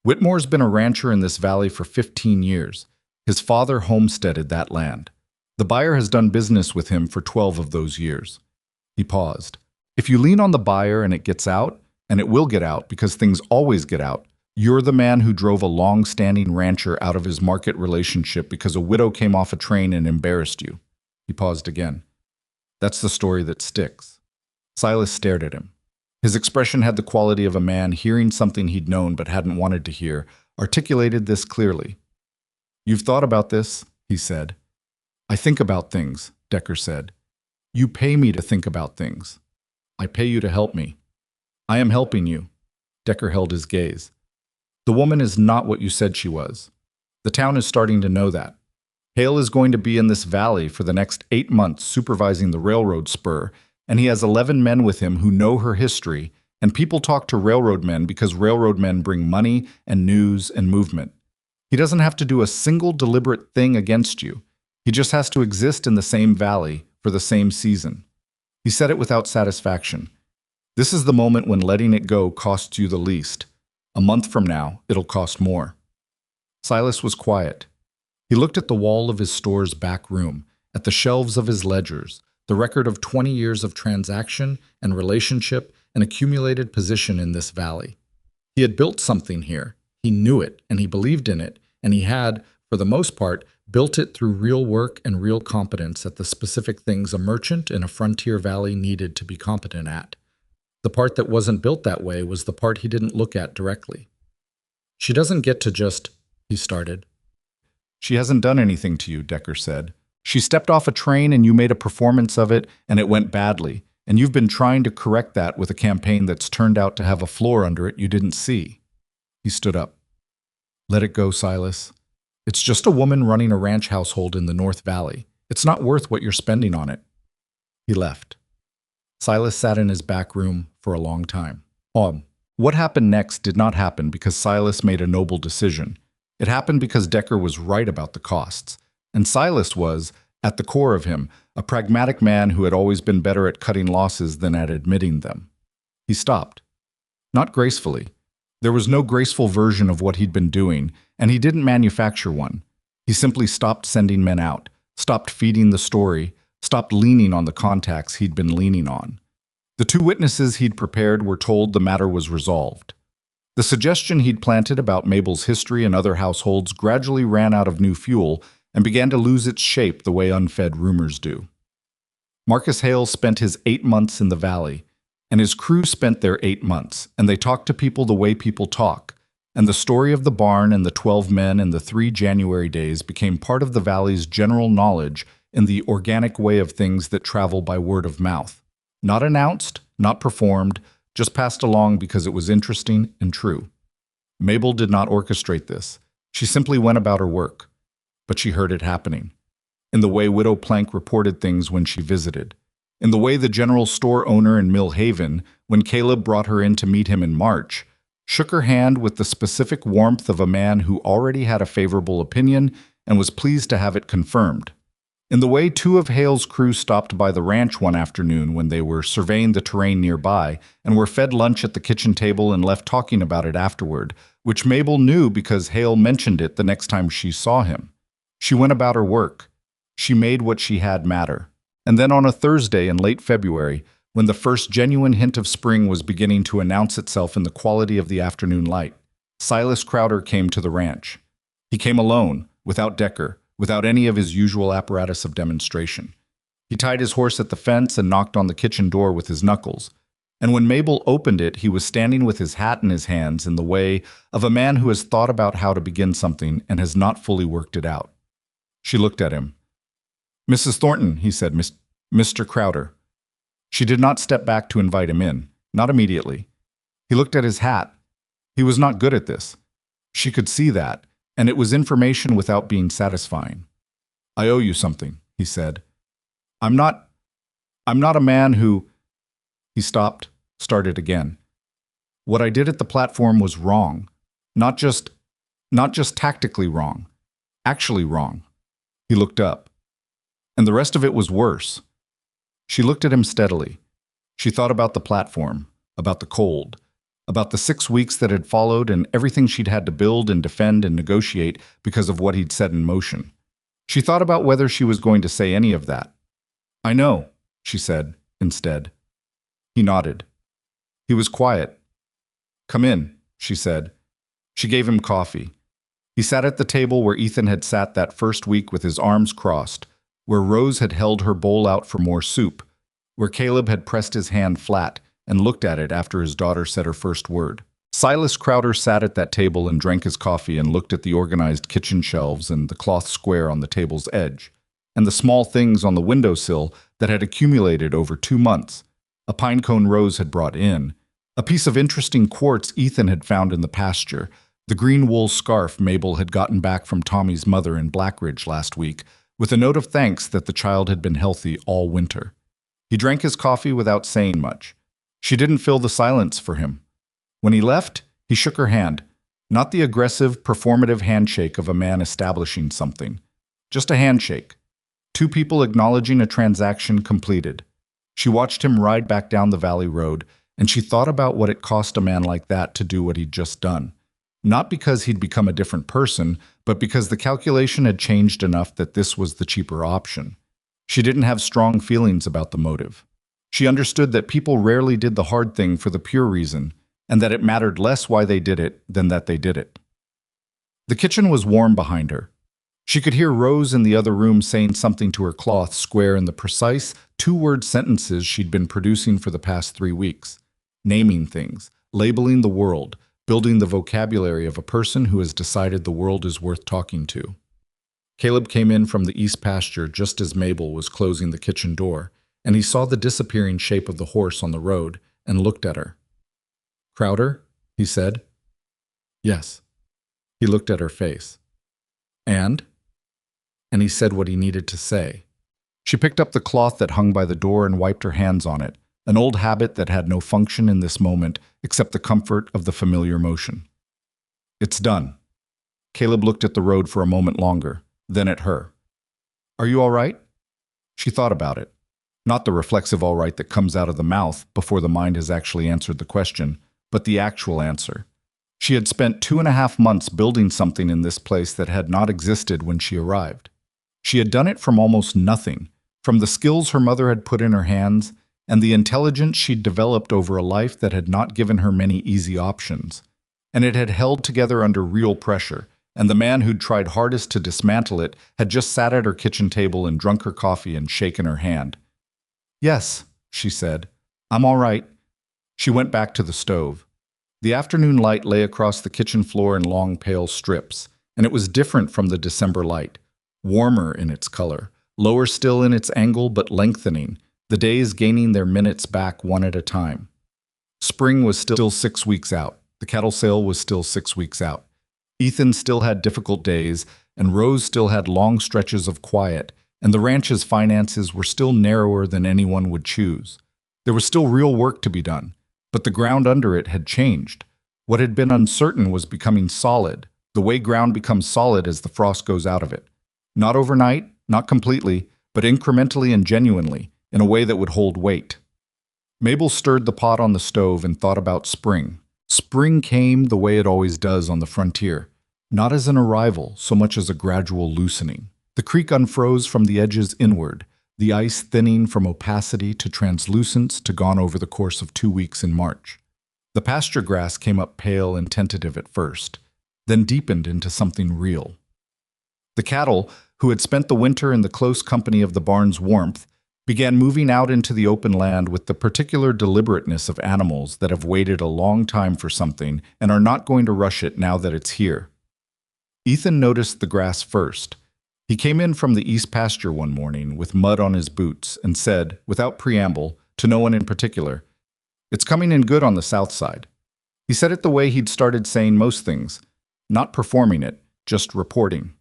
"Whitmore's been a rancher in this valley for 15 years. His father homesteaded that land. The buyer has done business with him for 12 of those years." He paused. "If you lean on the buyer and it gets out, and it will get out because things always get out, you're the man who drove a long-standing rancher out of his market relationship because a widow came off a train and embarrassed you." He paused again. "That's the story that sticks." Silas stared at him. His expression had the quality of a man hearing something he'd known but hadn't wanted to hear, articulated this clearly. "You've thought about this," he said. "I think about things," Decker said. "You pay me to think about things. I pay you to help me. I am helping you." Decker held his gaze. "The woman is not what you said she was. The town is starting to know that. Hale is going to be in this valley for the next 8 months supervising the railroad spur, and he has 11 men with him who know her history, and people talk to railroad men because railroad men bring money and news and movement. He doesn't have to do a single deliberate thing against you. He just has to exist in the same valley for the same season." He said it without satisfaction. "This is the moment when letting it go costs you the least. A month from now, it'll cost more." Silas was quiet. He looked at the wall of his store's back room, at the shelves of his ledgers, the record of 20 years of transaction and relationship and accumulated position in this valley. He had built something here. He knew it, and he believed in it, and he had, for the most part, built it through real work and real competence at the specific things a merchant in a frontier valley needed to be competent at. The part that wasn't built that way was the part he didn't look at directly. She doesn't get to just, he started. She hasn't done anything to you, Decker said. She stepped off a train and you made a performance of it and it went badly, and you've been trying to correct that with a campaign that's turned out to have a floor under it you didn't see. He stood up. Let it go, Silas. It's just a woman running a ranch household in the North Valley. It's not worth what you're spending on it. He left. Silas sat in his back room for a long time. What happened next did not happen because Silas made a noble decision. It happened because Decker was right about the costs. And Silas was, at the core of him, a pragmatic man who had always been better at cutting losses than at admitting them. He stopped. Not gracefully. There was no graceful version of what he'd been doing, and he didn't manufacture one. He simply stopped sending men out, stopped feeding the story, stopped leaning on the contacts he'd been leaning on. The two witnesses he'd prepared were told the matter was resolved. The suggestion he'd planted about Mabel's history and other households gradually ran out of new fuel and began to lose its shape the way unfed rumors do. Marcus Hale spent his 8 months in the valley, and his crew spent their 8 months, and they talked to people the way people talk, and the story of the barn and the 12 men and the 3 January days became part of the valley's general knowledge in the organic way of things that travel by word of mouth. Not announced, not performed, just passed along because it was interesting and true. Mabel did not orchestrate this. She simply went about her work. But she heard it happening. In the way Widow Plank reported things when she visited. In the way the general store owner in Mill Haven, when Caleb brought her in to meet him in March, shook her hand with the specific warmth of a man who already had a favorable opinion and was pleased to have it confirmed. In the way 2 of Hale's crew stopped by the ranch one afternoon when they were surveying the terrain nearby and were fed lunch at the kitchen table and left talking about it afterward, which Mabel knew because Hale mentioned it the next time she saw him. She went about her work. She made what she had matter. And then on a Thursday in late February, when the first genuine hint of spring was beginning to announce itself in the quality of the afternoon light, Silas Crowder came to the ranch. He came alone, without Decker, without any of his usual apparatus of demonstration. He tied his horse at the fence and knocked on the kitchen door with his knuckles. And when Mabel opened it, he was standing with his hat in his hands in the way of a man who has thought about how to begin something and has not fully worked it out. She looked at him. Mrs. Thornton, he said, Mr. Crowder. She did not step back to invite him in, not immediately. He looked at his hat. He was not good at this. She could see that, and it was information without being satisfying. I owe you something, he said. I'm not a man who... He stopped, started again. What I did at the platform was wrong. Not just tactically wrong. Actually wrong. He looked up. And the rest of it was worse. She looked at him steadily. She thought about the platform, about the cold, about the 6 weeks that had followed and everything she'd had to build and defend and negotiate because of what he'd set in motion. She thought about whether she was going to say any of that. I know, she said, instead. He nodded. He was quiet. Come in, she said. She gave him coffee. He sat at the table where Ethan had sat that first week with his arms crossed, where Rose had held her bowl out for more soup, where Caleb had pressed his hand flat and looked at it after his daughter said her first word. Silas Crowder sat at that table and drank his coffee and looked at the organized kitchen shelves and the cloth square on the table's edge, and the small things on the windowsill that had accumulated over 2 months. A pine cone Rose had brought in, a piece of interesting quartz Ethan had found in the pasture, the green wool scarf Mabel had gotten back from Tommy's mother in Blackridge last week, with a note of thanks that the child had been healthy all winter. He drank his coffee without saying much. She didn't fill the silence for him. When he left, he shook her hand, not the aggressive, performative handshake of a man establishing something. Just a handshake. 2 people acknowledging a transaction completed. She watched him ride back down the valley road, and she thought about what it cost a man like that to do what he'd just done. Not because he'd become a different person, but because the calculation had changed enough that this was the cheaper option. She didn't have strong feelings about the motive. She understood that people rarely did the hard thing for the pure reason, and that it mattered less why they did it than that they did it. The kitchen was warm behind her. She could hear Rose in the other room saying something to her cloth square in the precise two-word sentences she'd been producing for the past 3 weeks. Naming things, labeling the world, building the vocabulary of a person who has decided the world is worth talking to. Caleb came in from the east pasture just as Mabel was closing the kitchen door, and he saw the disappearing shape of the horse on the road and looked at her. "Crowder?" he said. "Yes." He looked at her face. And he said what he needed to say. She picked up the cloth that hung by the door and wiped her hands on it, an old habit that had no function in this moment except the comfort of the familiar motion. "It's done." Caleb looked at the road for a moment longer, then at her. "Are you all right?" She thought about it. Not the reflexive all right that comes out of the mouth before the mind has actually answered the question, but the actual answer. She had spent 2.5 months building something in this place that had not existed when she arrived. She had done it from almost nothing, from the skills her mother had put in her hands and the intelligence she'd developed over a life that had not given her many easy options. And it had held together under real pressure, and the man who'd tried hardest to dismantle it had just sat at her kitchen table and drunk her coffee and shaken her hand. "Yes," she said. "I'm all right." She went back to the stove. The afternoon light lay across the kitchen floor in long pale strips, and it was different from the December light, warmer in its color, lower still in its angle but lengthening, the days gaining their minutes back one at a time. Spring was still 6 weeks out. The cattle sale was still 6 weeks out. Ethan still had difficult days, and Rose still had long stretches of quiet, and the ranch's finances were still narrower than anyone would choose. There was still real work to be done, but the ground under it had changed. What had been uncertain was becoming solid, the way ground becomes solid as the frost goes out of it. Not overnight, not completely, but incrementally and genuinely, in a way that would hold weight. Mabel stirred the pot on the stove and thought about spring. Spring came the way it always does on the frontier, not as an arrival so much as a gradual loosening. The creek unfroze from the edges inward, the ice thinning from opacity to translucence to gone over the course of 2 weeks in March. The pasture grass came up pale and tentative at first, then deepened into something real. The cattle, who had spent the winter in the close company of the barn's warmth, began moving out into the open land with the particular deliberateness of animals that have waited a long time for something and are not going to rush it now that it's here. Ethan noticed the grass first. He came in from the east pasture one morning with mud on his boots and said, without preamble, to no one in particular, "It's coming in good on the south side." He said it the way he'd started saying most things, not performing it, just reporting.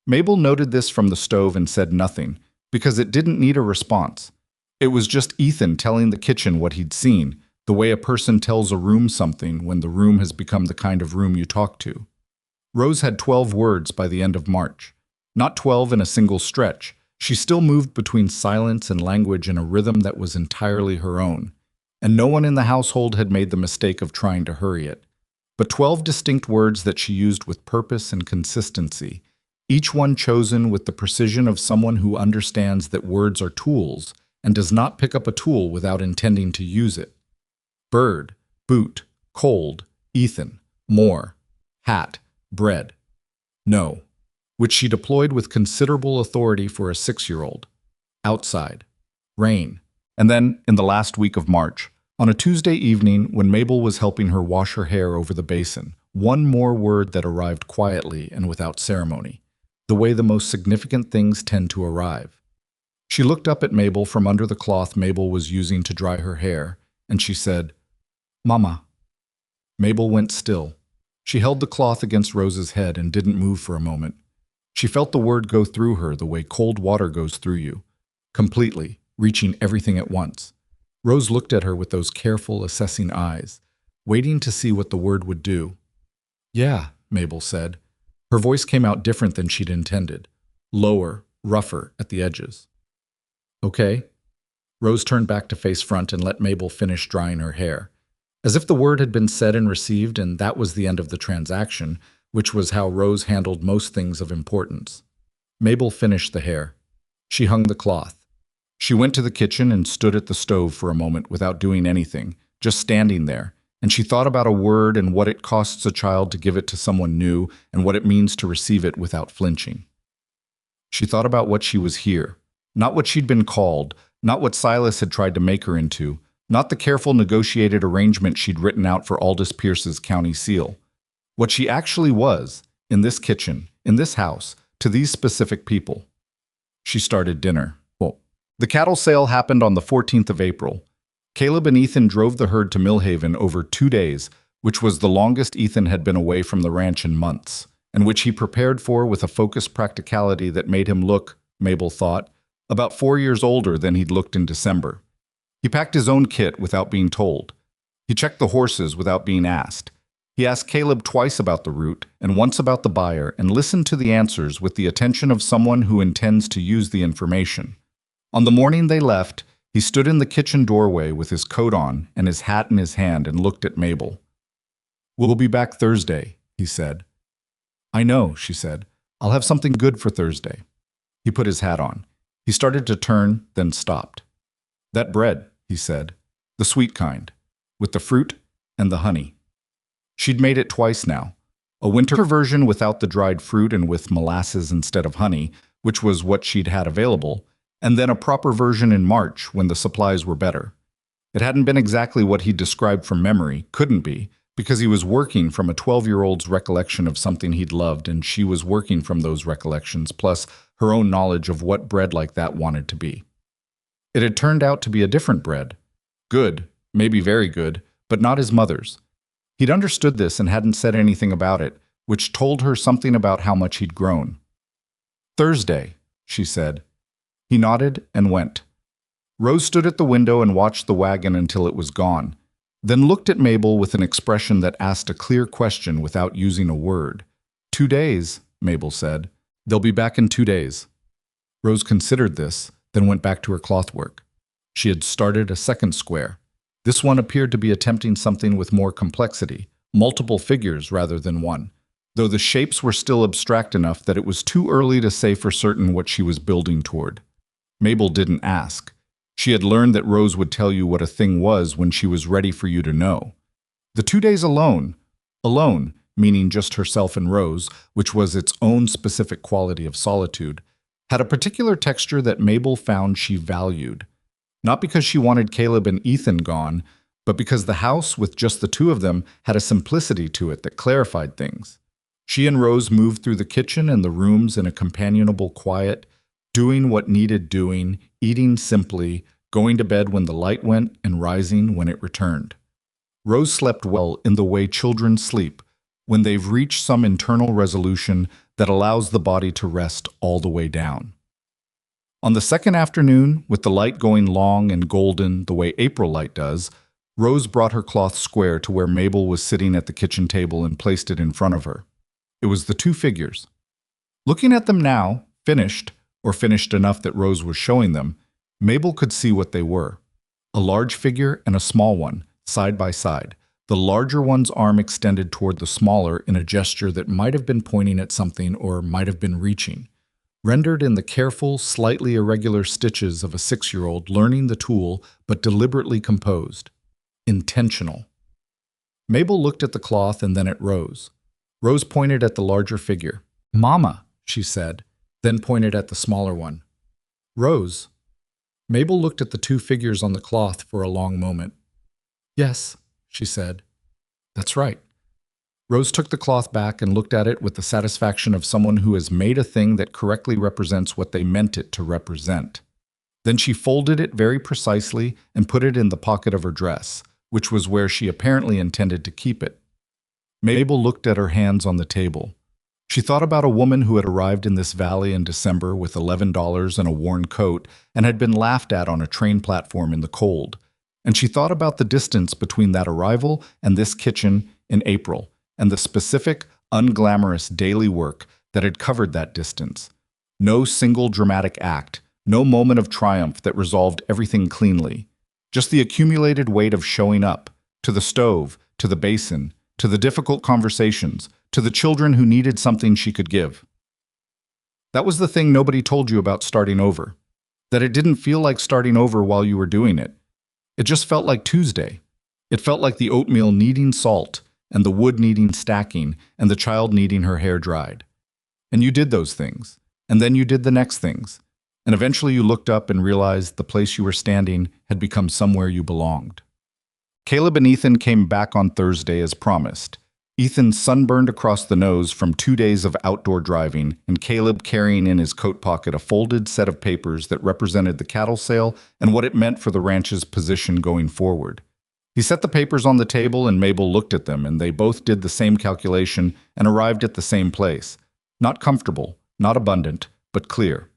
Mabel noted this from the stove and said nothing, because it didn't need a response. It was just Ethan telling the kitchen what he'd seen, the way a person tells a room something when the room has become the kind of room you talk to. Rose had 12 words by the end of March. Not 12 in a single stretch. She still moved between silence and language in a rhythm that was entirely her own, and no one in the household had made the mistake of trying to hurry it. But 12 distinct words that she used with purpose and consistency, each one chosen with the precision of someone who understands that words are tools and does not pick up a tool without intending to use it. Bird, boot, cold, Ethan, more, hat, bread, no, which she deployed with considerable authority for a 6-year-old. Outside, rain, and then, in the last week of March, on a Tuesday evening when Mabel was helping her wash her hair over the basin, one more word that arrived quietly and without ceremony, the way the most significant things tend to arrive. She looked up at Mabel from under the cloth Mabel was using to dry her hair, and she said, "Mama." Mabel went still. She held the cloth against Rose's head and didn't move for a moment. She felt the word go through her the way cold water goes through you, completely, reaching everything at once. Rose looked at her with those careful, assessing eyes, waiting to see what the word would do. "Yeah," Mabel said. Her voice came out different than she'd intended, lower, rougher at the edges. "Okay." Rose turned back to face front and let Mabel finish drying her hair, as if the word had been said and received and that was the end of the transaction, which was how Rose handled most things of importance. Mabel finished the hair. She hung the cloth. She went to the kitchen and stood at the stove for a moment without doing anything, just standing there, and she thought about a word and what it costs a child to give it to someone new and what it means to receive it without flinching. She thought about what she was here, not what she'd been called, not what Silas had tried to make her into, not the careful negotiated arrangement she'd written out for Aldous Pierce's county seal. What she actually was, in this kitchen, in this house, to these specific people. She started dinner. The cattle sale happened on the 14th of April. Caleb and Ethan drove the herd to Millhaven over 2 days, which was the longest Ethan had been away from the ranch in months, and which he prepared for with a focused practicality that made him look, Mabel thought, about 4 years older than he'd looked in December. He packed his own kit without being told. He checked the horses without being asked. He asked Caleb twice about the route and once about the buyer and listened to the answers with the attention of someone who intends to use the information. On the morning they left, he stood in the kitchen doorway with his coat on and his hat in his hand and looked at Mabel. "We'll be back Thursday," he said. "I know," she said. "I'll have something good for Thursday." He put his hat on. He started to turn, then stopped. "That bread," he said, "the sweet kind, with the fruit and the honey." She'd made it twice now. A winter version without the dried fruit and with molasses instead of honey, which was what she'd had available, and then a proper version in March when the supplies were better. It hadn't been exactly what he'd described from memory, couldn't be, because he was working from a 12-year-old's recollection of something he'd loved, and she was working from those recollections, plus her own knowledge of what bread like that wanted to be. It had turned out to be a different bread. Good, maybe very good, but not his mother's. He'd understood this and hadn't said anything about it, which told her something about how much he'd grown. "Thursday," she said. He nodded and went. Rose stood at the window and watched the wagon until it was gone, then looked at Mabel with an expression that asked a clear question without using a word. 2 days, Mabel said. "They'll be back in 2 days." Rose considered this, then went back to her cloth work. She had started a second square. This one appeared to be attempting something with more complexity, multiple figures rather than one, though the shapes were still abstract enough that it was too early to say for certain what she was building toward. Mabel didn't ask. She had learned that Rose would tell you what a thing was when she was ready for you to know. The 2 days alone, meaning just herself and Rose, which was its own specific quality of solitude, had a particular texture that Mabel found she valued. Not because she wanted Caleb and Ethan gone, but because the house with just the two of them had a simplicity to it that clarified things. She and Rose moved through the kitchen and the rooms in a companionable quiet, doing what needed doing, eating simply, going to bed when the light went and rising when it returned. Rose slept well in the way children sleep, when they've reached some internal resolution that allows the body to rest all the way down. On the second afternoon, with the light going long and golden the way April light does, Rose brought her cloth square to where Mabel was sitting at the kitchen table and placed it in front of her. It was the two figures. Looking at them now, finished, or finished enough that Rose was showing them, Mabel could see what they were. A large figure and a small one, side by side. The larger one's arm extended toward the smaller in a gesture that might have been pointing at something or might have been reaching. Rendered in the careful, slightly irregular stitches of a 6-year-old learning the tool, but deliberately composed. Intentional. Mabel looked at the cloth and then at Rose. Rose pointed at the larger figure. "Mama," she said, then pointed at the smaller one. "Rose." Mabel looked at the two figures on the cloth for a long moment. "Yes," she said. "That's right." Rose took the cloth back and looked at it with the satisfaction of someone who has made a thing that correctly represents what they meant it to represent. Then she folded it very precisely and put it in the pocket of her dress, which was where she apparently intended to keep it. Mabel looked at her hands on the table. She thought about a woman who had arrived in this valley in December with $11 and a worn coat and had been laughed at on a train platform in the cold. And she thought about the distance between that arrival and this kitchen in April, and the specific, unglamorous daily work that had covered that distance. No single dramatic act, no moment of triumph that resolved everything cleanly. Just the accumulated weight of showing up, to the stove, to the basin, to the difficult conversations, to the children who needed something she could give. That was the thing nobody told you about starting over. That it didn't feel like starting over while you were doing it. It just felt like Tuesday. It felt like the oatmeal needing salt, and the wood needing stacking, and the child needing her hair dried. And you did those things, and then you did the next things, and eventually you looked up and realized the place you were standing had become somewhere you belonged. Caleb and Ethan came back on Thursday as promised. Ethan sunburned across the nose from 2 days of outdoor driving, and Caleb carrying in his coat pocket a folded set of papers that represented the cattle sale and what it meant for the ranch's position going forward. He set the papers on the table and Mabel looked at them, and they both did the same calculation and arrived at the same place. Not comfortable, not abundant, but clear.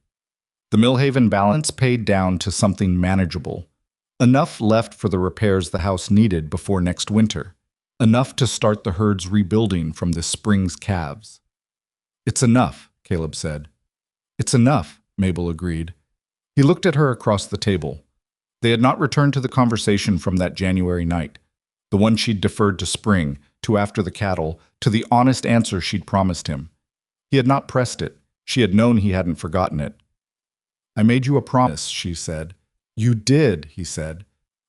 The Millhaven balance paid down to something manageable. Enough left for the repairs the house needed before next winter. Enough to start the herd's rebuilding from this spring's calves. "It's enough," Caleb said. "It's enough," Mabel agreed. He looked at her across the table. They had not returned to the conversation from that January night, the one she'd deferred to spring, to after the cattle, to the honest answer she'd promised him. He had not pressed it. She had known he hadn't forgotten it. "I made you a promise," she said. "You did," he said.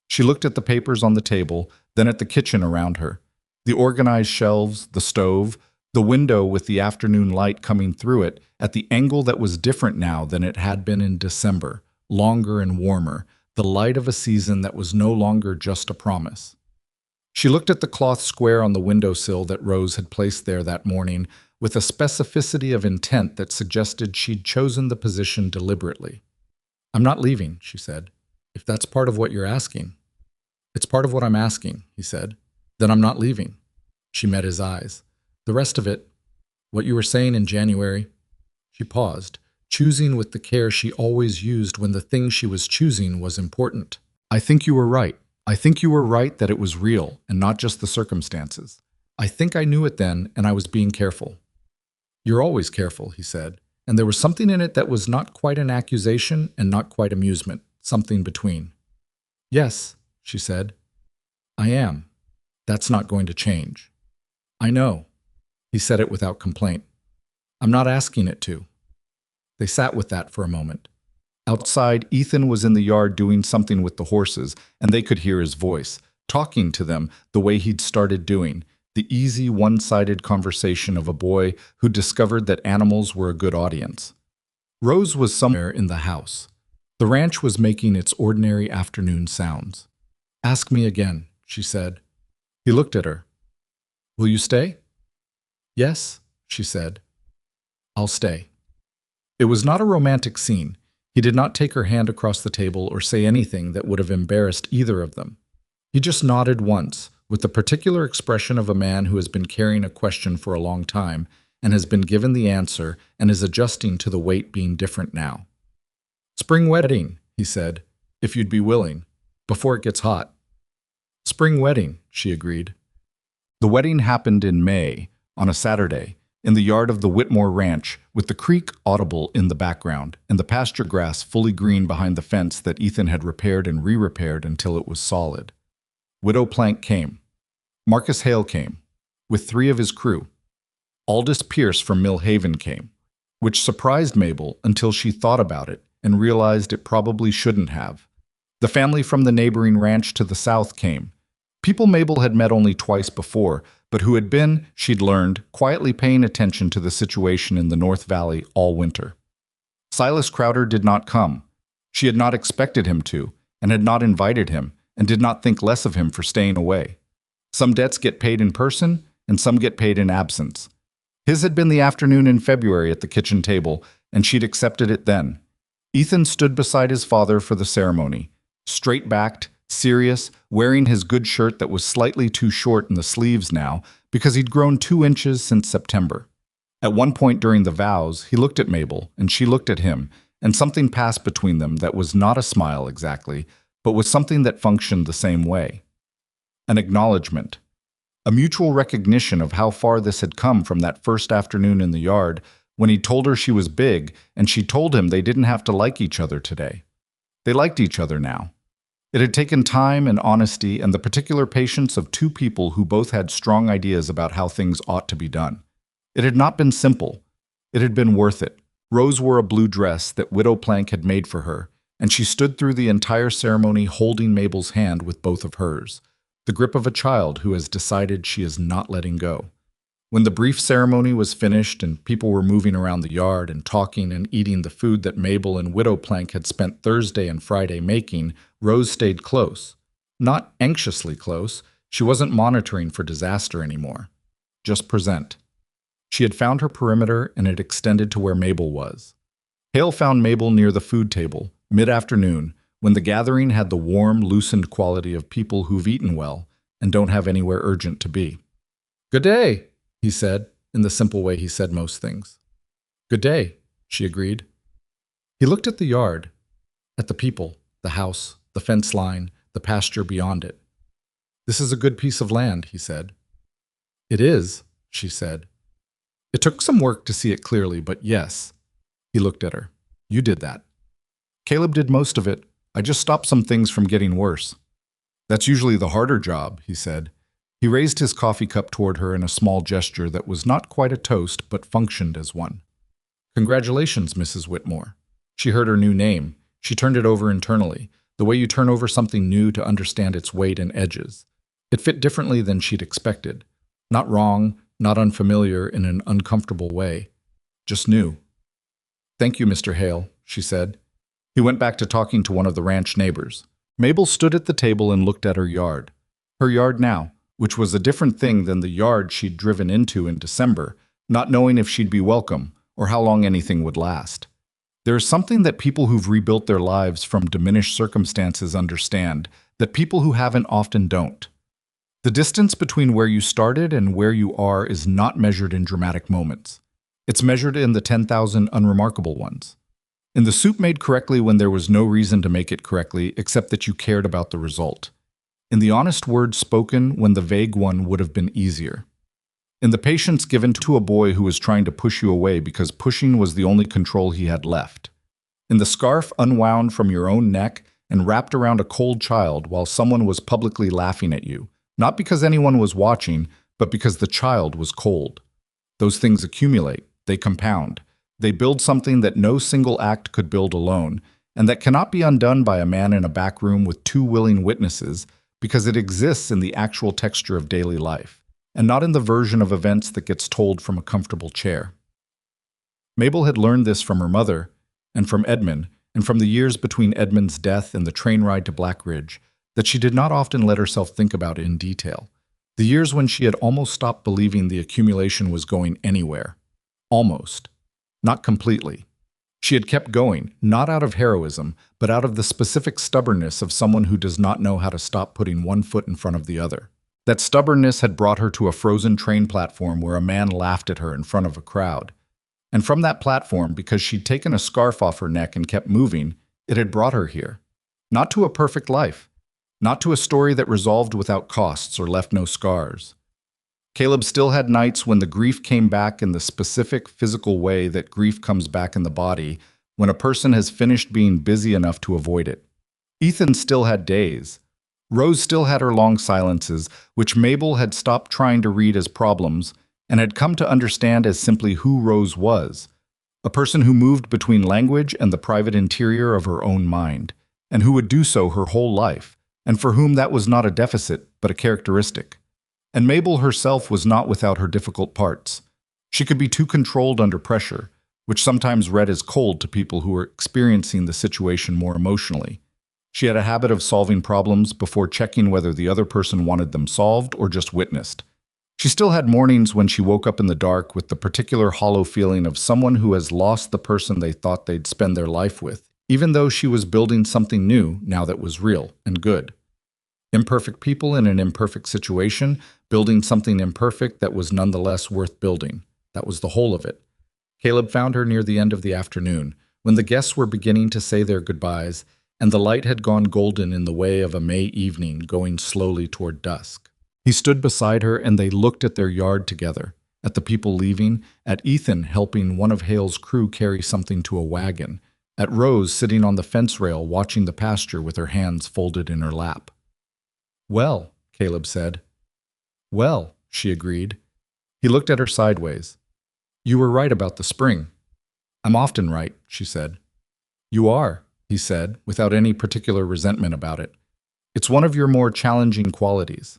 She looked at the papers on the table, then at the kitchen around her. The organized shelves, the stove, the window with the afternoon light coming through it at the angle that was different now than it had been in December, longer and warmer, the light of a season that was no longer just a promise. She looked at the cloth square on the windowsill that Rose had placed there that morning with a specificity of intent that suggested she'd chosen the position deliberately. "I'm not leaving," she said, "if that's part of what you're asking." "It's part of what I'm asking," he said. "Then I'm not leaving." She met his eyes. "The rest of it, what you were saying in January." She paused, choosing with the care she always used when the thing she was choosing was important. "I think you were right. I think you were right that it was real and not just the circumstances. I think I knew it then and I was being careful." "You're always careful," he said, and there was something in it that was not quite an accusation and not quite amusement, something between. "Yes," she said, "I am. That's not going to change." "I know." He said it without complaint. "I'm not asking it to." They sat with that for a moment. Outside, Ethan was in the yard doing something with the horses, and they could hear his voice, talking to them the way he'd started doing, the easy, one-sided conversation of a boy who discovered that animals were a good audience. Rose was somewhere in the house. The ranch was making its ordinary afternoon sounds. "Ask me again," she said. He looked at her. "Will you stay?" "Yes," she said. "I'll stay." It was not a romantic scene. He did not take her hand across the table or say anything that would have embarrassed either of them. He just nodded once, with the particular expression of a man who has been carrying a question for a long time and has been given the answer and is adjusting to the weight being different now. "Spring wedding," he said, "if you'd be willing, before it gets hot." "Spring wedding," she agreed. The wedding happened in May, on a Saturday, in the yard of the Whitmore Ranch, with the creek audible in the background and the pasture grass fully green behind the fence that Ethan had repaired and re-repaired until it was solid. Widow Plank came. Marcus Hale came, with 3 of his crew. Aldous Pierce from Millhaven came, which surprised Mabel until she thought about it and realized it probably shouldn't have. The family from the neighboring ranch to the south came. People Mabel had met only twice before, but who had been, she'd learned, quietly paying attention to the situation in the North Valley all winter. Silas Crowder did not come. She had not expected him to, and had not invited him, and did not think less of him for staying away. Some debts get paid in person, and some get paid in absence. His had been the afternoon in February at the kitchen table, and she'd accepted it then. Ethan stood beside his father for the ceremony, straight-backed, serious, wearing his good shirt that was slightly too short in the sleeves now because he'd grown 2 inches since September. At one point during the vows, he looked at Mabel, and she looked at him, and something passed between them that was not a smile exactly, but was something that functioned the same way. An acknowledgement. A mutual recognition of how far this had come from that first afternoon in the yard when he told her she was big and she told him they didn't have to like each other today. They liked each other now. It had taken time and honesty and the particular patience of 2 people who both had strong ideas about how things ought to be done. It had not been simple. It had been worth it. Rose wore a blue dress that Widow Plank had made for her, and she stood through the entire ceremony holding Mabel's hand with both of hers. the grip of a child who has decided she is not letting go. When the brief ceremony was finished and people were moving around the yard and talking and eating the food that Mabel and Widow Plank had spent Thursday and Friday making, Rose stayed close. Not anxiously close. She wasn't monitoring for disaster anymore. Just present. She had found her perimeter, and it extended to where Mabel was. Hale found Mabel near the food table, mid-afternoon, when the gathering had the warm, loosened quality of people who've eaten well and don't have anywhere urgent to be. "Good day," he said, in the simple way he said most things. "Good day," she agreed. He looked at the yard, at the people, the house, the fence line, the pasture beyond it. "This is a good piece of land," he said. "It is," she said. It took some work to see it clearly, but yes. He looked at her. "You did that." "Caleb did most of it. I just stopped some things from getting worse." "That's usually the harder job," he said. He raised his coffee cup toward her in a small gesture that was not quite a toast, but functioned as one. "Congratulations, Mrs. Whitmore." She heard her new name. She turned it over internally, the way you turn over something new to understand its weight and edges. It fit differently than she'd expected. Not wrong, not unfamiliar in an uncomfortable way. Just new. "Thank you, Mr. Hale," she said. He went back to talking to one of the ranch neighbors. Mabel stood at the table and looked at her yard. Her yard now, which was a different thing than the yard she'd driven into in December, not knowing if she'd be welcome or how long anything would last. There is something that people who've rebuilt their lives from diminished circumstances understand that people who haven't often don't. The distance between where you started and where you are is not measured in dramatic moments. It's measured in the 10,000 unremarkable ones. In the soup made correctly when there was no reason to make it correctly except that you cared about the result. In the honest words spoken when the vague one would have been easier. In the patience given to a boy who was trying to push you away because pushing was the only control he had left. In the scarf unwound from your own neck and wrapped around a cold child while someone was publicly laughing at you, not because anyone was watching, but because the child was cold. Those things accumulate, they compound. They build something that no single act could build alone, and that cannot be undone by a man in a back room with two willing witnesses, because it exists in the actual texture of daily life, and not in the version of events that gets told from a comfortable chair. Mabel had learned this from her mother, and from Edmund, and from the years between Edmund's death and the train ride to Black Ridge, that she did not often let herself think about in detail. The years when she had almost stopped believing the accumulation was going anywhere. Almost. Not completely. She had kept going, not out of heroism, but out of the specific stubbornness of someone who does not know how to stop putting one foot in front of the other. That stubbornness had brought her to a frozen train platform where a man laughed at her in front of a crowd. And from that platform, because she'd taken a scarf off her neck and kept moving, it had brought her here. Not to a perfect life. Not to a story that resolved without costs or left no scars. Caleb still had nights when the grief came back in the specific physical way that grief comes back in the body when a person has finished being busy enough to avoid it. Ethan still had days. Rose still had her long silences, which Mabel had stopped trying to read as problems and had come to understand as simply who Rose was, a person who moved between language and the private interior of her own mind, and who would do so her whole life, and for whom that was not a deficit, but a characteristic. And Mabel herself was not without her difficult parts. She could be too controlled under pressure, which sometimes read as cold to people who were experiencing the situation more emotionally. She had a habit of solving problems before checking whether the other person wanted them solved or just witnessed. She still had mornings when she woke up in the dark with the particular hollow feeling of someone who has lost the person they thought they'd spend their life with, even though she was building something new now that was real and good. Imperfect people in an imperfect situation, building something imperfect that was nonetheless worth building. That was the whole of it. Caleb found her near the end of the afternoon, when the guests were beginning to say their goodbyes, and the light had gone golden in the way of a May evening going slowly toward dusk. He stood beside her and they looked at their yard together, at the people leaving, at Ethan helping one of Hale's crew carry something to a wagon, at Rose sitting on the fence rail watching the pasture with her hands folded in her lap. "Well," Caleb said. "Well," she agreed. He looked at her sideways. "You were right about the spring." "I'm often right," she said. "You are," he said, without any particular resentment about it. It's one of your more challenging qualities.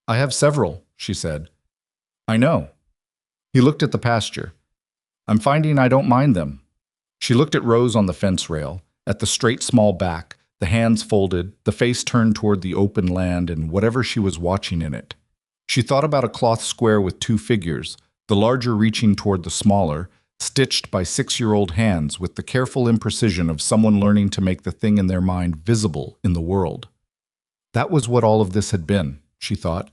I have several, she said. I know. He looked at the pasture. I'm finding I don't mind them. She looked at Rose on the fence rail, at the straight small back, the hands folded, the face turned toward the open land and whatever she was watching in it. She thought about a cloth square with two figures, the larger reaching toward the smaller, stitched by 6-year-old hands with the careful imprecision of someone learning to make the thing in their mind visible in the world. That was what all of this had been, she thought.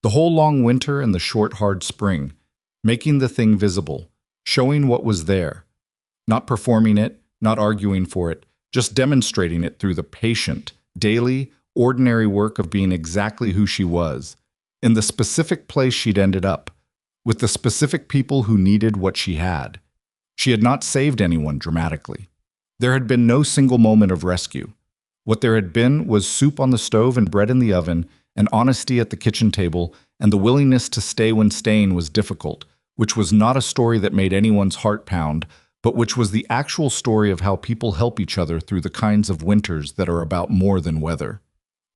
The whole long winter and the short, hard spring, making the thing visible, showing what was there, not performing it, not arguing for it, just demonstrating it through the patient, daily, ordinary work of being exactly who she was, in the specific place she'd ended up, with the specific people who needed what she had. She had not saved anyone dramatically. There had been no single moment of rescue. What there had been was soup on the stove and bread in the oven, and honesty at the kitchen table, and the willingness to stay when staying was difficult, which was not a story that made anyone's heart pound, but which was the actual story of how people help each other through the kinds of winters that are about more than weather.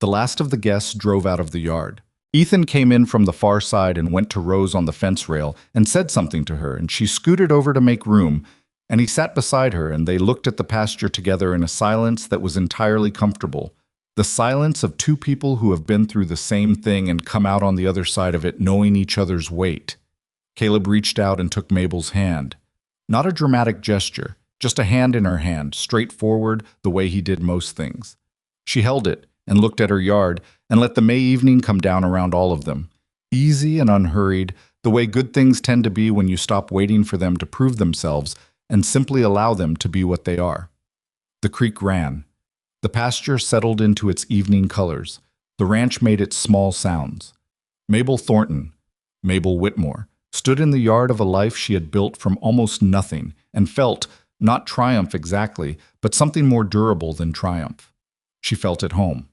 The last of the guests drove out of the yard. Ethan came in from the far side and went to Rose on the fence rail and said something to her, and she scooted over to make room, and he sat beside her and they looked at the pasture together in a silence that was entirely comfortable. The silence of two people who have been through the same thing and come out on the other side of it knowing each other's weight. Caleb reached out and took Mabel's hand. Not a dramatic gesture, just a hand in her hand, straightforward the way he did most things. She held it and looked at her yard and let the May evening come down around all of them. Easy and unhurried, the way good things tend to be when you stop waiting for them to prove themselves and simply allow them to be what they are. The creek ran. The pasture settled into its evening colors. The ranch made its small sounds. Mabel Thornton, Mabel Whitmore, stood in the yard of a life she had built from almost nothing and felt, not triumph exactly, but something more durable than triumph. She felt at home.